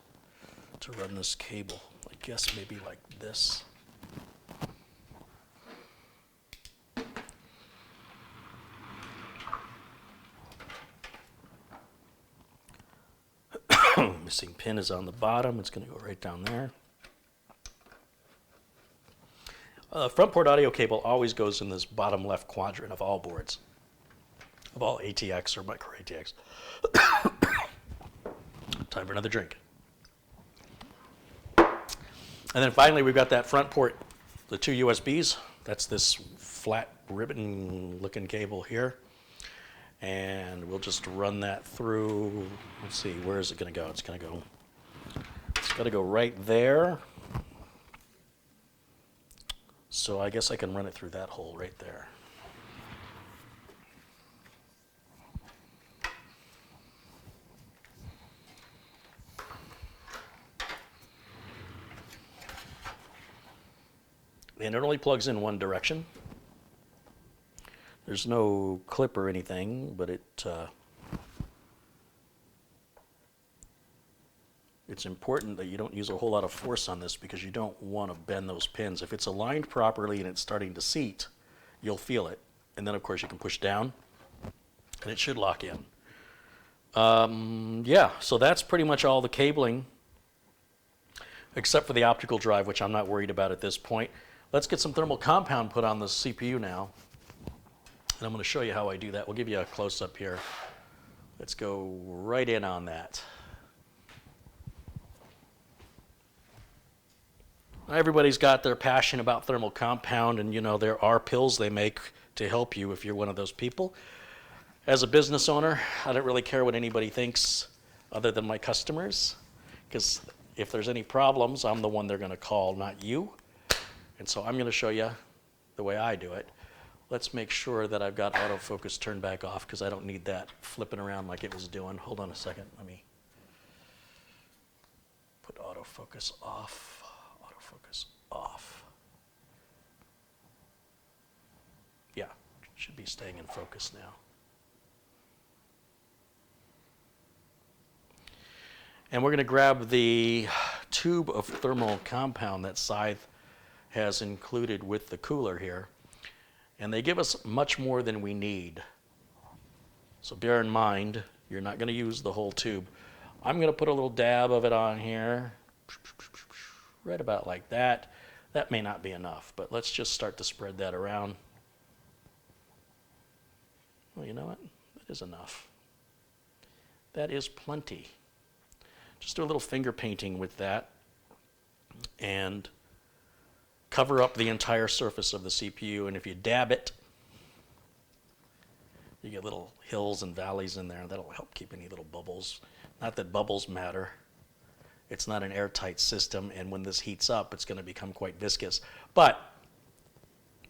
to run this cable. I guess maybe like this. Missing pin is on the bottom. It's going to go right down there. Front port audio cable always goes in this bottom left quadrant of all boards, of all ATX or micro ATX. Time for another drink. And then finally, we've got that front port, the two USBs. That's this flat ribbon looking cable here. And we'll just run that through. Let's see, where is it going to go? It's got to go right there. So I guess I can run it through that hole right there. And it only plugs in one direction. There's no clip or anything, but it's important that you don't use a whole lot of force on this because you don't want to bend those pins. If it's aligned properly and it's starting to seat, you'll feel it. And then, of course, you can push down, and it should lock in. Yeah, so that's pretty much all the cabling, except for the optical drive, which I'm not worried about at this point. Let's get some thermal compound put on the CPU now. And I'm going to show you how I do that. We'll give you a close-up here. Let's go right in on that. Everybody's got their passion about thermal compound, and you know there are pills they make to help you if you're one of those people. As a business owner, I don't really care what anybody thinks other than my customers, because if there's any problems, I'm the one they're going to call, not you. And so I'm going to show you the way I do it. Let's make sure that I've got autofocus turned back off because I don't need that flipping around like it was doing. Hold on a second. Let me put autofocus off. Autofocus off. Yeah, should be staying in focus now. And we're going to grab the tube of thermal compound that Scythe has included with the cooler here. And they give us much more than we need. So bear in mind, you're not going to use the whole tube. I'm going to put a little dab of it on here, right about like that. That may not be enough, but let's just start to spread that around. Well, you know what? That is enough. That is plenty. Just do a little finger painting with that and cover up the entire surface of the CPU, and if you dab it, you get little hills and valleys in there. That'll help keep any little bubbles. Not that bubbles matter. It's not an airtight system, and when this heats up, it's going to become quite viscous. But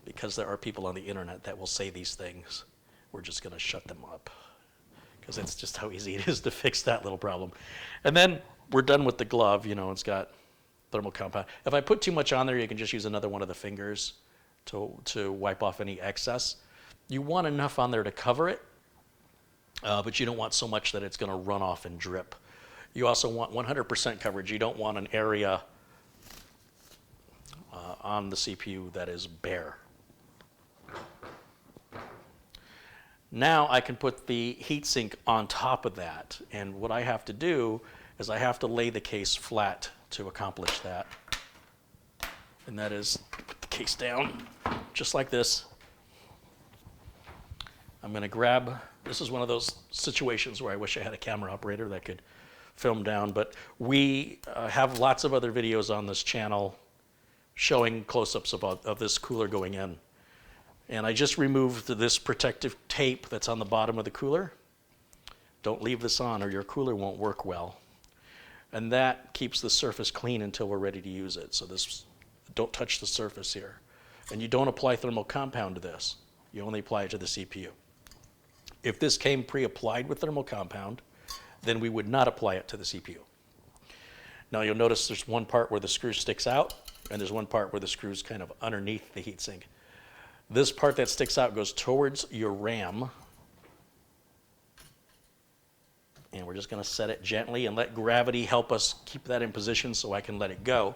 because there are people on the internet that will say these things, we're just going to shut them up because that's just how easy it is to fix that little problem. And then we're done with the glove. You know, it's got thermal compound. If I put too much on there, you can just use another one of the fingers to wipe off any excess. You want enough on there to cover it, but you don't want so much that it's going to run off and drip. You also want 100% coverage. You don't want an area on the CPU that is bare. Now I can put the heatsink on top of that, and what I have to do is I have to lay the case flat to accomplish that. And that is put the case down just like this. I'm going to grab, this is one of those situations where I wish I had a camera operator that could film down, but we have lots of other videos on this channel showing close-ups of this cooler going in. And I just removed this protective tape that's on the bottom of the cooler. Don't leave this on or your cooler won't work well. And that keeps the surface clean until we're ready to use it. So this, don't touch the surface here. And you don't apply thermal compound to this. You only apply it to the CPU. If this came pre-applied with thermal compound, then we would not apply it to the CPU. Now you'll notice there's one part where the screw sticks out, and there's one part where the screw's kind of underneath the heatsink. This part that sticks out goes towards your RAM. And we're just going to set it gently and let gravity help us keep that in position so I can let it go.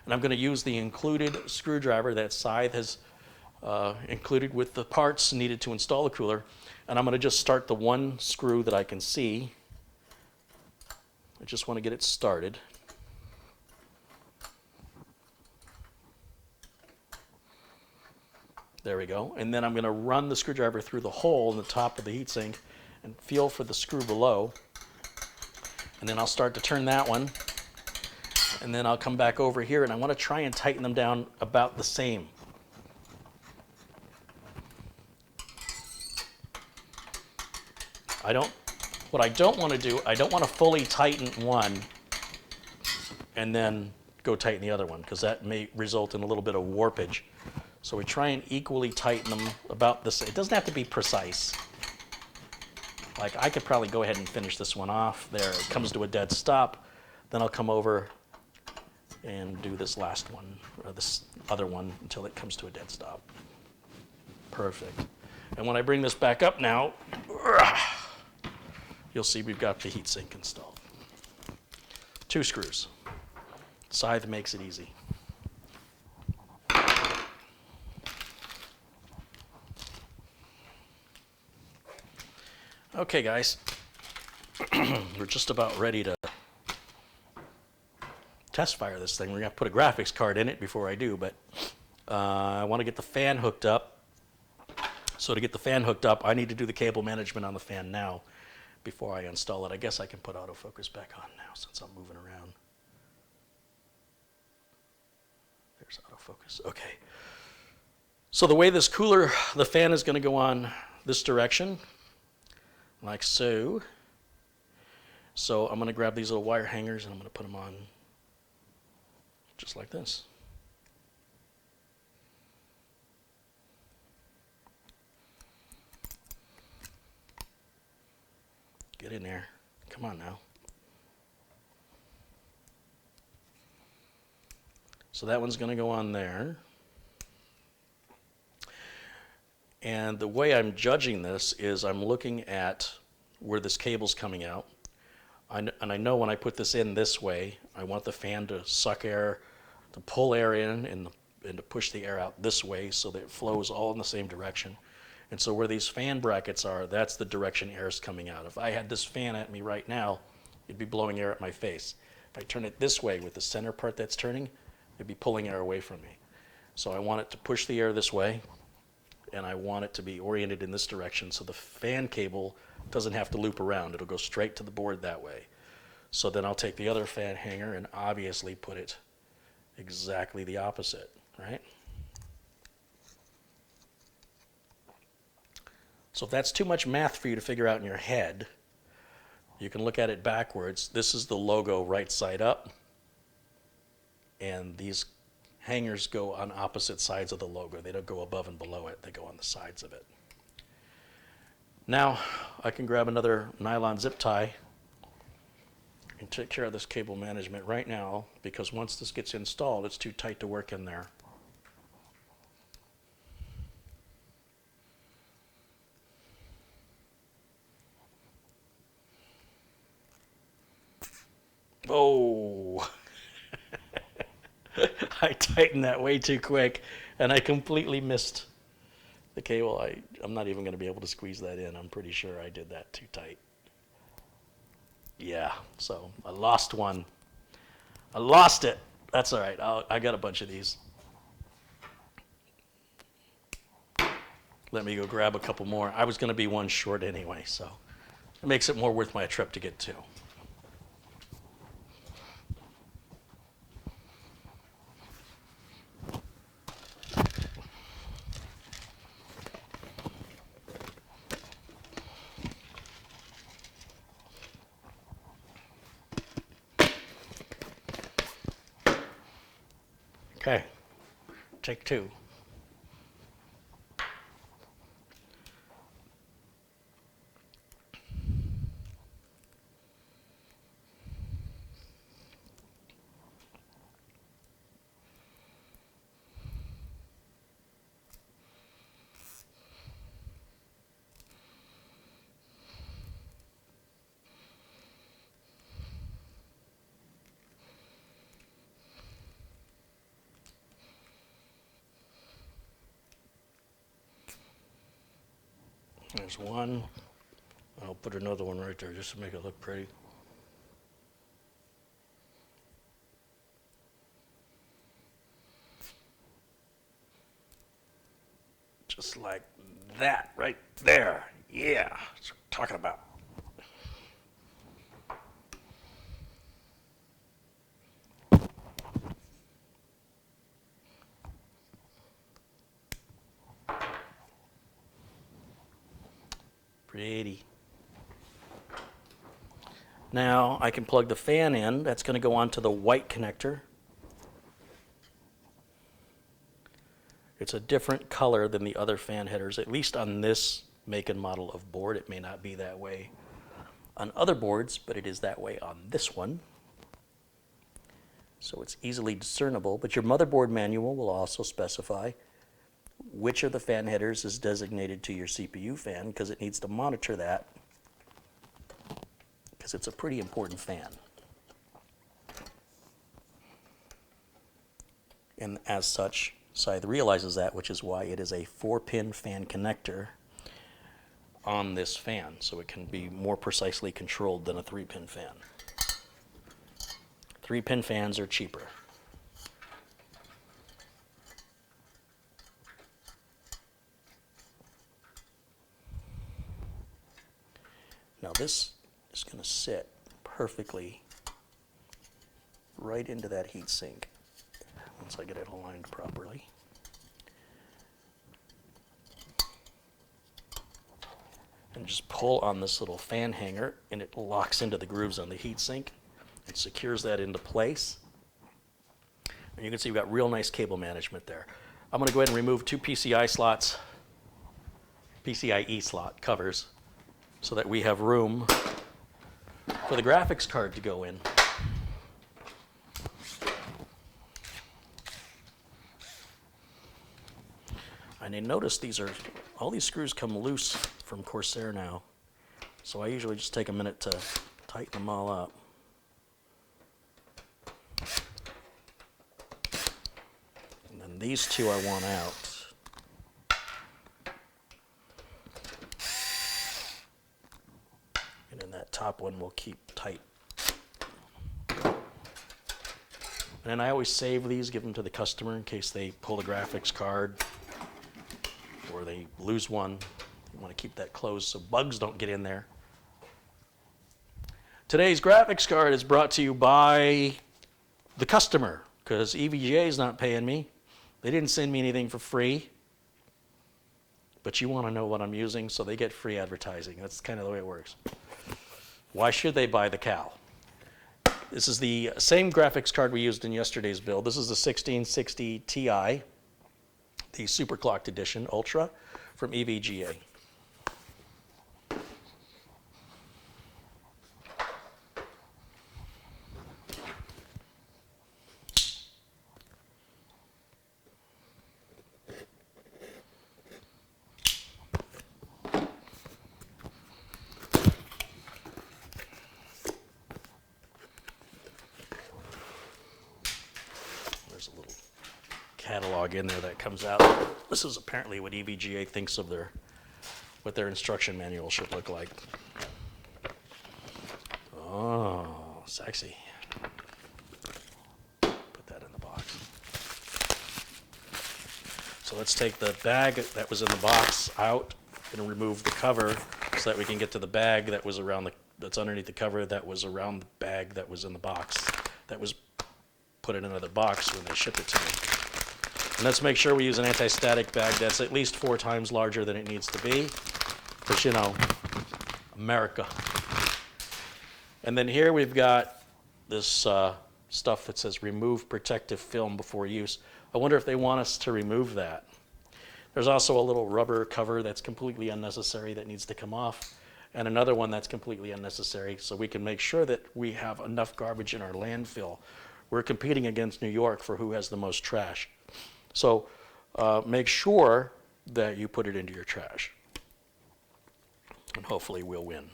And I'm going to use the included screwdriver that Scythe has included with the parts needed to install the cooler. And I'm going to just start the one screw that I can see. I just want to get it started. There we go. And then I'm going to run the screwdriver through the hole in the top of the heatsink and feel for the screw below. And then I'll start to turn that one. And then I'll come back over here, and I want to try and tighten them down about the same. What I don't want to do, I don't want to fully tighten one and then go tighten the other one, because that may result in a little bit of warpage. So we try and equally tighten them about the same. It doesn't have to be precise. Like, I could probably go ahead and finish this one off. There, it comes to a dead stop. Then I'll come over and do this last one, or this other one, until it comes to a dead stop. Perfect. And when I bring this back up now, you'll see we've got the heatsink installed. 2 screws. Scythe makes it easy. Okay, guys. We're just about ready to test fire this thing. We're going to put a graphics card in it before I do, but I want to get the fan hooked up. So to get the fan hooked up, I need to do the cable management on the fan now before I install it. I guess I can put autofocus back on now since I'm moving around. There's autofocus. Okay. So the way this cooler, the fan is going to go on this direction, like so. So I'm going to grab these little wire hangers and I'm going to put them on just like this. Get in there. Come on now. So that one's going to go on there. And the way I'm judging this is I'm looking at where this cable's coming out. And I know when I put this in this way, I want the fan to suck air, to pull air in, and to push the air out this way so that it flows all in the same direction. And so where these fan brackets are, that's the direction air is coming out. If I had this fan at me right now, it'd be blowing air at my face. If I turn it this way with the center part that's turning, it'd be pulling air away from me. So I want it to push the air this way, and I want it to be oriented in this direction so the fan cable doesn't have to loop around. It'll go straight to the board that way. So then I'll take the other fan hanger and obviously put it exactly the opposite, right? So if that's too much math for you to figure out in your head, you can look at it backwards. This is the logo right side up, and these hangers go on opposite sides of the logo. They don't go above and below it. They go on the sides of it. Now I can grab another nylon zip tie and take care of this cable management right now, because once this gets installed, it's too tight to work in there. Oh, I tightened that way too quick, and I completely missed the cable. I'm not even going to be able to squeeze that in. I'm pretty sure I did that too tight. Yeah, so I lost one. I lost it. That's all right. I got a bunch of these. Let me go grab a couple more. I was going to be one short anyway, so it makes it more worth my trip to get two. Okay, take two. There's one. I'll put another one right there just to make it look pretty. Just like that right there. Yeah, that's what I'm talking about. Pretty. Now I can plug the fan in. That's going to go onto the white connector. It's a different color than the other fan headers, at least on this make and model of board. It may not be that way on other boards, but it is that way on this one. So it's easily discernible, but your motherboard manual will also specify which of the fan headers is designated to your CPU fan, because it needs to monitor that, because it's a pretty important fan. And as such, Scythe realizes that, which is why it is a 4-pin fan connector on this fan, so it can be more precisely controlled than a 3-pin fan. 3-pin fans are cheaper. Now this is going to sit perfectly right into that heat sink once I get it aligned properly. And just pull on this little fan hanger and it locks into the grooves on the heat sink and secures that into place. And you can see we've got real nice cable management there. I'm going to go ahead and remove 2 PCIe slot covers, so that we have room for the graphics card to go in. And you notice all these screws come loose from Corsair now. So I usually just take a minute to tighten them all up. And then these 2 I want out. And then that top one we'll keep tight. And then I always save these, give them to the customer in case they pull the graphics card or they lose one. You want to keep that closed so bugs don't get in there. Today's graphics card is brought to you by the customer, because EVGA is not paying me. They didn't send me anything for free. But you want to know what I'm using, so they get free advertising. That's kind of the way it works. Why should they buy the Cal? This is the same graphics card we used in yesterday's build. This is the 1660 Ti, the Superclocked Edition Ultra from EVGA. Catalog in there that comes out. This is apparently what EVGA thinks of what their instruction manual should look like. Oh, sexy. Put that in the box. So let's take the bag that was in the box out and remove the cover so that we can get to the bag that was that's underneath the cover that was around the bag that was in the box, that was put in another box when they shipped it to me. And let's make sure we use an anti-static bag that's at least 4 times larger than it needs to be, because, you know, America. And then here we've got this stuff that says remove protective film before use. I wonder if they want us to remove that. There's also a little rubber cover that's completely unnecessary that needs to come off, and another one that's completely unnecessary, so we can make sure that we have enough garbage in our landfill. We're competing against New York for who has the most trash. So make sure that you put it into your trash, and hopefully we'll win.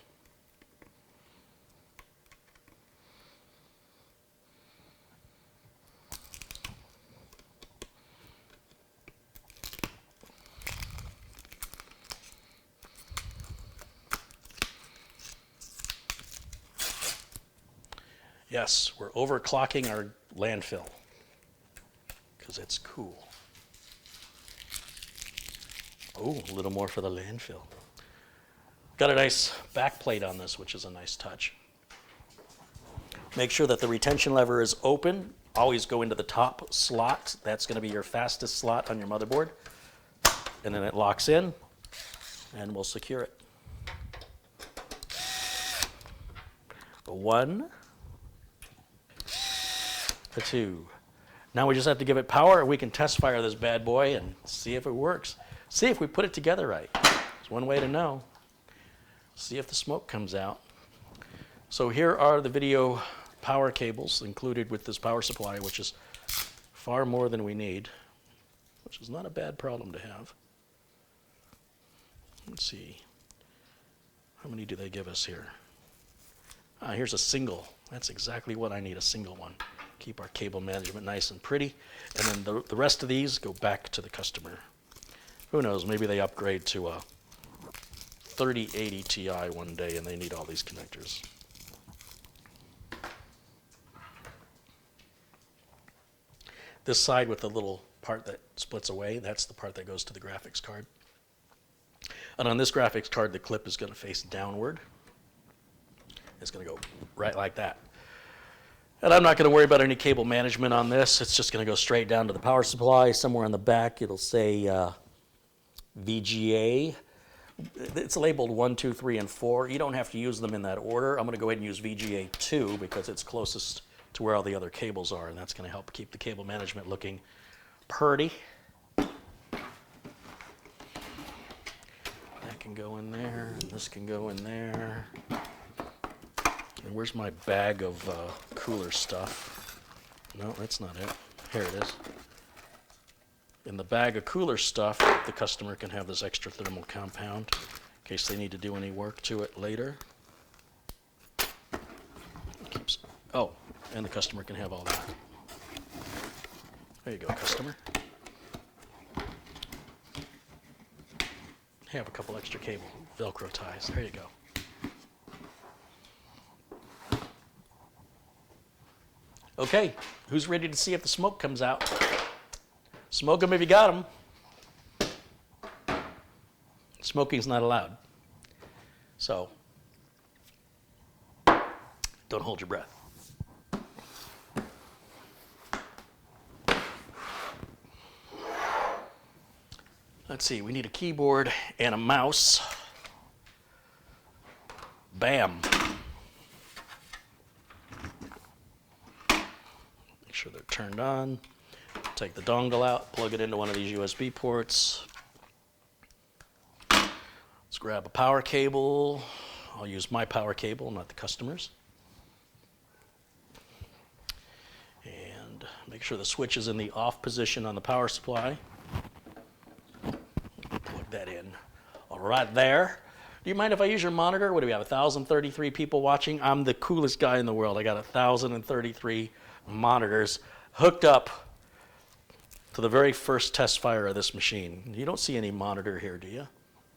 Yes, we're overclocking our landfill because it's cool. Oh, a little more for the landfill. Got a nice back plate on this, which is a nice touch. Make sure that the retention lever is open. Always go into the top slot. That's going to be your fastest slot on your motherboard. And then it locks in, and we'll secure it. 1, 2. Now we just have to give it power, and we can test fire this bad boy and see if it works. See if we put it together right. There's one way to know. See if the smoke comes out. So here are the video power cables included with this power supply, which is far more than we need, which is not a bad problem to have. Let's see. How many do they give us here? Here's a single. That's exactly what I need, a single one. Keep our cable management nice and pretty. And then the rest of these go back to the customer. Who knows, maybe they upgrade to a 3080 Ti one day and they need all these connectors. This side with the little part that splits away, that's the part that goes to the graphics card. And on this graphics card, the clip is going to face downward. It's going to go right like that. And I'm not going to worry about any cable management on this. It's just going to go straight down to the power supply. Somewhere on the back, it'll say VGA. It's labeled 1, 2, 3, and 4. You don't have to use them in that order. I'm going to go ahead and use VGA 2 because it's closest to where all the other cables are, and that's going to help keep the cable management looking pretty. That can go in there, and this can go in there. And where's my bag of cooler stuff? No, that's not it. Here it is. In the bag of cooler stuff, the customer can have this extra thermal compound in case they need to do any work to it later. Oh, and the customer can have all that. There you go, customer. Have a couple extra cable, Velcro ties. There you go. Okay, who's ready to see if the smoke comes out? Smoke them if you got them. Smoking's not allowed. So, don't hold your breath. Let's see, we need a keyboard and a mouse. Bam. Make sure they're turned on. Take the dongle out, plug it into one of these USB ports. Let's grab a power cable. I'll use my power cable, not the customer's. And make sure the switch is in the off position on the power supply. Plug that in. All right there. Do you mind if I use your monitor? What do we have, 1,033 people watching? I'm the coolest guy in the world. I got 1,033 monitors hooked up to the very first test fire of this machine. You don't see any monitor here, do you?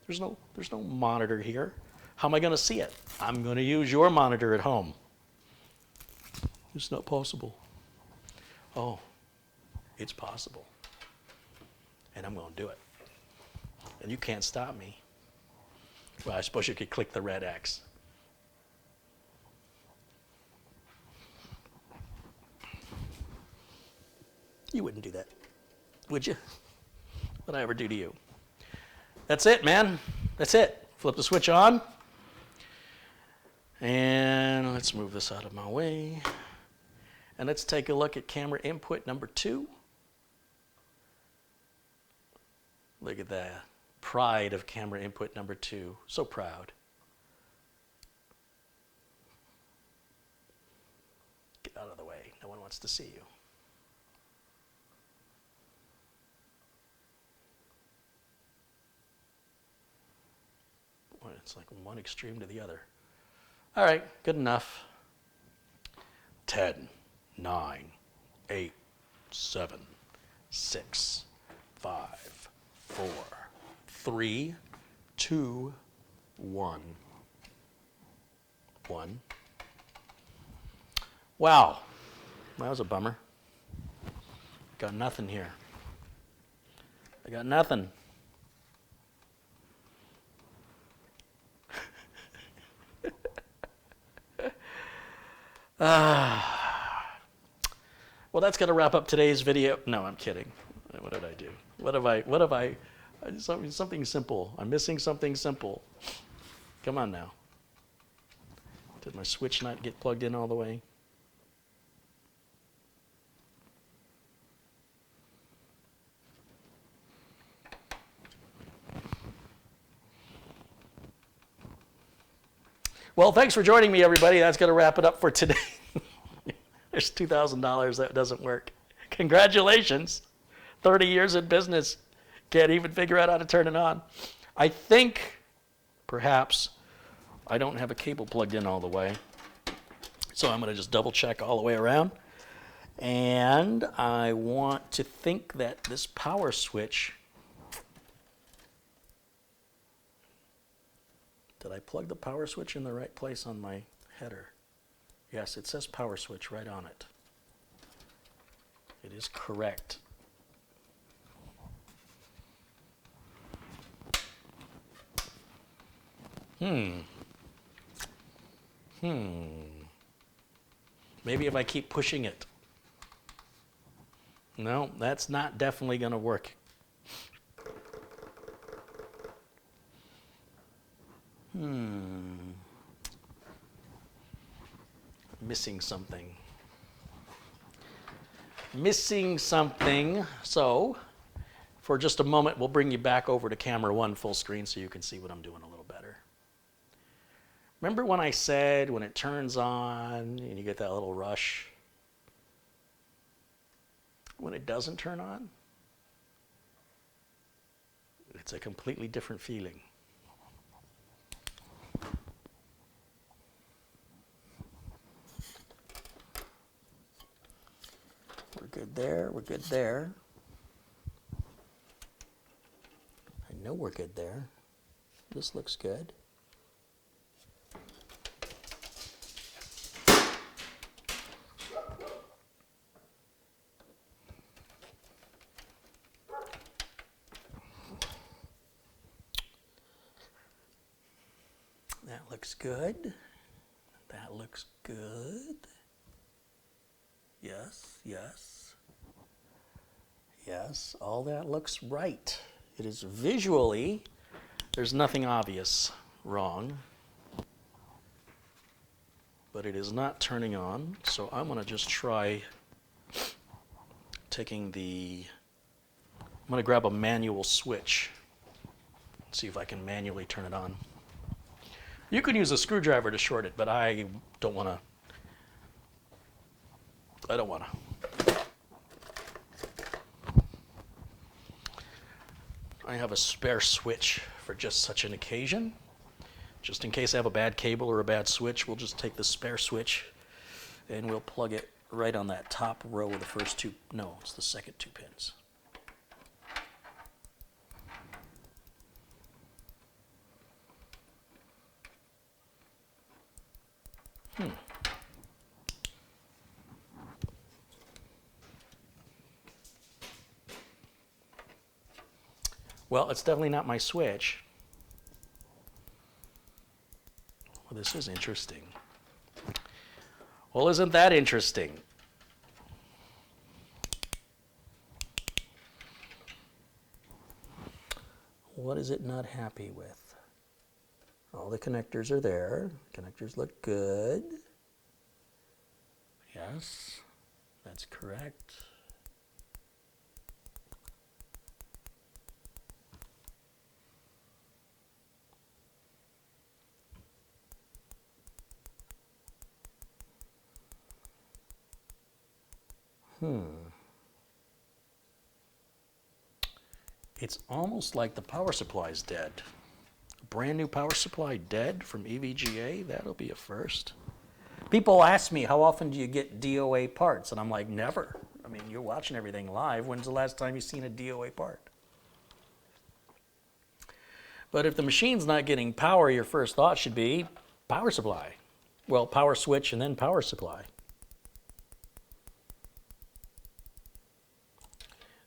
There's no monitor here. How am I going to see it? I'm going to use your monitor at home. It's not possible. Oh, it's possible. And I'm going to do it. And you can't stop me. Well, I suppose you could click the red X. You wouldn't do that, would you? What'd I ever do to you? That's it, man. That's it. Flip the switch on. And let's move this out of my way. And let's take a look at camera input number 2. Look at that. Pride of camera input number 2. So proud. Get out of the way. No one wants to see you. Boy, it's like one extreme to the other. All right, good enough. 10, 9, 8, 7, 6, 5, 4, 3, 2, 1. 1. Wow, that was a bummer. Got nothing here. I got nothing. Well, that's going to wrap up today's video. No, I'm kidding. What did I do? What have I, something simple. I'm missing something simple. Come on now. Did my switch not get plugged in all the way? Well, thanks for joining me, everybody. That's going to wrap it up for today. There's $2,000 that doesn't work. Congratulations. 30 years in business. Can't even figure out how to turn it on. I think, perhaps, I don't have a cable plugged in all the way. So I'm going to just double check all the way around. And I want to think that this power switch, did I plug the power switch in the right place on my header? Yes, it says power switch right on it. It is correct. Maybe if I keep pushing it. No, that's not definitely going to work. Missing something. Missing something. So, for just a moment, we'll bring you back over to camera 1 full screen so you can see what I'm doing a little better. Remember when I said when it turns on and you get that little rush? When it doesn't turn on, it's a completely different feeling. We're good there, we're good there. I know we're good there. This looks good. That looks good. That looks good. Yes, yes. Yes, all that looks right. It is visually, there's nothing obvious wrong. But it is not turning on, so I'm going to just try taking the, I'm going to grab a manual switch. See if I can manually turn it on. You could use a screwdriver to short it, but I don't want to. I have a spare switch for just such an occasion. Just in case I have a bad cable or a bad switch, we'll just take the spare switch and we'll plug it right on that top row of the first two. No, it's the second 2 pins. Well, it's definitely not my switch. Well, this is interesting. Well, isn't that interesting? What is it not happy with? All the connectors are there. Connectors look good. Yes, that's correct. It's almost like the power supply is dead. A brand new power supply dead from EVGA, that'll be a first. People ask me, how often do you get DOA parts? And I'm like, never. I mean, you're watching everything live. When's the last time you've seen a DOA part? But if the machine's not getting power, your first thought should be power supply. Well, power switch and then power supply.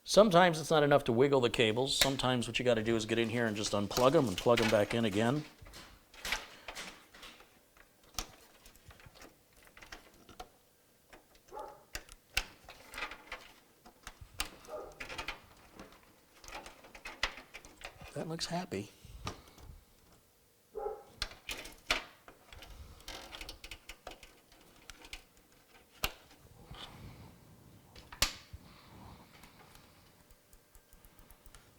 Sometimes it's not enough to wiggle the cables. Sometimes what you got to do is get in here and just unplug them and plug them back in again. That looks happy.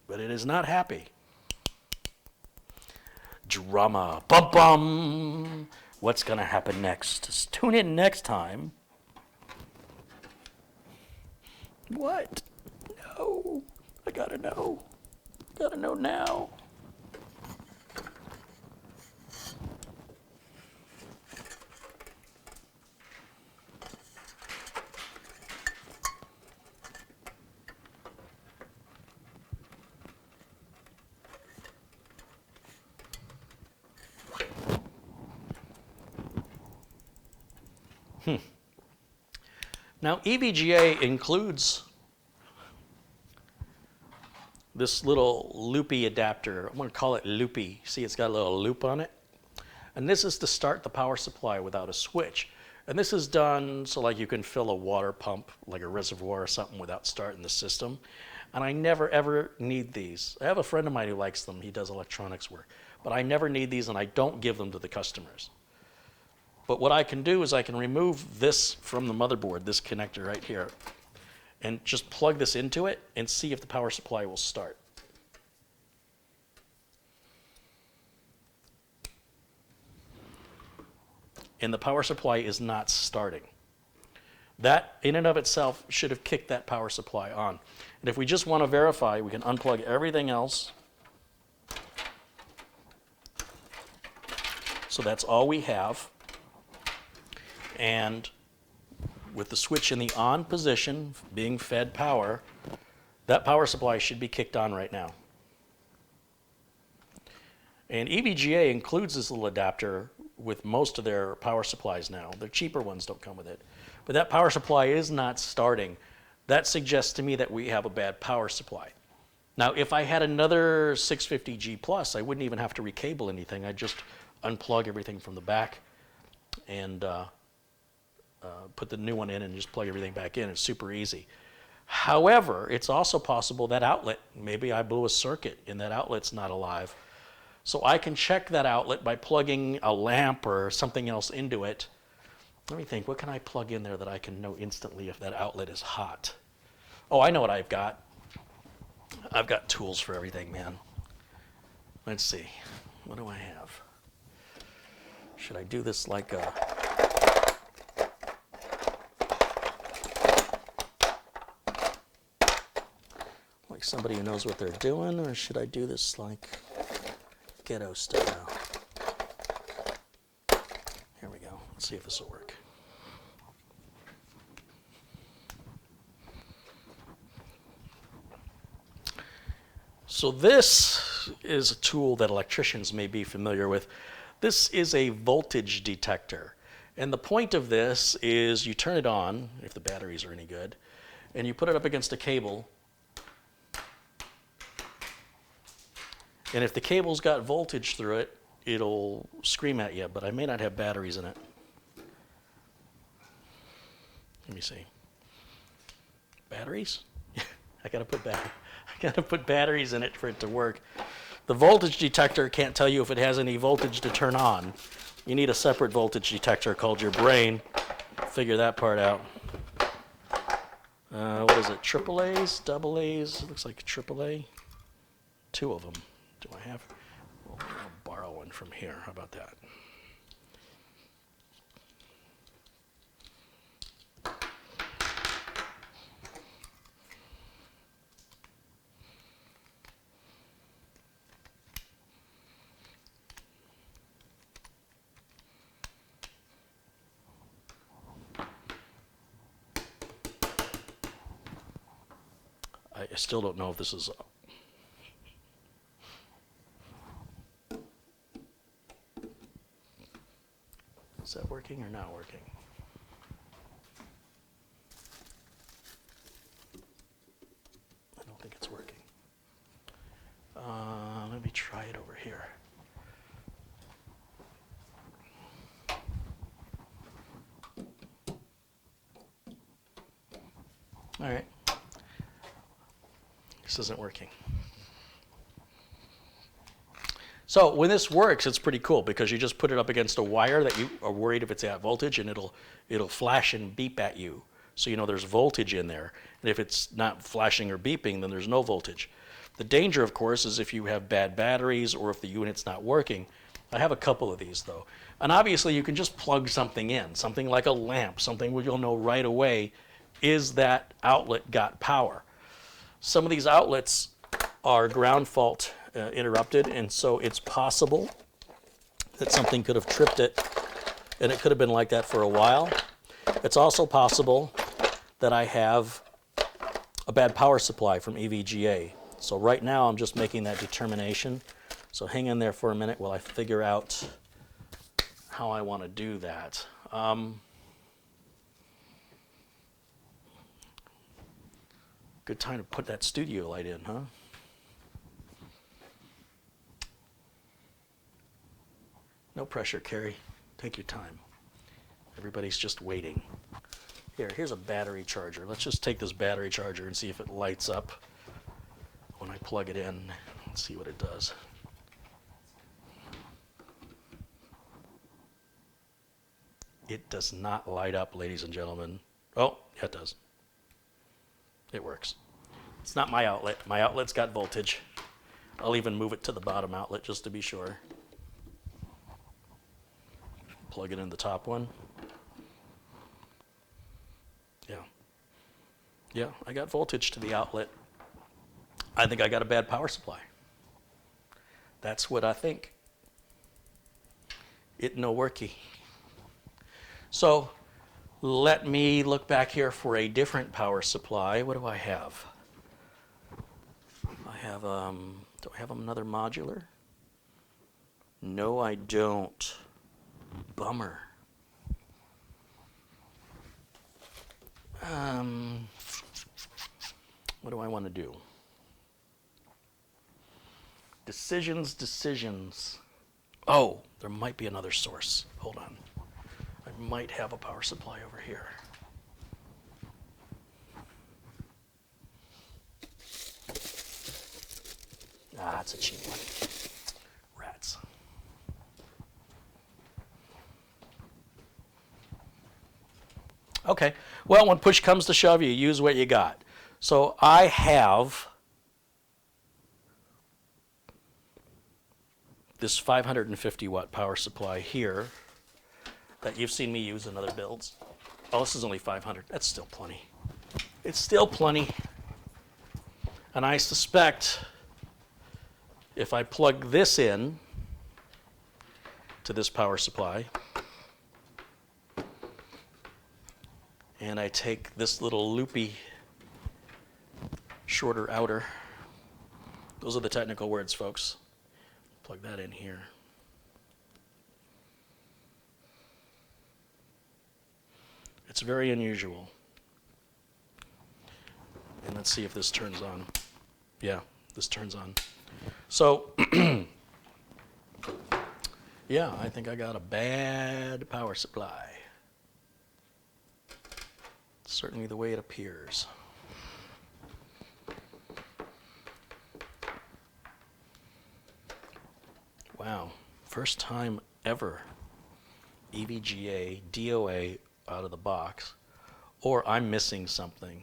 But it is not happy. Drama. Bum bum. What's going to happen next? Tune in next time. What? No. I gotta know. Gotta know now. Now, EVGA includes this little loopy adapter. I'm going to call it loopy. See, it's got a little loop on it. And this is to start the power supply without a switch. And this is done so like you can fill a water pump, like a reservoir or something, without starting the system. And I never, ever need these. I have a friend of mine who likes them. He does electronics work. But I never need these, and I don't give them to the customers. But what I can do is I can remove this from the motherboard, this connector right here, and just plug this into it and see if the power supply will start. And the power supply is not starting. That, in and of itself, should have kicked that power supply on. And if we just want to verify, we can unplug everything else. So that's all we have. And with the switch in the on position, being fed power, that power supply should be kicked on right now. And EVGA includes this little adapter with most of their power supplies now. The cheaper ones don't come with it. But that power supply is not starting. That suggests to me that we have a bad power supply. Now, if I had another 650G Plus, I wouldn't even have to recable anything. I'd just unplug everything from the back and put the new one in and just plug everything back in. It's super easy. However, it's also possible that outlet, maybe I blew a circuit and that outlet's not alive. So I can check that outlet by plugging a lamp or something else into it. Let me think, what can I plug in there that I can know instantly if that outlet is hot? Oh, I know what I've got. I've got tools for everything, man. Let's see, what do I have? Should I do this like a... like somebody who knows what they're doing, or should I do this like ghetto style? Here we go. Let's see if this will work. So this is a tool that electricians may be familiar with. This is a voltage detector. And the point of this is you turn it on, if the batteries are any good, and you put it up against a cable. And if the cable's got voltage through it, it'll scream at you, but I may not have batteries in it. Let me see. Batteries? I gotta put batteries in it for it to work. The voltage detector can't tell you if it has any voltage to turn on. You need a separate voltage detector called your brain. Figure that part out. What is it? Triple A's? Double A's? It looks like triple A. Two of them. Do I have? Well, I'll borrow one from here. How about that? I still don't know if this is... Is that working or not working? I don't think it's working. Let me try it over here. All right. This isn't working. So when this works, it's pretty cool because you just put it up against a wire that you are worried if it's at voltage, and it'll flash and beep at you. So you know there's voltage in there. And if it's not flashing or beeping, then there's no voltage. The danger, of course, is if you have bad batteries or if the unit's not working. I have a couple of these, though. And obviously, you can just plug something in, something like a lamp, something where you'll know right away, is that outlet got power? Some of these outlets are ground fault interrupted, and so it's possible that something could have tripped it, and it could have been like that for a while. It's also possible that I have a bad power supply from EVGA. So right now I'm just making that determination. So hang in there for a minute while I figure out how I want to do that. Good time to put that studio light in, huh? No pressure, Carrie. Take your time. Everybody's just waiting. Here's a battery charger. Let's just take this battery charger and see if it lights up when I plug it in. Let's see what it does. It does not light up, ladies and gentlemen. Oh, yeah, it does. It works. It's not my outlet. My outlet's got voltage. I'll even move it to the bottom outlet just to be sure. Plug it in the top one. Yeah, I got voltage to the outlet. I think I got a bad power supply. That's what I think. It no worky. So let me look back here for a different power supply. What do I have? I have, do I have another modular? No, I don't. Bummer. What do I want to do? Decisions. Oh, there might be another source. Hold on. I might have a power supply over here. Ah, it's a cheap one. Rats. Okay, well, when push comes to shove, you use what you got. So I have this 550 watt power supply here that you've seen me use in other builds. Oh, this is only 500. That's still plenty. It's still plenty. And I suspect if I plug this in to this power supply, and I take this little loopy shorter outer, those are the technical words, folks. Plug that in here. It's very unusual. And let's see if this turns on. Yeah, this turns on. So, yeah, I think I got a bad power supply. Certainly the way it appears. Wow, first time ever EVGA, DOA out of the box, or I'm missing something.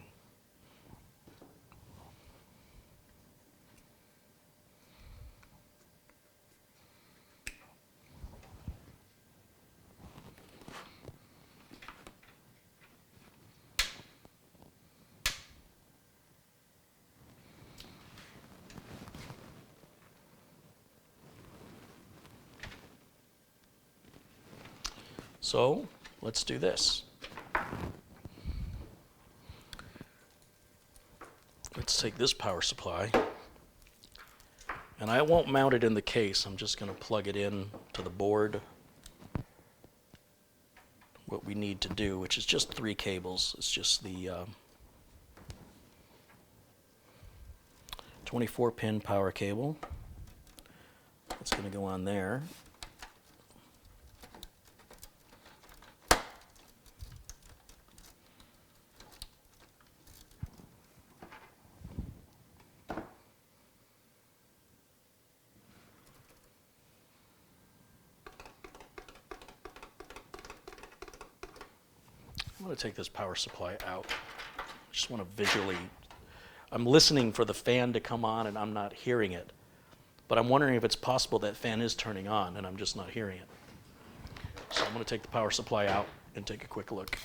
So let's do this. Let's take this power supply, and I won't mount it in the case. I'm just going to plug it in to the board. What we need to do, which is just 3 cables. It's just the 24-pin power cable. It's going to go on there. I'm going to take this power supply out. Just want to visually, I'm listening for the fan to come on and I'm not hearing it. But I'm wondering if it's possible that fan is turning on and I'm just not hearing it. So I'm going to take the power supply out and take a quick look.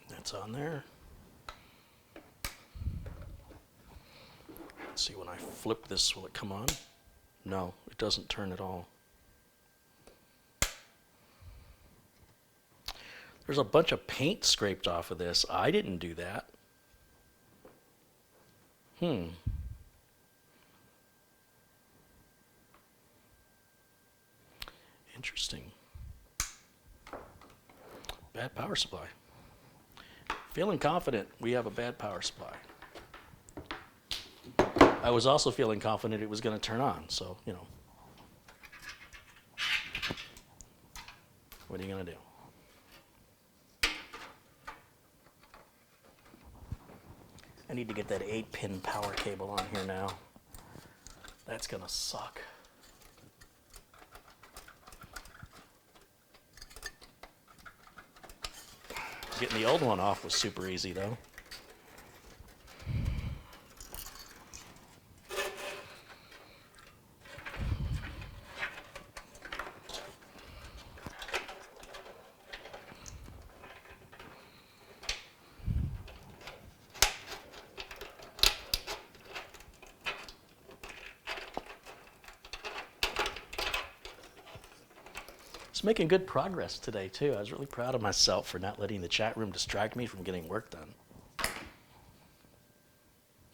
That's on there. Let's see, when I flip this, will it come on? No, it doesn't turn at all. There's a bunch of paint scraped off of this. I didn't do that. Interesting. Bad power supply. Feeling confident we have a bad power supply. I was also feeling confident it was going to turn on, so, you know. What are you going to do? I need to get that 8-pin power cable on here now. That's going to suck. Getting the old one off was super easy, though. Making good progress today, too. I was really proud of myself for not letting the chat room distract me from getting work done.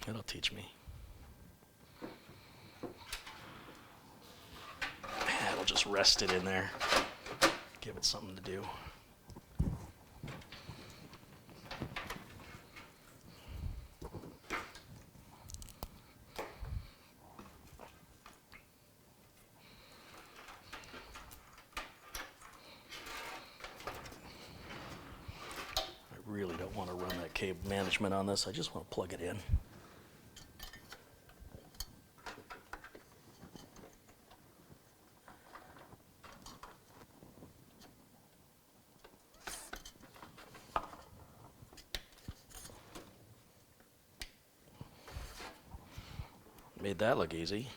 It'll teach me. It'll just rest it in there. Give it something to do. Cable management on this. I just want to plug it in. Made that look easy.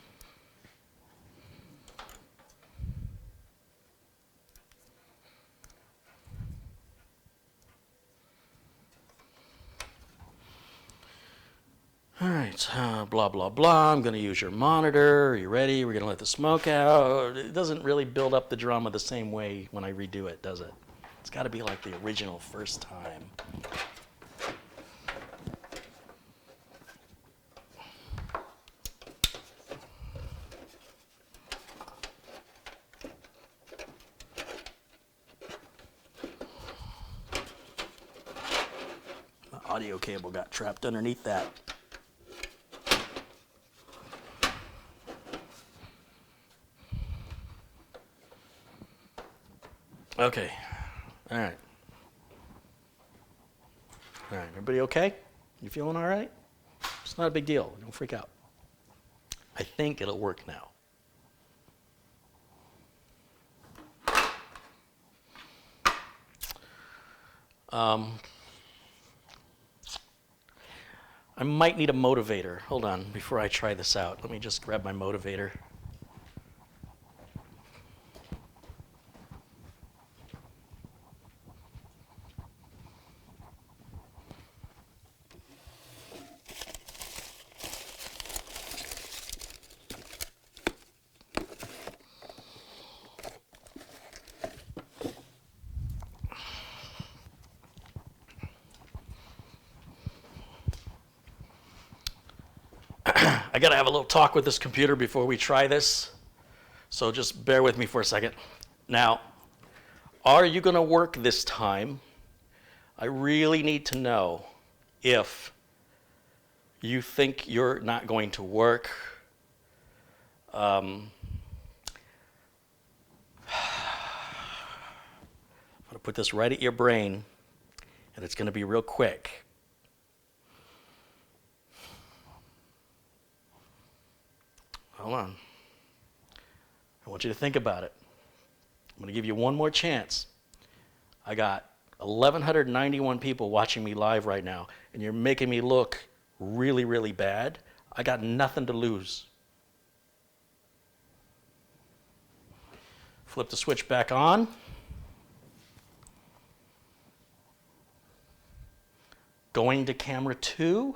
All right, blah, blah, blah. I'm going to use your monitor. Are you ready? We're going to let the smoke out. It doesn't really build up the drama the same way when I redo it, does it? It's got to be like the original first time. My audio cable got trapped underneath that. Okay, all right. All right, everybody okay? You feeling all right? It's not a big deal, don't freak out. I think it'll work now. I might need a motivator. Hold on, before I try this out, let me just grab my motivator. I gotta have a little talk with this computer before we try this. So just bear with me for a second. Now, are you gonna work this time? I really need to know if you think you're not going to work. I'm gonna put this right at your brain, and it's gonna be real quick. Hold on. I want you to think about it. I'm going to give you one more chance. I got 1,191 people watching me live right now, and you're making me look really, really bad. I got nothing to lose. Flip the switch back on. Going to camera 2.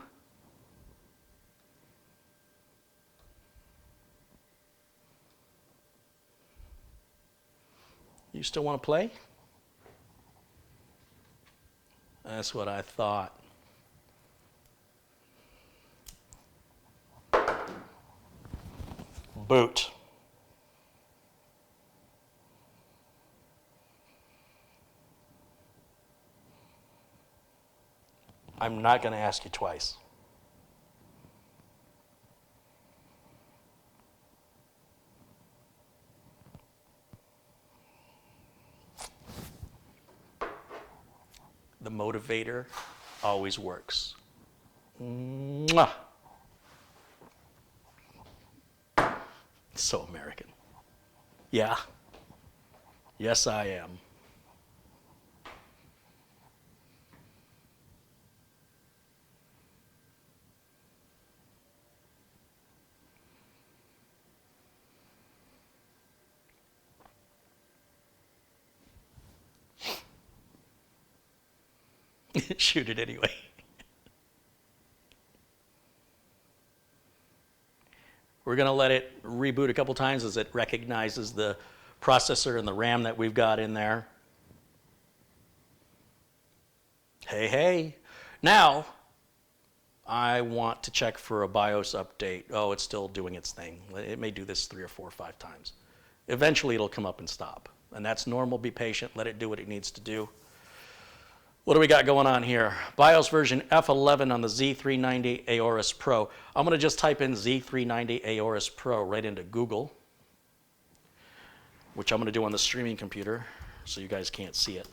You still want to play? That's what I thought. Boot. I'm not going to ask you twice. The motivator always works. Mwah. So American. Yeah. Yes, I am. Shoot it anyway. We're going to let it reboot a couple times as it recognizes the processor and the RAM that we've got in there. Hey, hey. Now, I want to check for a BIOS update. Oh, it's still doing its thing. It may do this 3 or 4 or 5 times. Eventually, it'll come up and stop. And that's normal. Be patient. Let it do what it needs to do. What do we got going on here? BIOS version F11 on the Z390 Aorus Pro. I'm going to just type in Z390 Aorus Pro right into Google, which I'm going to do on the streaming computer so you guys can't see it.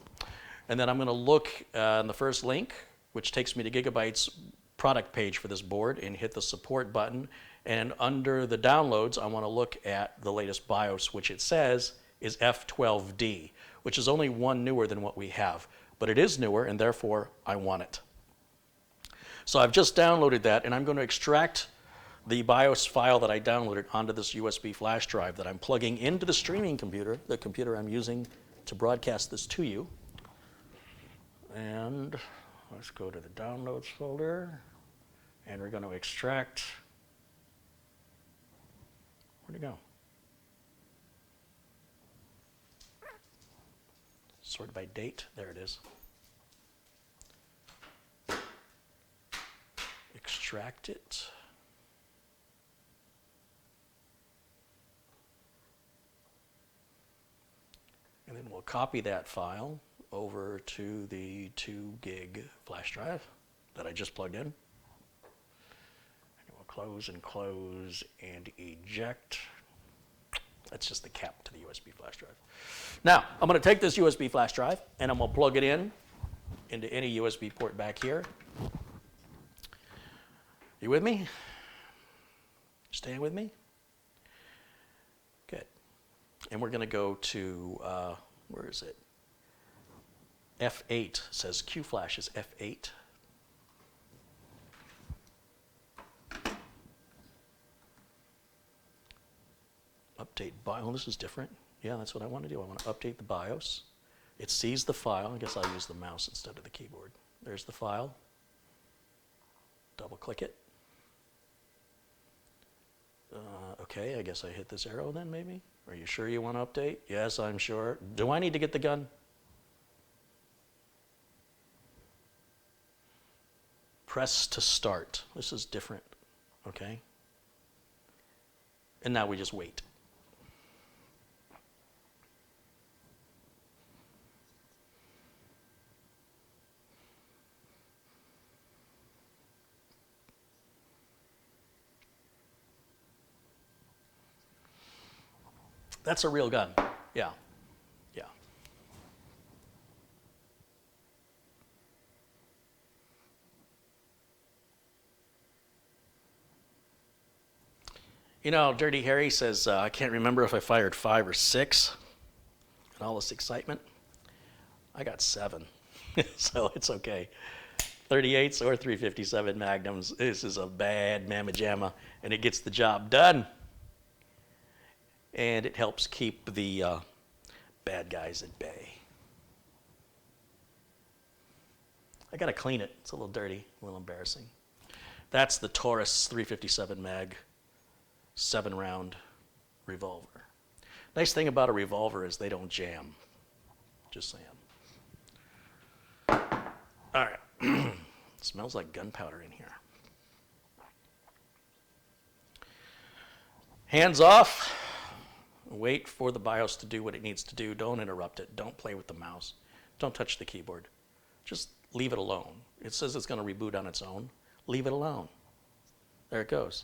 And then I'm going to look on the first link, which takes me to Gigabyte's product page for this board, and hit the support button. And under the downloads, I want to look at the latest BIOS, which it says is F12D, which is only one newer than what we have. But it is newer, and therefore I want it. So I've just downloaded that, and I'm going to extract the BIOS file that I downloaded onto this USB flash drive that I'm plugging into the streaming computer, the computer I'm using to broadcast this to you. And let's go to the downloads folder, and we're going to extract. Where'd it go? Sort by date. There it is. Extract it. And then we'll copy that file over to the 2 gig flash drive that I just plugged in. And we'll close and eject. That's just the cap to the USB flash drive. Now, I'm going to take this USB flash drive, and I'm going to plug it into any USB port back here. You with me? Staying with me? Good. And we're going to go to, where is it? F8. It says QFlash is F8. Update BIOS. Oh, this is different. Yeah, that's what I want to do. I want to update the BIOS. It sees the file. I guess I'll use the mouse instead of the keyboard. There's the file. Double click it. Okay, I guess I hit this arrow then maybe. Are you sure you want to update? Yes, I'm sure. Do I need to get the gun? Press to start. This is different. Okay. And now we just wait. That's a real gun. Yeah. Yeah. You know, Dirty Harry says, I can't remember if I fired 5 or 6 in all this excitement. I got 7, so it's okay. 38s or 357 Magnums. This is a bad mamma jamma, and it gets the job done. And it helps keep the bad guys at bay. I gotta clean it. It's a little dirty, a little embarrassing. That's the Taurus 357 mag 7-round revolver. Nice thing about a revolver is they don't jam. Just saying. All right. Smells like gunpowder in here. Hands off. Wait for the BIOS to do what it needs to do. Don't interrupt it. Don't play with the mouse. Don't touch the keyboard. Just leave it alone. It says it's going to reboot on its own. Leave it alone. There it goes.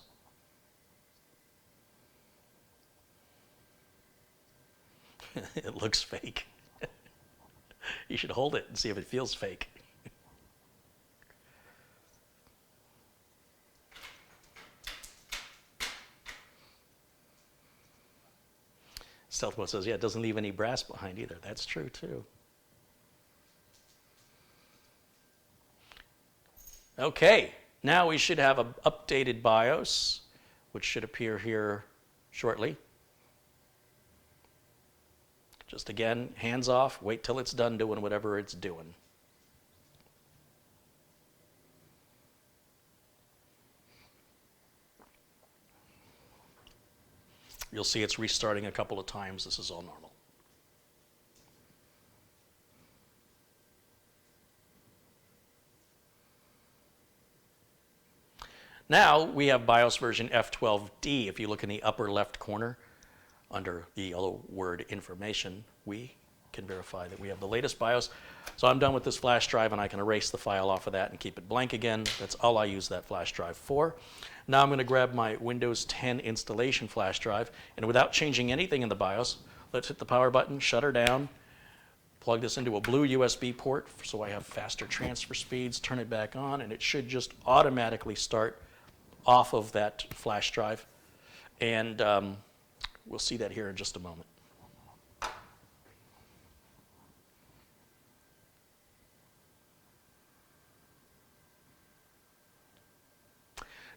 It looks fake. You should hold it and see if it feels fake. Stealth Mode says, yeah, it doesn't leave any brass behind either. That's true, too. Okay, now we should have an updated BIOS, which should appear here shortly. Just again, hands off, wait till it's done doing whatever it's doing. You'll see it's restarting a couple of times. This is all normal. Now we have BIOS version F12D. If you look in the upper left corner under the yellow word information, we can verify that we have the latest BIOS. So I'm done with this flash drive and I can erase the file off of that and keep it blank again. That's all I use that flash drive for. Now I'm going to grab my Windows 10 installation flash drive, and without changing anything in the BIOS, let's hit the power button, shut her down, plug this into a blue USB port so I have faster transfer speeds, turn it back on, and it should just automatically start off of that flash drive. And we'll see that here in just a moment.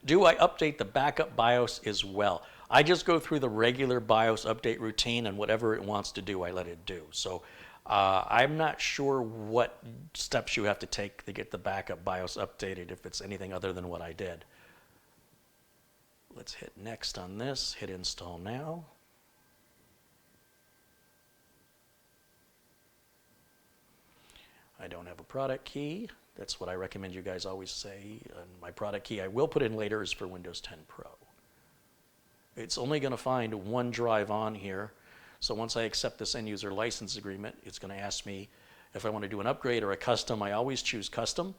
Do I update the backup BIOS as well? I just go through the regular BIOS update routine, and whatever it wants to do, I let it do. So I'm not sure what steps you have to take to get the backup BIOS updated if it's anything other than what I did. Let's hit next on this, hit install now. I don't have a product key. That's what I recommend you guys always say. And my product key I will put in later is for Windows 10 Pro. It's only going to find one drive on here. So once I accept this end user license agreement, it's going to ask me if I want to do an upgrade or a custom. I always choose custom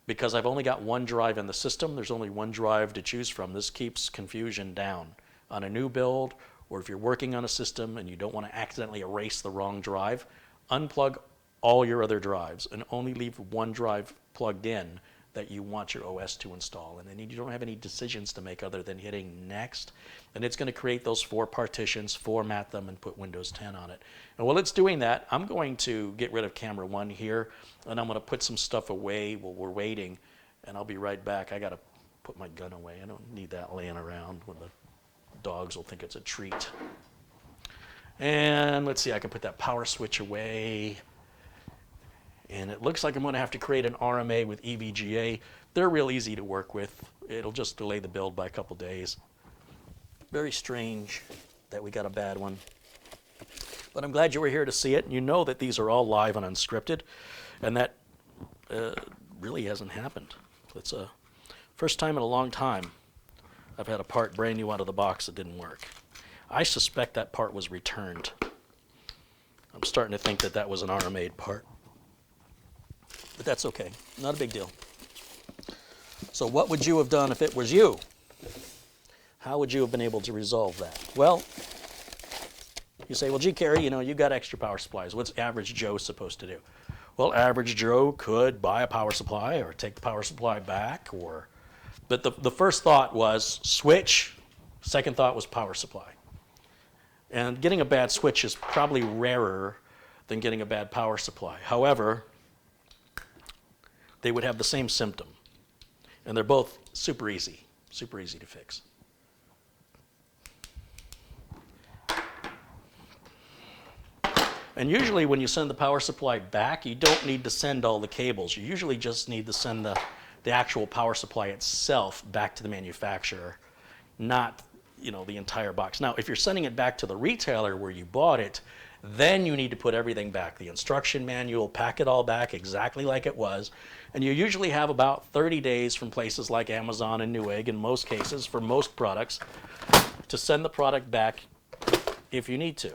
because I've only got one drive in the system. There's only one drive to choose from. This keeps confusion down. On a new build, or if you're working on a system and you don't want to accidentally erase the wrong drive, unplug all your other drives and only leave one drive plugged in that you want your OS to install. And then you don't have any decisions to make other than hitting next. And it's going to create those 4 partitions, format them, and put Windows 10 on it. And while it's doing that, I'm going to get rid of camera 1 here, and I'm going to put some stuff away while we're waiting, and I'll be right back. I got to put my gun away. I don't need that laying around when the dogs will think it's a treat. And let's see, I can put that power switch away. And it looks like I'm going to have to create an RMA with EVGA. They're real easy to work with. It'll just delay the build by a couple days. Very strange that we got a bad one. But I'm glad you were here to see it. You know that these are all live and unscripted. And that really hasn't happened. It's a first time in a long time I've had a part brand new out of the box that didn't work. I suspect that part was returned. I'm starting to think that that was an RMA part. But that's okay, not a big deal. So what would you have done if it was you? How would you have been able to resolve that? Well, you say, well, gee, Carey, you got extra power supplies. What's average Joe supposed to do? Well, average Joe could buy a power supply or take the power supply back, but the first thought was switch. Second thought was power supply. And getting a bad switch is probably rarer than getting a bad power supply. However, they would have the same symptom. And they're both super easy to fix. And usually when you send the power supply back, you don't need to send all the cables. You usually just need to send the actual power supply itself back to the manufacturer, not the entire box. Now, if you're sending it back to the retailer where you bought it, then you need to put everything back. The instruction manual, pack it all back exactly like it was. And you usually have about 30 days from places like Amazon and Newegg, in most cases, for most products, to send the product back if you need to.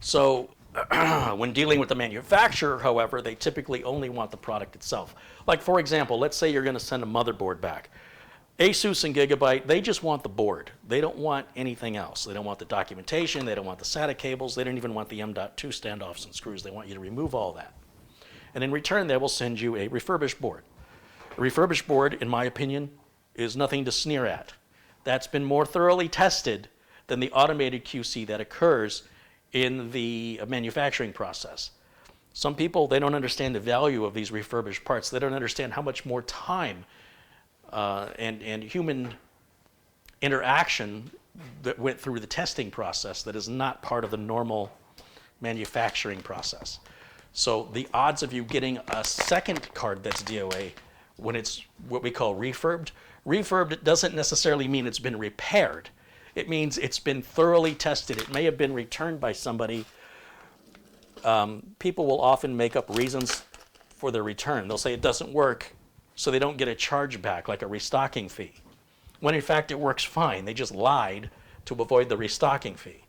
So when dealing with the manufacturer, however, they typically only want the product itself. Like, for example, let's say you're going to send a motherboard back. Asus and Gigabyte, they just want the board. They don't want anything else. They don't want the documentation. They don't want the SATA cables. They don't even want the M.2 standoffs and screws. They want you to remove all that. And in return, they will send you a refurbished board. A refurbished board, in my opinion, is nothing to sneer at. That's been more thoroughly tested than the automated QC that occurs in the manufacturing process. Some people, they don't understand the value of these refurbished parts. They don't understand how much more time and human interaction that went through the testing process that is not part of the normal manufacturing process. So the odds of you getting a second card that's DOA when it's what we call refurbed doesn't necessarily mean it's been repaired. It means it's been thoroughly tested. It may have been returned by somebody. People will often make up reasons for their return. They'll say it doesn't work, so they don't get a charge back, like a restocking fee. When in fact it works fine. They just lied to avoid the restocking fee.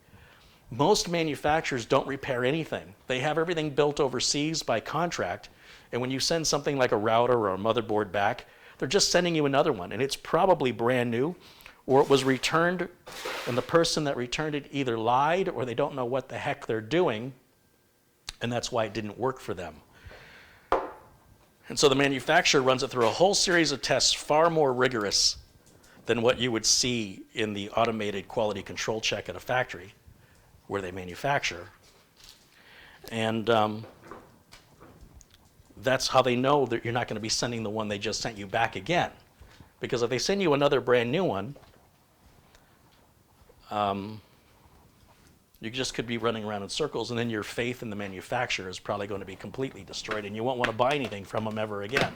Most manufacturers don't repair anything. They have everything built overseas by contract, and when you send something like a router or a motherboard back, they're just sending you another one, and it's probably brand new, or it was returned, and the person that returned it either lied or they don't know what the heck they're doing, and that's why it didn't work for them. And so the manufacturer runs it through a whole series of tests far more rigorous than what you would see in the automated quality control check at a factory where they manufacture. And that's how they know that you're not going to be sending the one they just sent you back again. Because if they send you another brand new one, you just could be running around in circles, and then your faith in the manufacturer is probably going to be completely destroyed, and you won't want to buy anything from them ever again.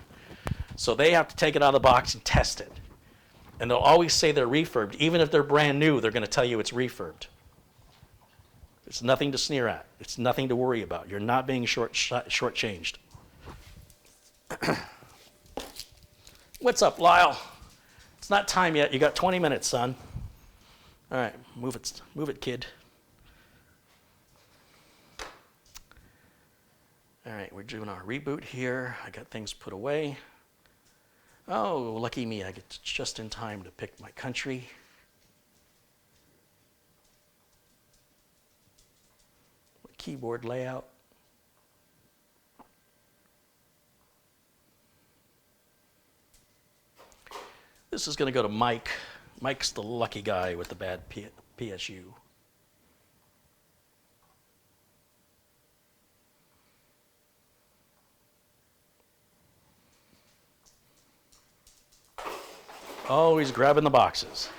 So they have to take it out of the box and test it. And they'll always say they're refurbed. Even if they're brand new, they're going to tell you it's refurbed. It's nothing to sneer at. It's nothing to worry about. You're not being shortchanged. What's up, Lyle? It's not time yet. You got 20 minutes, son. All right, move it, kid. All right, we're doing our reboot here. I got things put away. Oh, lucky me, I get just in time to pick my country. Keyboard layout. This is going to go to Mike. Mike's the lucky guy with the bad PSU. Oh, he's grabbing the boxes.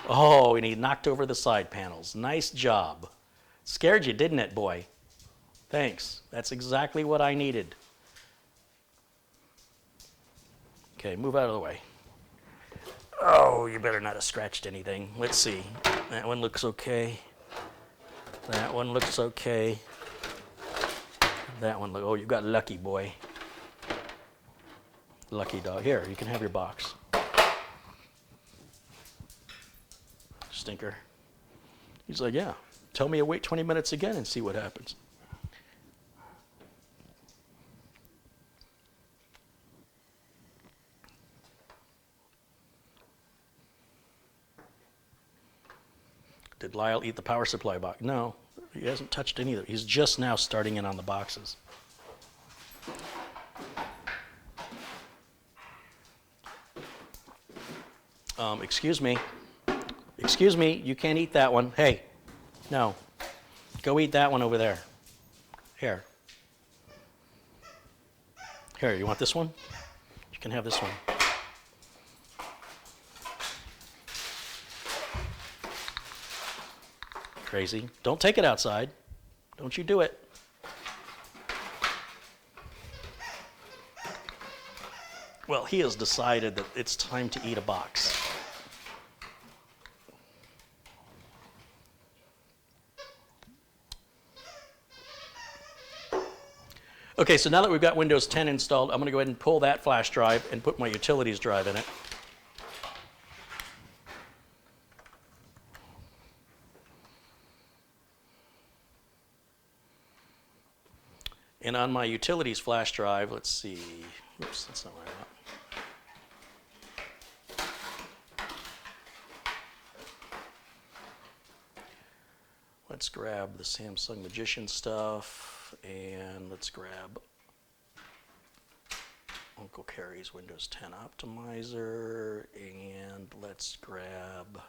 Oh, and he knocked over the side panels. Nice job. Scared you, didn't it, boy? Thanks. That's exactly what I needed. Okay, move out of the way. Oh, you better not have scratched anything. Let's see. That one looks okay. That one looks okay. That one, oh, you got lucky, boy. Lucky dog. Here, you can have your box. Stinker. He's like, yeah, tell me to wait 20 minutes again and see what happens. Did Lyle eat the power supply box? No, he hasn't touched any of it. He's just now starting in on the boxes. Excuse me. Excuse me, you can't eat that one. Hey, no. Go eat that one over there. Here. Here, you want this one? You can have this one. Crazy. Don't take it outside. Don't you do it. Well, he has decided that it's time to eat a box. Okay, so now that we've got Windows 10 installed, I'm going to go ahead and pull that flash drive and put my utilities drive in it. And on my utilities flash drive, let's see. Oops, that's not what I want. Let's grab the Samsung Magician stuff, and let's grab Uncle Carrie's Windows 10 Optimizer, and let's grab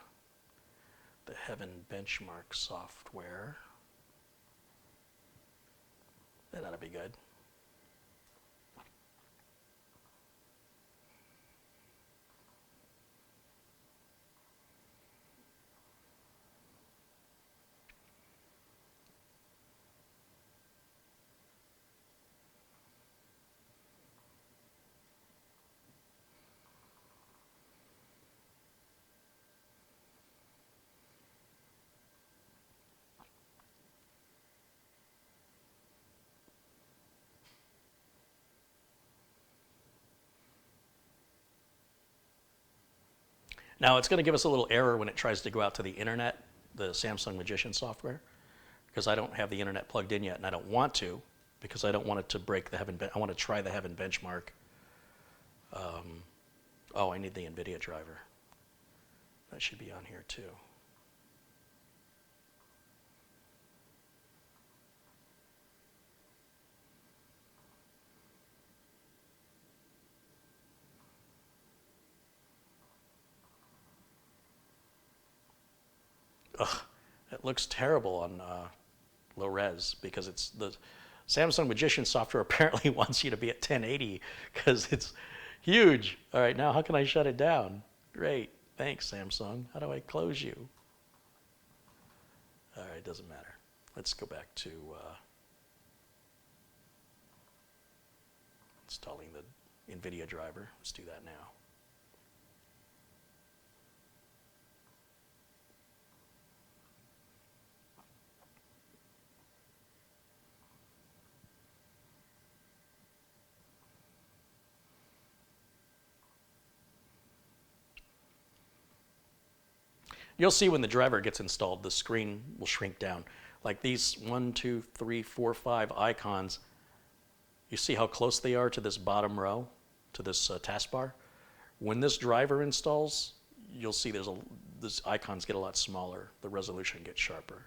the Heaven Benchmark software. That ought to be good. Now it's going to give us a little error when it tries to go out to the internet, the Samsung Magician software, because I don't have the internet plugged in yet, and I don't want to, because I don't want it to break the Heaven. I want to try the Heaven benchmark. Oh, I need the NVIDIA driver. That should be on here too. Ugh, it looks terrible on low res because it's the Samsung Magician software apparently wants you to be at 1080 because it's huge. All right, now how can I shut it down? Great, thanks Samsung. How do I close you? All right, doesn't matter. Let's go back to installing the NVIDIA driver. Let's do that now. You'll see when the driver gets installed, the screen will shrink down. Like these 1, 2, 3, 4, 5 icons, you see how close they are to this bottom row, to this taskbar? When this driver installs, you'll see these icons get a lot smaller. The resolution gets sharper.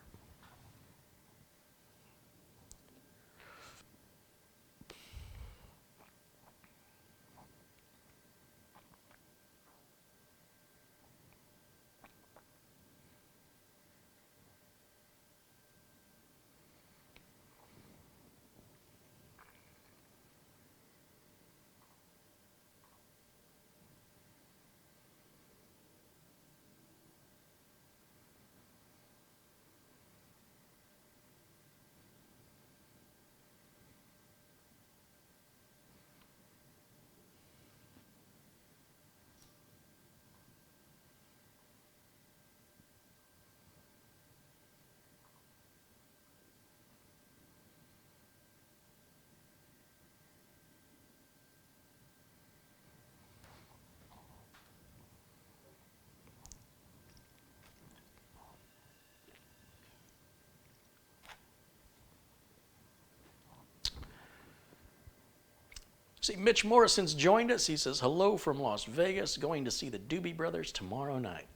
See, Mitch Morrison's joined us. He says, hello from Las Vegas, going to see the Doobie Brothers tomorrow night.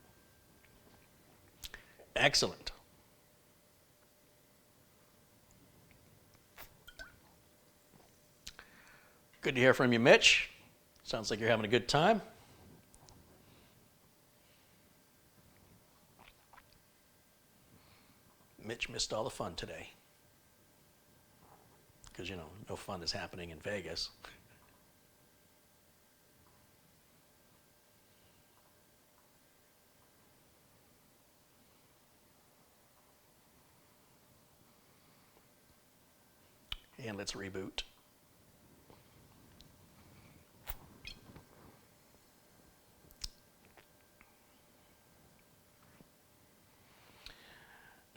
Excellent. Good to hear from you, Mitch. Sounds like you're having a good time. Mitch missed all the fun today. Because, you know, no fun is happening in Vegas. And let's reboot.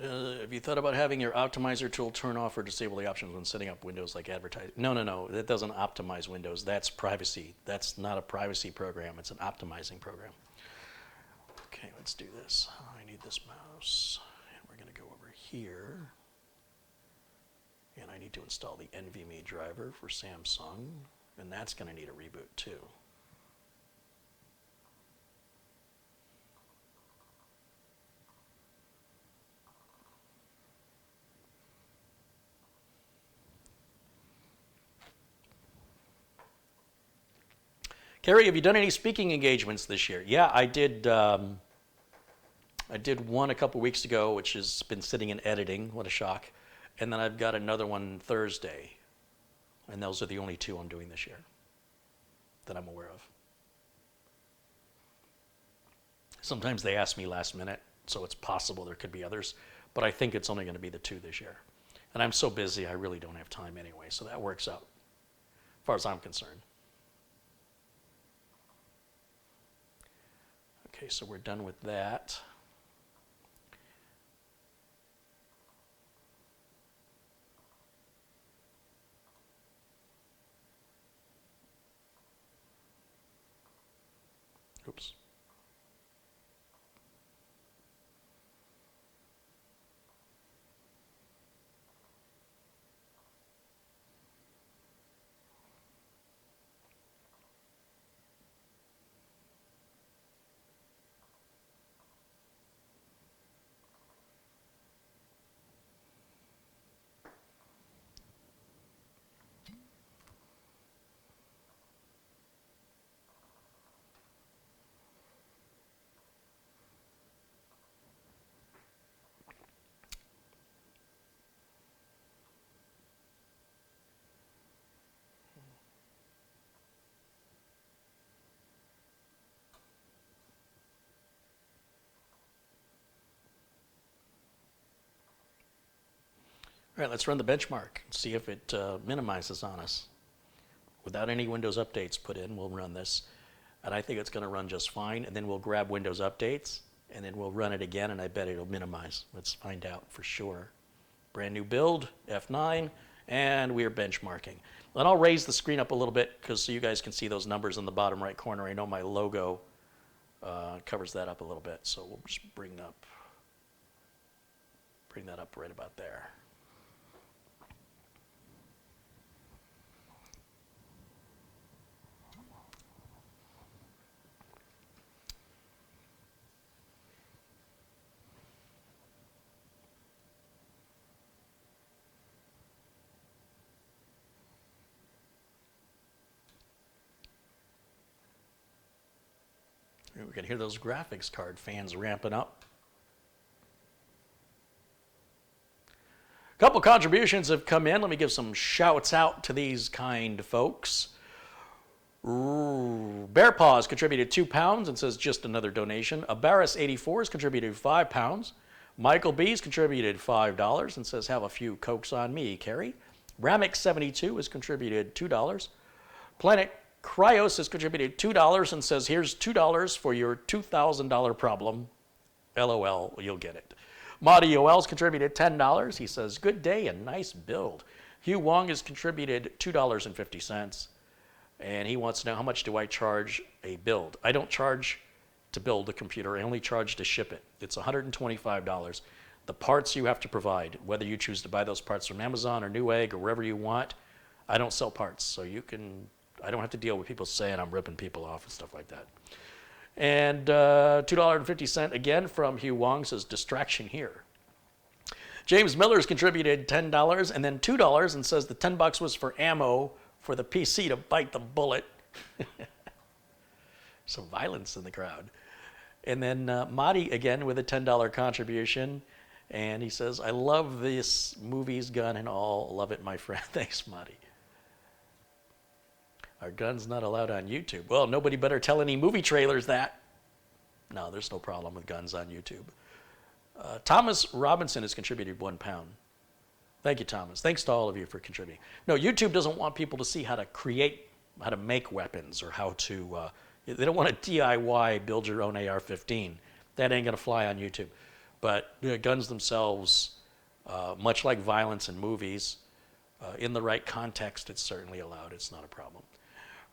Have you thought about having your optimizer tool turn off or disable the options when setting up Windows like advertising? No. That doesn't optimize Windows. That's privacy. That's not a privacy program. It's an optimizing program. Okay, let's do this. I need this mouse. And we're going to go over here. And I need to install the NVMe driver for Samsung. And that's going to need a reboot too. Carrie, have you done any speaking engagements this year? Yeah, I did. I did one a couple weeks ago, which has been sitting in editing. What a shock! And then I've got another one Thursday, and those are the only two I'm doing this year that I'm aware of. Sometimes they ask me last minute, so it's possible there could be others, but I think it's only going to be the two this year. And I'm so busy, I really don't have time anyway, so that works out, as far as I'm concerned. Okay, so we're done with that. Oops. All right, let's run the benchmark and see if it minimizes on us. Without any Windows updates put in, we'll run this. And I think it's going to run just fine. And then we'll grab Windows updates, and then we'll run it again, and I bet it'll minimize. Let's find out for sure. Brand new build, F9, and we're benchmarking. And I'll raise the screen up a little bit so you guys can see those numbers in the bottom right corner. I know my logo covers that up a little bit, so we'll just bring that up right about there. We can hear those graphics card fans ramping up. A couple contributions have come in. Let me give some shouts out to these kind folks. Bear Paws contributed £2 and says just another donation. Abaris84 has contributed £5. Michael B's contributed $5 and says have a few Cokes on me, Carrie. Ramix72 has contributed $2. Planet Cryos has contributed $2 and says, here's $2 for your $2,000 problem. LOL, you'll get it. Marty Yoel's contributed $10. He says, good day and nice build. Hugh Wong has contributed $2.50. And he wants to know, how much do I charge a build? I don't charge to build a computer. I only charge to ship it. It's $125. The parts you have to provide, whether you choose to buy those parts from Amazon or Newegg or wherever you want, I don't sell parts. So you can I don't have to deal with people saying I'm ripping people off and stuff like that. And $2.50 again from Hugh Wong says, distraction here. James Miller's contributed $10 and then $2 and says the $10 was for ammo for the PC to bite the bullet. Some violence in the crowd. And then Madi again with a $10 contribution. And he says, I love this movies, gun, and all. Love it, my friend. Thanks, Madi. Are guns not allowed on YouTube? Well, nobody better tell any movie trailers that. No, there's no problem with guns on YouTube. Thomas Robinson has contributed £1. Thank you, Thomas. Thanks to all of you for contributing. No, YouTube doesn't want people to see how to create, how to make weapons or how to, they don't want to DIY, build your own AR-15. That ain't going to fly on YouTube. But guns themselves, much like violence in movies, in the right context, it's certainly allowed. It's not a problem.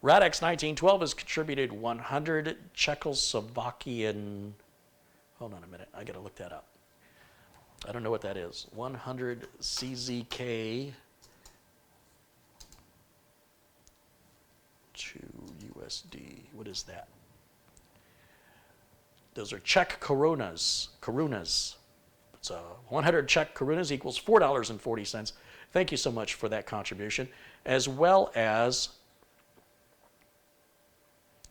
Radex1912 has contributed 100 Czechoslovakian, hold on a minute, I got to look that up. I don't know what that is. 100 CZK to USD. What is that? Those are Czech korunas. It's 100 Czech korunas equals $4.40. Thank you so much for that contribution. As well as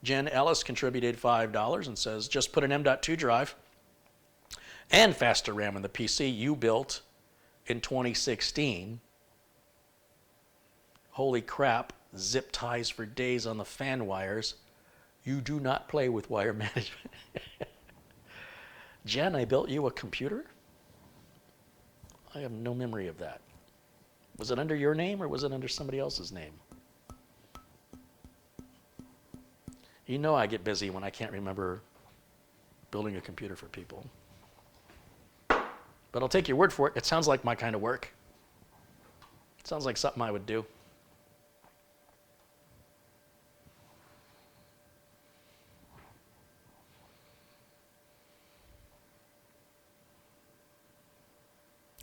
Jen Ellis contributed $5 and says, just put an M.2 drive and faster RAM in the PC you built in 2016. Holy crap, zip ties for days on the fan wires. You do not play with wire management. Jen, I built you a computer? I have no memory of that. Was it under your name or was it under somebody else's name? You know I get busy when I can't remember building a computer for people. But I'll take your word for it. It sounds like my kind of work. It sounds like something I would do.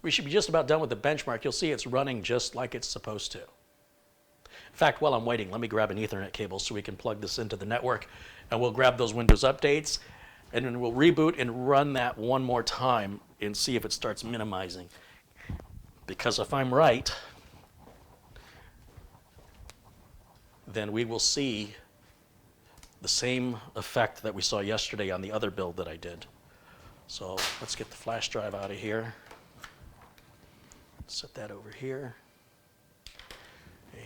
We should be just about done with the benchmark. You'll see it's running just like it's supposed to. In fact, while I'm waiting, let me grab an Ethernet cable so we can plug this into the network, and we'll grab those Windows updates, and then we'll reboot and run that one more time and see if it starts minimizing. Because if I'm right, then we will see the same effect that we saw yesterday on the other build that I did. So let's get the flash drive out of here. Set that over here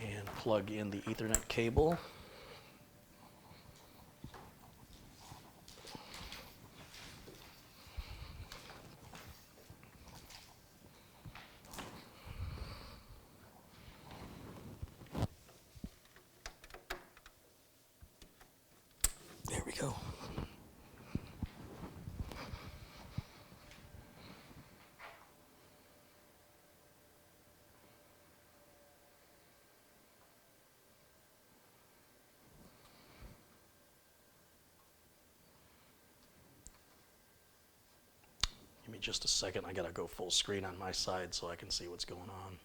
and plug in the Ethernet cable. There we go. Give me just a second. I gotta go full screen on my side so I can see what's going on.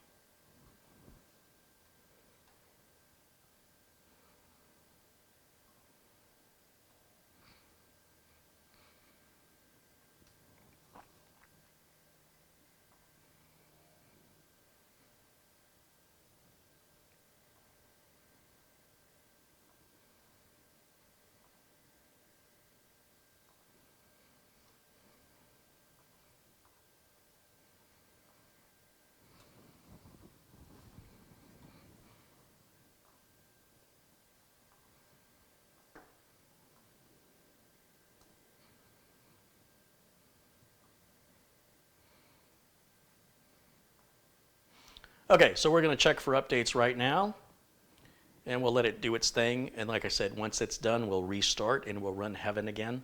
Okay, so we're going to check for updates right now, and we'll let it do its thing. And like I said, once it's done, we'll restart and we'll run Heaven again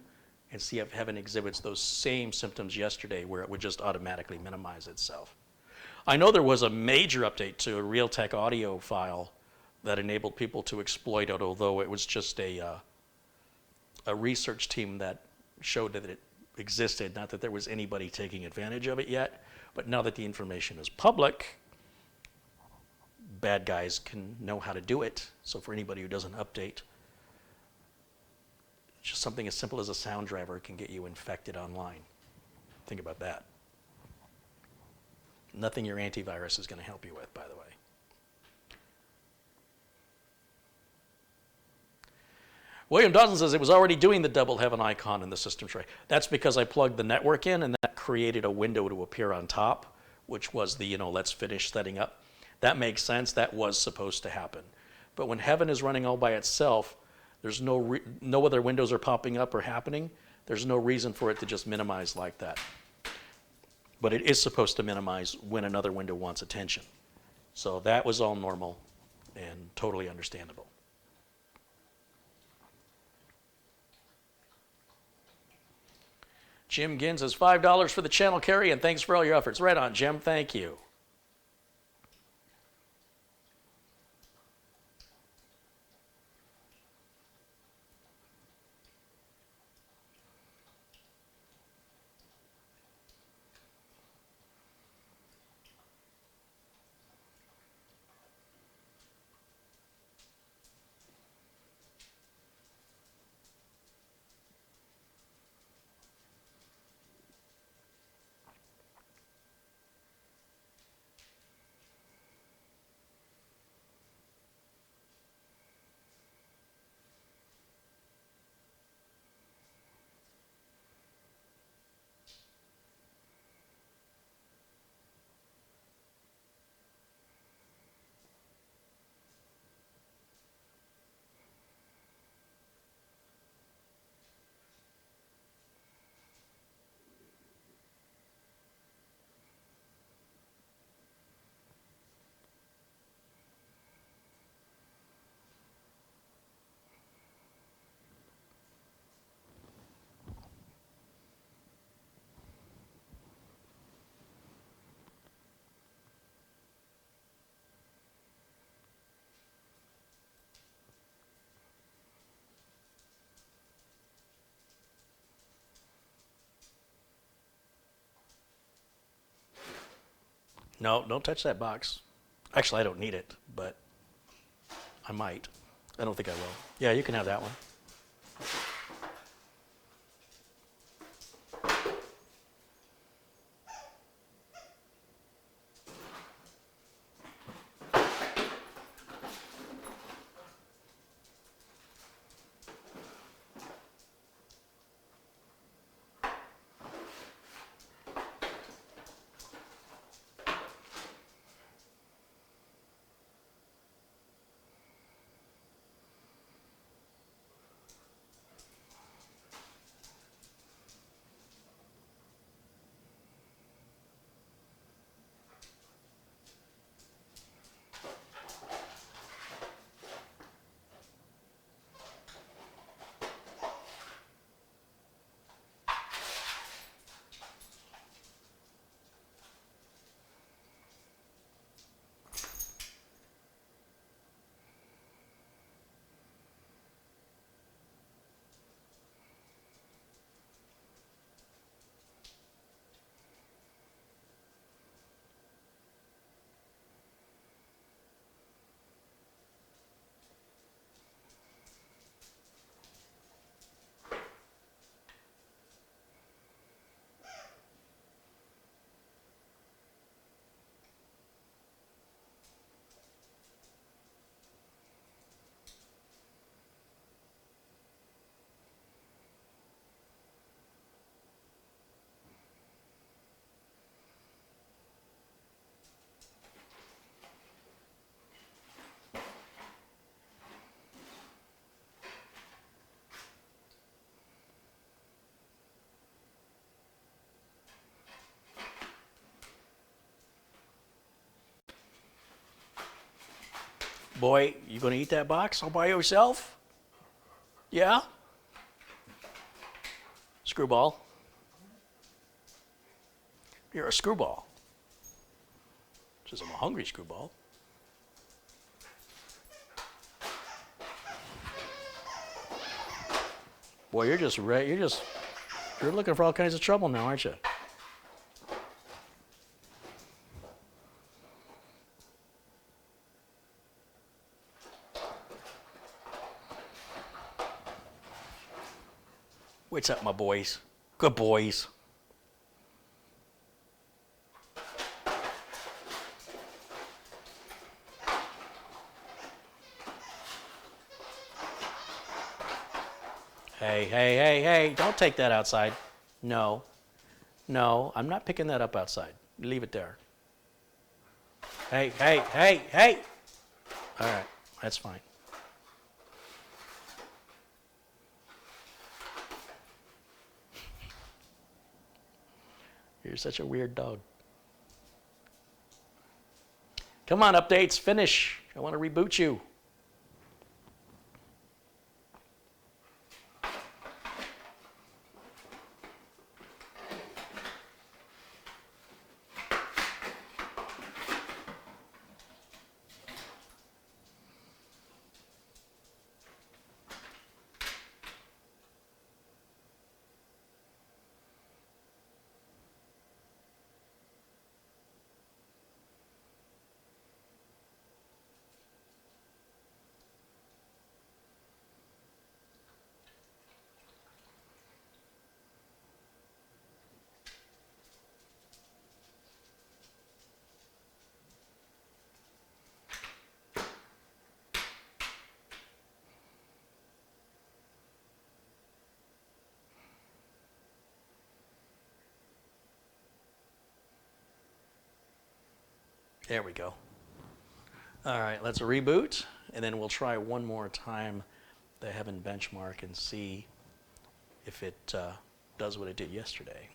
and see if Heaven exhibits those same symptoms yesterday where it would just automatically minimize itself. I know there was a major update to a Realtek audio file that enabled people to exploit it, although it was just a research team that showed that it existed, not that there was anybody taking advantage of it yet. But now that the information is public, bad guys can know how to do it. So for anybody who doesn't update, just something as simple as a sound driver can get you infected online. Think about that. Nothing your antivirus is going to help you with, by the way. William Dawson says it was already doing the double heaven icon in the system tray. That's because I plugged the network in and that created a window to appear on top, which was the, let's finish setting up. That makes sense. That was supposed to happen. But when heaven is running all by itself, there's no other windows are popping up or happening. There's no reason for it to just minimize like that. But it is supposed to minimize when another window wants attention. So that was all normal and totally understandable. Jim Ginn says $5 for the channel carry and thanks for all your efforts. Right on, Jim. Thank you. No, don't touch that box. Actually, I don't need it, but I might. I don't think I will. Yeah, you can have that one. Boy, you gonna eat that box all by yourself? Yeah? Screwball. You're a screwball. Says I'm a hungry screwball. Boy, you're looking for all kinds of trouble now, aren't you? What's up, my boys? Good boys. Hey, hey, hey, hey, don't take that outside. No, no, I'm not picking that up outside. Leave it there. Hey, hey, hey, hey. All right, that's fine. You're such a weird dog. Come on, updates, finish. I want to reboot you. There we go. All right, let's reboot, and then we'll try one more time the Heaven benchmark and see if it does what it did yesterday.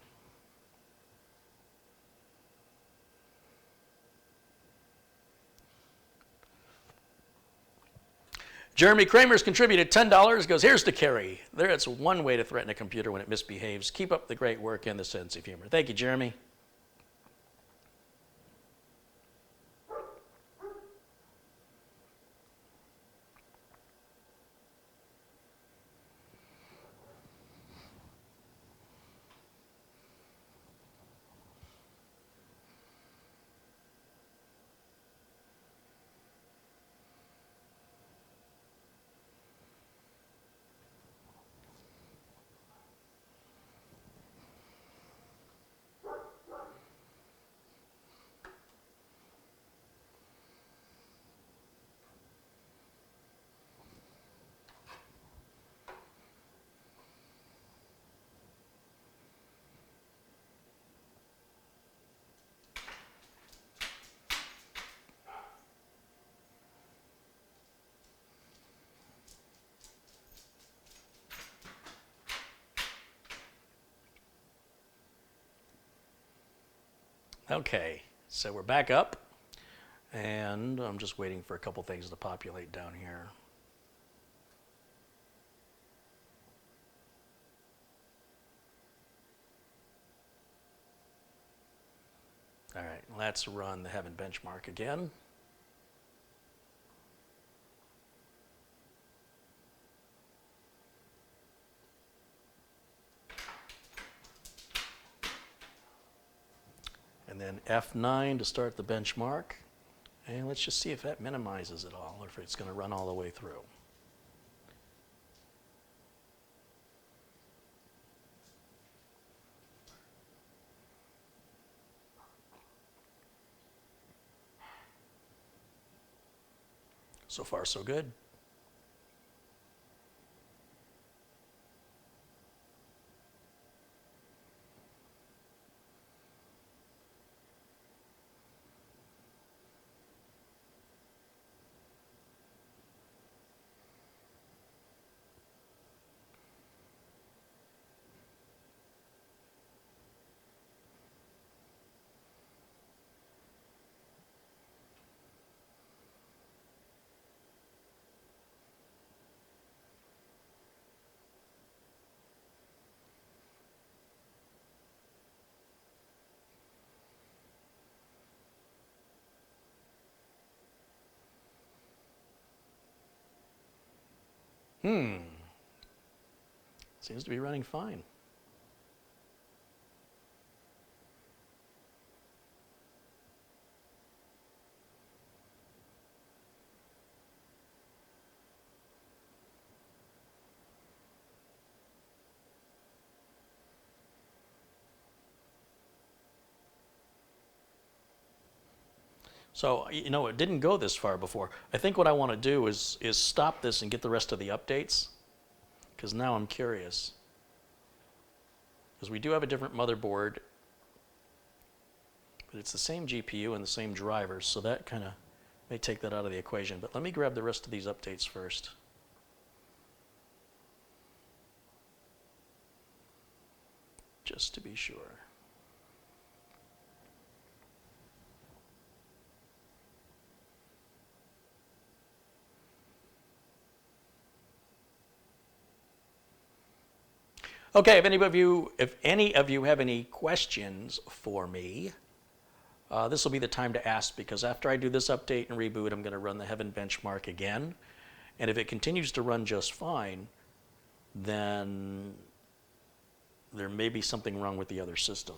Jeremy Kramer's contributed $10. Goes, here's to Carrie. It's one way to threaten a computer when it misbehaves. Keep up the great work and the sense of humor. Thank you, Jeremy. Okay, so we're back up, and I'm just waiting for a couple things to populate down here. All right, let's run the Heaven benchmark again. And then F9 to start the benchmark. And let's just see if that minimizes it all, or if it's going to run all the way through. So far, so good. Seems to be running fine. So, it didn't go this far before. I think what I want to do is stop this and get the rest of the updates, because now I'm curious. Because we do have a different motherboard, but it's the same GPU and the same drivers, so that kind of may take that out of the equation. But let me grab the rest of these updates first. Just to be sure. Okay, if any of you have any questions for me, this will be the time to ask, because after I do this update and reboot, I'm going to run the Heaven benchmark again. And if it continues to run just fine, then there may be something wrong with the other system.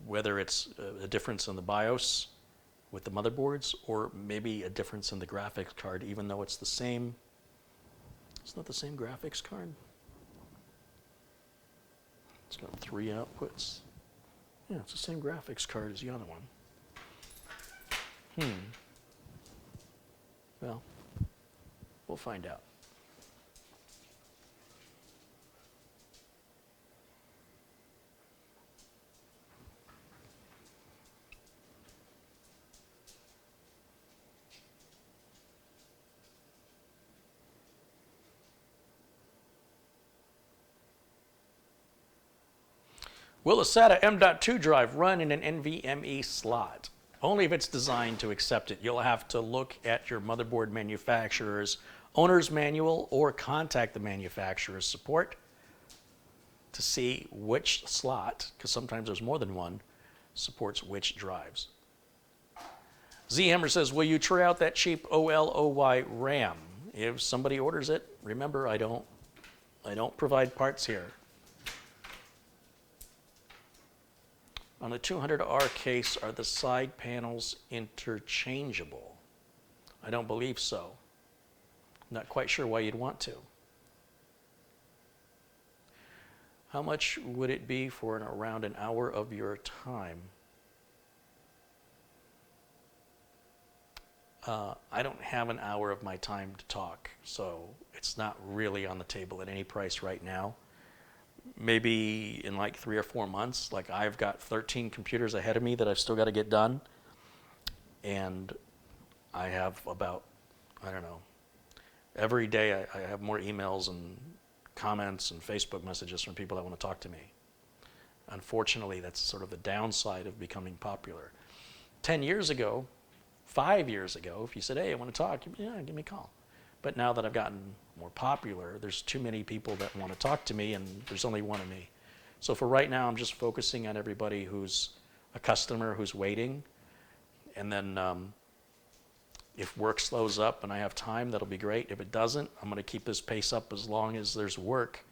Whether it's a difference in the BIOS with the motherboards, or maybe a difference in the graphics card, even though it's the same. It's not the same graphics card. It's got 3 outputs. Yeah, it's the same graphics card as the other one. Well, we'll find out. Will a SATA M.2 drive run in an NVMe slot? Only if it's designed to accept it. You'll have to look at your motherboard manufacturer's owner's manual or contact the manufacturer's support to see which slot, because sometimes there's more than one, supports which drives. Z Hammer says, will you try out that cheap OLOY RAM? If somebody orders it, remember, I don't provide parts here. On the 200R case, are the side panels interchangeable? I don't believe so. I'm not quite sure why you'd want to. How much would it be for around an hour of your time? I don't have an hour of my time to talk, so it's not really on the table at any price right now. Maybe in like 3 or 4 months. Like, I've got 13 computers ahead of me that I've still got to get done, and I have about, I don't know, every day I have more emails and comments and Facebook messages from people that want to talk to me. Unfortunately, that's sort of the downside of becoming popular. 10 years ago, 5 years ago, if you said, hey, I want to talk, yeah, give me a call. But now that I've gotten more popular, there's too many people that want to talk to me, and there's only one of me. So for right now, I'm just focusing on everybody who's a customer who's waiting. And then if work slows up and I have time, that'll be great. If it doesn't, I'm going to keep this pace up as long as there's work.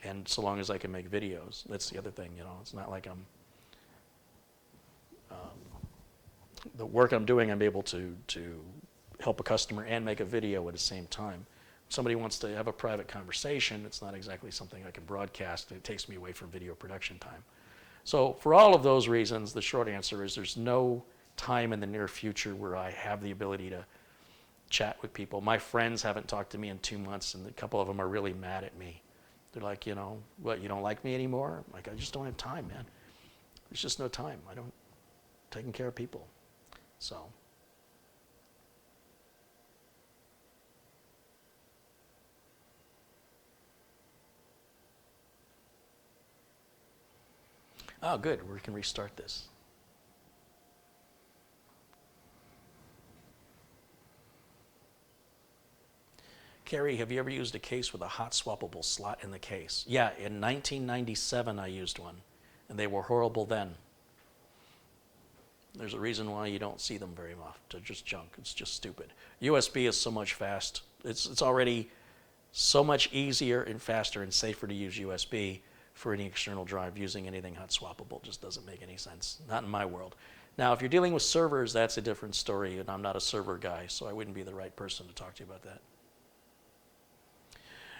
And so long as I can make videos. That's the other thing, it's not like the work I'm doing, I'm able to help a customer and make a video at the same time. If somebody wants to have a private conversation, it's not exactly something I can broadcast. It takes me away from video production time. So for all of those reasons, the short answer is there's no time in the near future where I have the ability to chat with people. My friends haven't talked to me in 2 months, and a couple of them are really mad at me. They're like, what, you don't like me anymore? I'm like, I just don't have time, man. There's just no time. Taking care of people. So. Oh, good. We can restart this. Carrie, have you ever used a case with a hot swappable slot in the case? Yeah, in 1997 I used one, and they were horrible then. There's a reason why you don't see them very often. They're just junk. It's just stupid. USB is so much fast. It's already so much easier and faster and safer to use USB for any external drive. Using anything hot swappable just doesn't make any sense. Not in my world. Now, if you're dealing with servers, that's a different story, and I'm not a server guy, so I wouldn't be the right person to talk to you about that.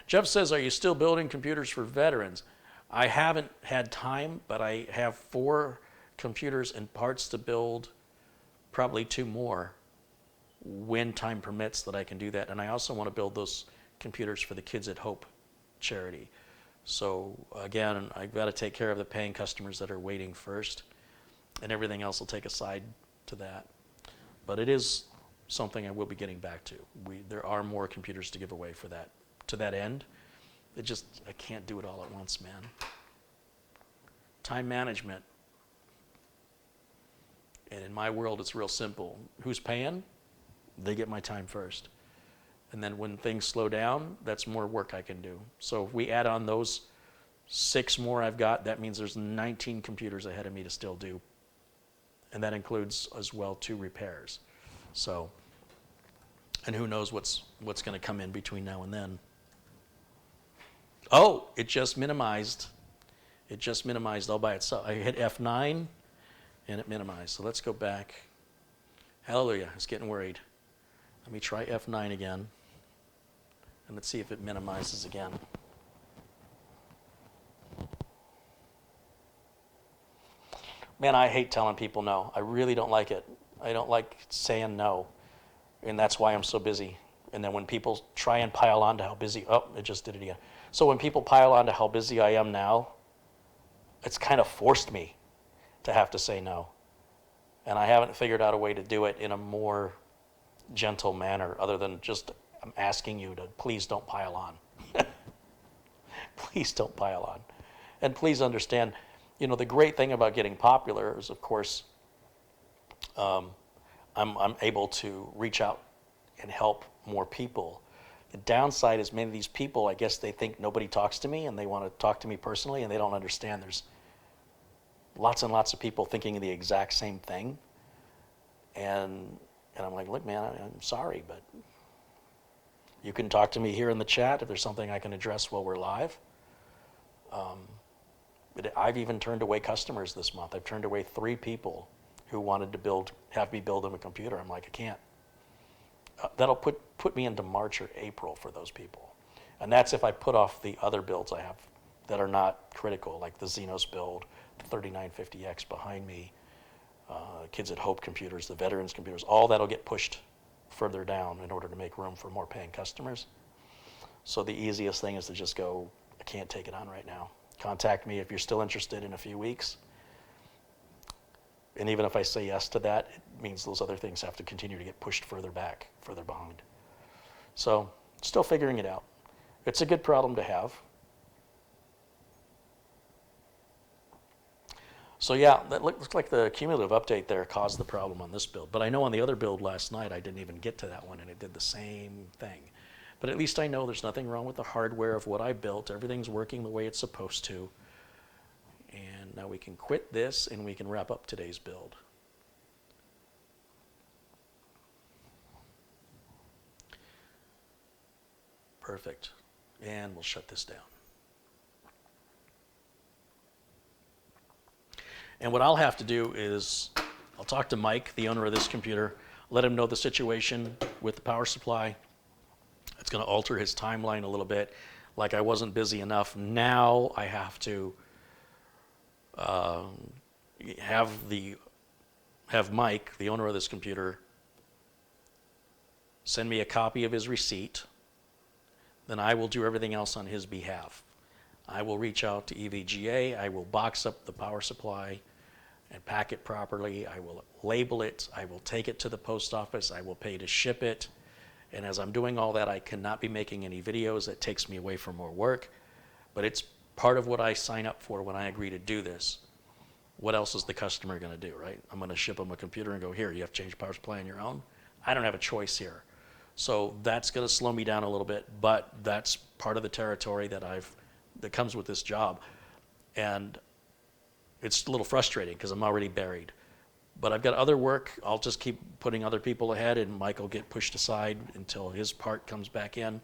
Jeff says, are you still building computers for veterans? I haven't had time, but I have 4 computers and parts to build, probably 2 more, when time permits that I can do that. And I also want to build those computers for the Kids at Hope charity. So again, I've got to take care of the paying customers that are waiting first, and everything else will take a side to that. But it is something I will be getting back to. There are more computers to give away for that, to that end. I can't do it all at once, man. Time management. And in my world, it's real simple. Who's paying? They get my time first. And then when things slow down, that's more work I can do. So if we add on those 6 more I've got, that means there's 19 computers ahead of me to still do. And that includes as well 2 repairs. So, and who knows what's going to come in between now and then. Oh, it just minimized. It just minimized all by itself. I hit F9 and it minimized. So let's go back. Hallelujah, it's getting worried. Let me try F9 again. And let's see if it minimizes again. Man, I hate telling people no. I really don't like it. I don't like saying no. And that's why I'm so busy. And then when people try and pile on to how busy, oh, it just did it again. So when people pile on to how busy I am now, it's kind of forced me to have to say no. And I haven't figured out a way to do it in a more gentle manner other than just I'm asking you to please don't pile on. Please don't pile on. And please understand, you know, the great thing about getting popular is, of course, I'm able to reach out and help more people. The downside is many of these people, I guess they think nobody talks to me and they want to talk to me personally, and they don't understand there's lots and lots of people thinking the exact same thing. And I'm like, look, man, I'm sorry, but you can talk to me here in the chat if there's something I can address while we're live. I've even turned away customers this month. I've turned away 3 people who wanted to have me build them a computer. I'm like, I can't. That'll put me into March or April for those people. And that's if I put off the other builds I have that are not critical, like the Xenos build, the 3950X behind me, Kids at Hope computers, the veterans computers, all that'll get pushed further down in order to make room for more paying customers. So the easiest thing is to just go, I can't take it on right now. Contact me if you're still interested in a few weeks. And even if I say yes to that, it means those other things have to continue to get pushed further back, further behind. So still figuring it out. It's a good problem to have. So yeah, that looks like the cumulative update there caused the problem on this build. But I know on the other build last night, I didn't even get to that one, and it did the same thing. But at least I know there's nothing wrong with the hardware of what I built. Everything's working the way it's supposed to. And now we can quit this, and we can wrap up today's build. Perfect. And we'll shut this down. And what I'll have to do is I'll talk to Mike, the owner of this computer, let him know the situation with the power supply. It's going to alter his timeline a little bit. Like I wasn't busy enough. Now I have to have Mike, the owner of this computer, send me a copy of his receipt. Then I will do everything else on his behalf. I will reach out to EVGA. I will box up the power supply and pack it properly. I will label it. I will take it to the post office. I will pay to ship it. And as I'm doing all that, I cannot be making any videos. That takes me away from more work. But it's part of what I sign up for when I agree to do this. What else is the customer going to do, right? I'm going to ship them a computer and go, here, you have to change power supply on your own. I don't have a choice here. So that's going to slow me down a little bit, but that's part of the territory that comes with this job. And it's a little frustrating because I'm already buried. But I've got other work. I'll just keep putting other people ahead, and Mike will get pushed aside until his part comes back in.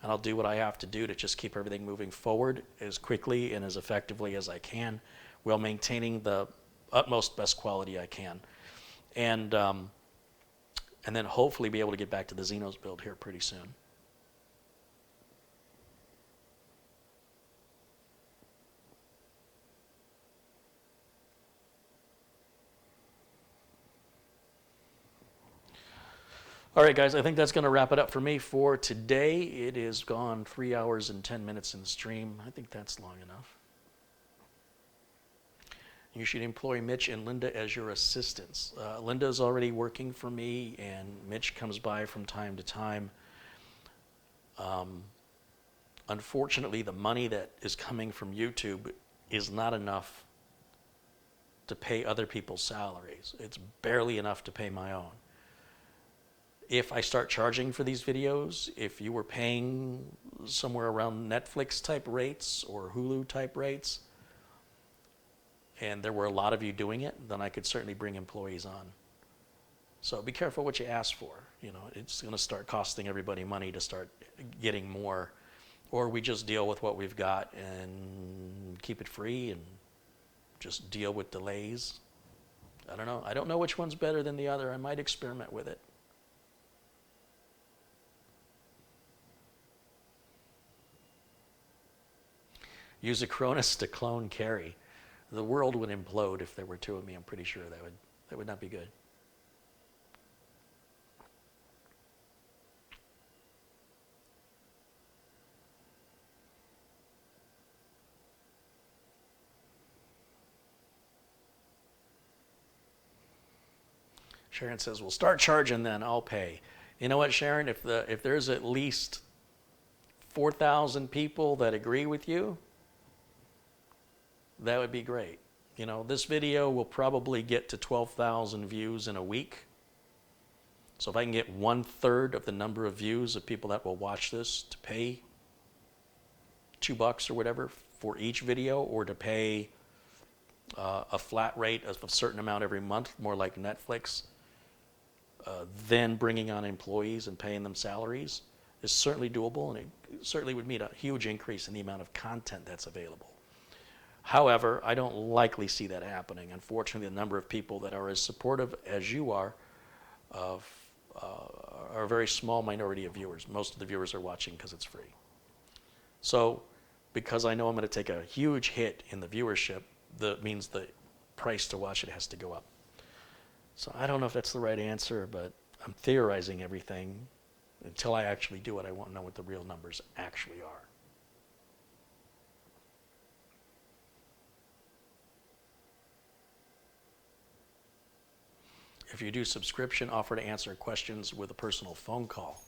And I'll do what I have to do to just keep everything moving forward as quickly and as effectively as I can, while maintaining the utmost best quality I can. And then hopefully be able to get back to the Xenos build here pretty soon. All right, guys, I think that's going to wrap it up for me for today. It is gone 3 hours and 10 minutes in the stream. I think that's long enough. You should employ Mitch and Linda as your assistants. Linda's already working for me, and Mitch comes by from time to time. Unfortunately, the money that is coming from YouTube is not enough to pay other people's salaries. It's barely enough to pay my own. If I start charging for these videos, if you were paying somewhere around Netflix type rates or Hulu type rates, and there were a lot of you doing it, then I could certainly bring employees on. So be careful what you ask for. You know, it's going to start costing everybody money to start getting more, or we just deal with what we've got and keep it free and just deal with delays. I don't know. I don't know which one's better than the other. I might experiment with it. Use Acronis to clone Car-ey. The world would implode if there were two of me. I'm pretty sure that would not be good. Sharon says, "We'll start charging, then I'll pay." You know what, Sharon? If there's at least 4,000 people that agree with you, that would be great. You know, this video will probably get to 12,000 views in a week. So if I can get 1/3 of the number of views of people that will watch this to pay $2 or whatever for each video, or to pay a flat rate of a certain amount every month, more like Netflix, then bringing on employees and paying them salaries is certainly doable, and it certainly would mean a huge increase in the amount of content that's available. However, I don't likely see that happening. Unfortunately, the number of people that are as supportive as you are a very small minority of viewers. Most of the viewers are watching because it's free. So because I know I'm going to take a huge hit in the viewership, that means the price to watch it has to go up. So I don't know if that's the right answer, but I'm theorizing everything until I actually do it. I won't know what the real numbers actually are. If you do subscription, offer to answer questions with a personal phone call.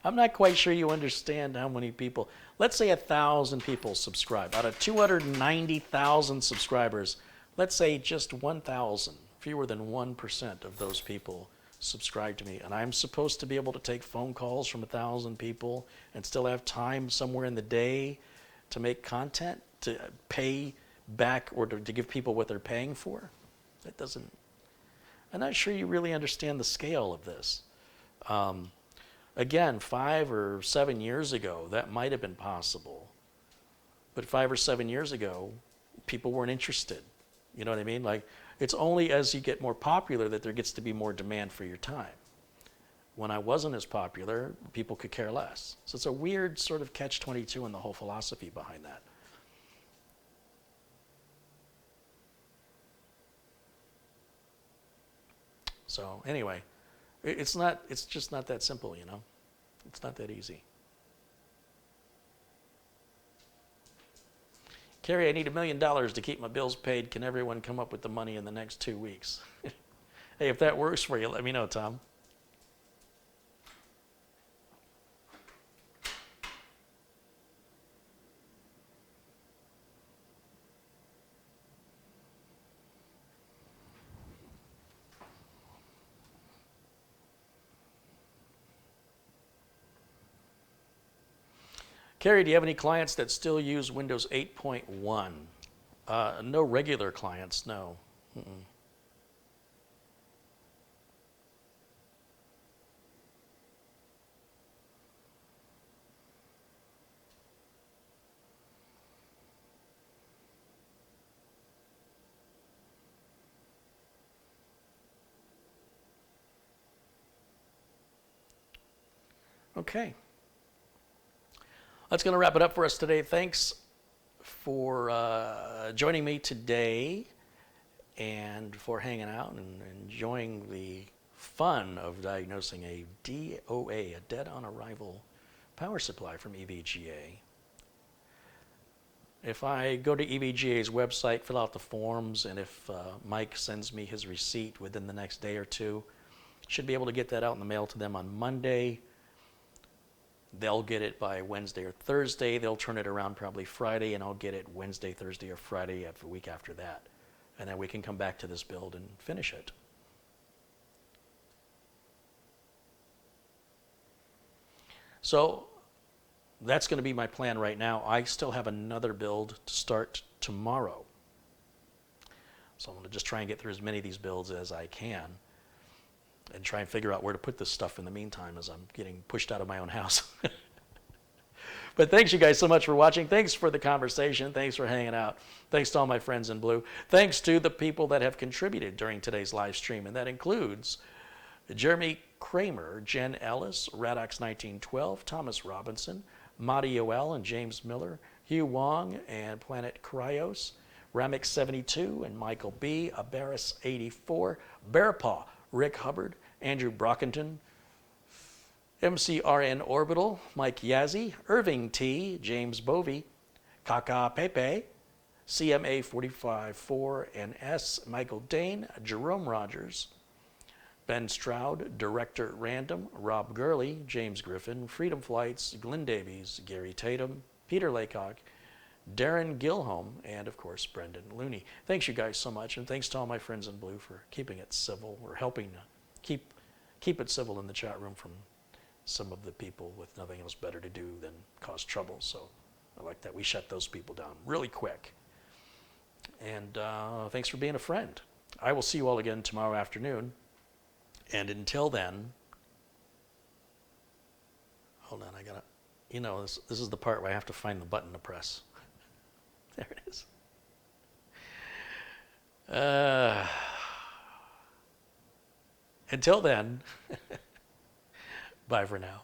I'm not quite sure you understand how many people. Let's say 1,000 people subscribe. Out of 290,000 subscribers, let's say just 1,000, fewer than 1% of those people subscribe to me. And I'm supposed to be able to take phone calls from 1,000 people and still have time somewhere in the day to make content, to pay back, or to give people what they're paying for? That doesn't. I'm not sure you really understand the scale of this. Again, 5 or 7 years ago, that might have been possible. But 5 or 7 years ago, people weren't interested. You know what I mean? Like, it's only as you get more popular that there gets to be more demand for your time. When I wasn't as popular, people could care less. So it's a weird sort of catch-22 in the whole philosophy behind that. So anyway, it's just not that simple, you know? It's not that easy. Car-ey, I need $1 million to keep my bills paid. Can everyone come up with the money in the next 2 weeks? Hey, if that works for you, let me know, Tom. Car-ey, do you have any clients that still use Windows 8.1? No regular clients, no. Mm-mm. Okay. That's going to wrap it up for us today. Thanks for joining me today and for hanging out and enjoying the fun of diagnosing a DOA, a dead on arrival power supply from EVGA. If I go to EVGA's website, fill out the forms, and if Mike sends me his receipt within the next day or two, should be able to get that out in the mail to them on Monday. They'll get it by Wednesday or Thursday. They'll turn it around probably Friday, and I'll get it Wednesday, Thursday, or Friday a week after that. And then we can come back to this build and finish it. So that's going to be my plan right now. I still have another build to start tomorrow. So I'm going to just try and get through as many of these builds as I can and try and figure out where to put this stuff in the meantime as I'm getting pushed out of my own house. But thanks you guys so much for watching. Thanks for the conversation. Thanks for hanging out. Thanks to all my friends in blue. Thanks to the people that have contributed during today's live stream, and that includes Jeremy Kramer, Jen Ellis, Radox1912, Thomas Robinson, Madi Yoel and James Miller, Hugh Wong and Planet Cryos, Ramix72 and Michael B, Abaris84, Bearpaw, Rick Hubbard, Andrew Brockington, MCRN Orbital, Mike Yazzie, Irving T, James Bovey, Kaka Pepe, CMA 45-4 and S, Michael Dane, Jerome Rogers, Ben Stroud, Director Random, Rob Gurley, James Griffin, Freedom Flights, Glenn Davies, Gary Tatum, Peter Laycock, Darren Gilholm, and of course Brendan Looney. Thanks you guys so much, and thanks to all my friends in blue for keeping it civil, or helping to keep it civil in the chat room from some of the people with nothing else better to do than cause trouble. So I like that we shut those people down really quick. And thanks for being a friend. I will see you all again tomorrow afternoon. And until then, hold on, I gotta, this is the part where I have to find the button to press. There it is. Until then, bye for now.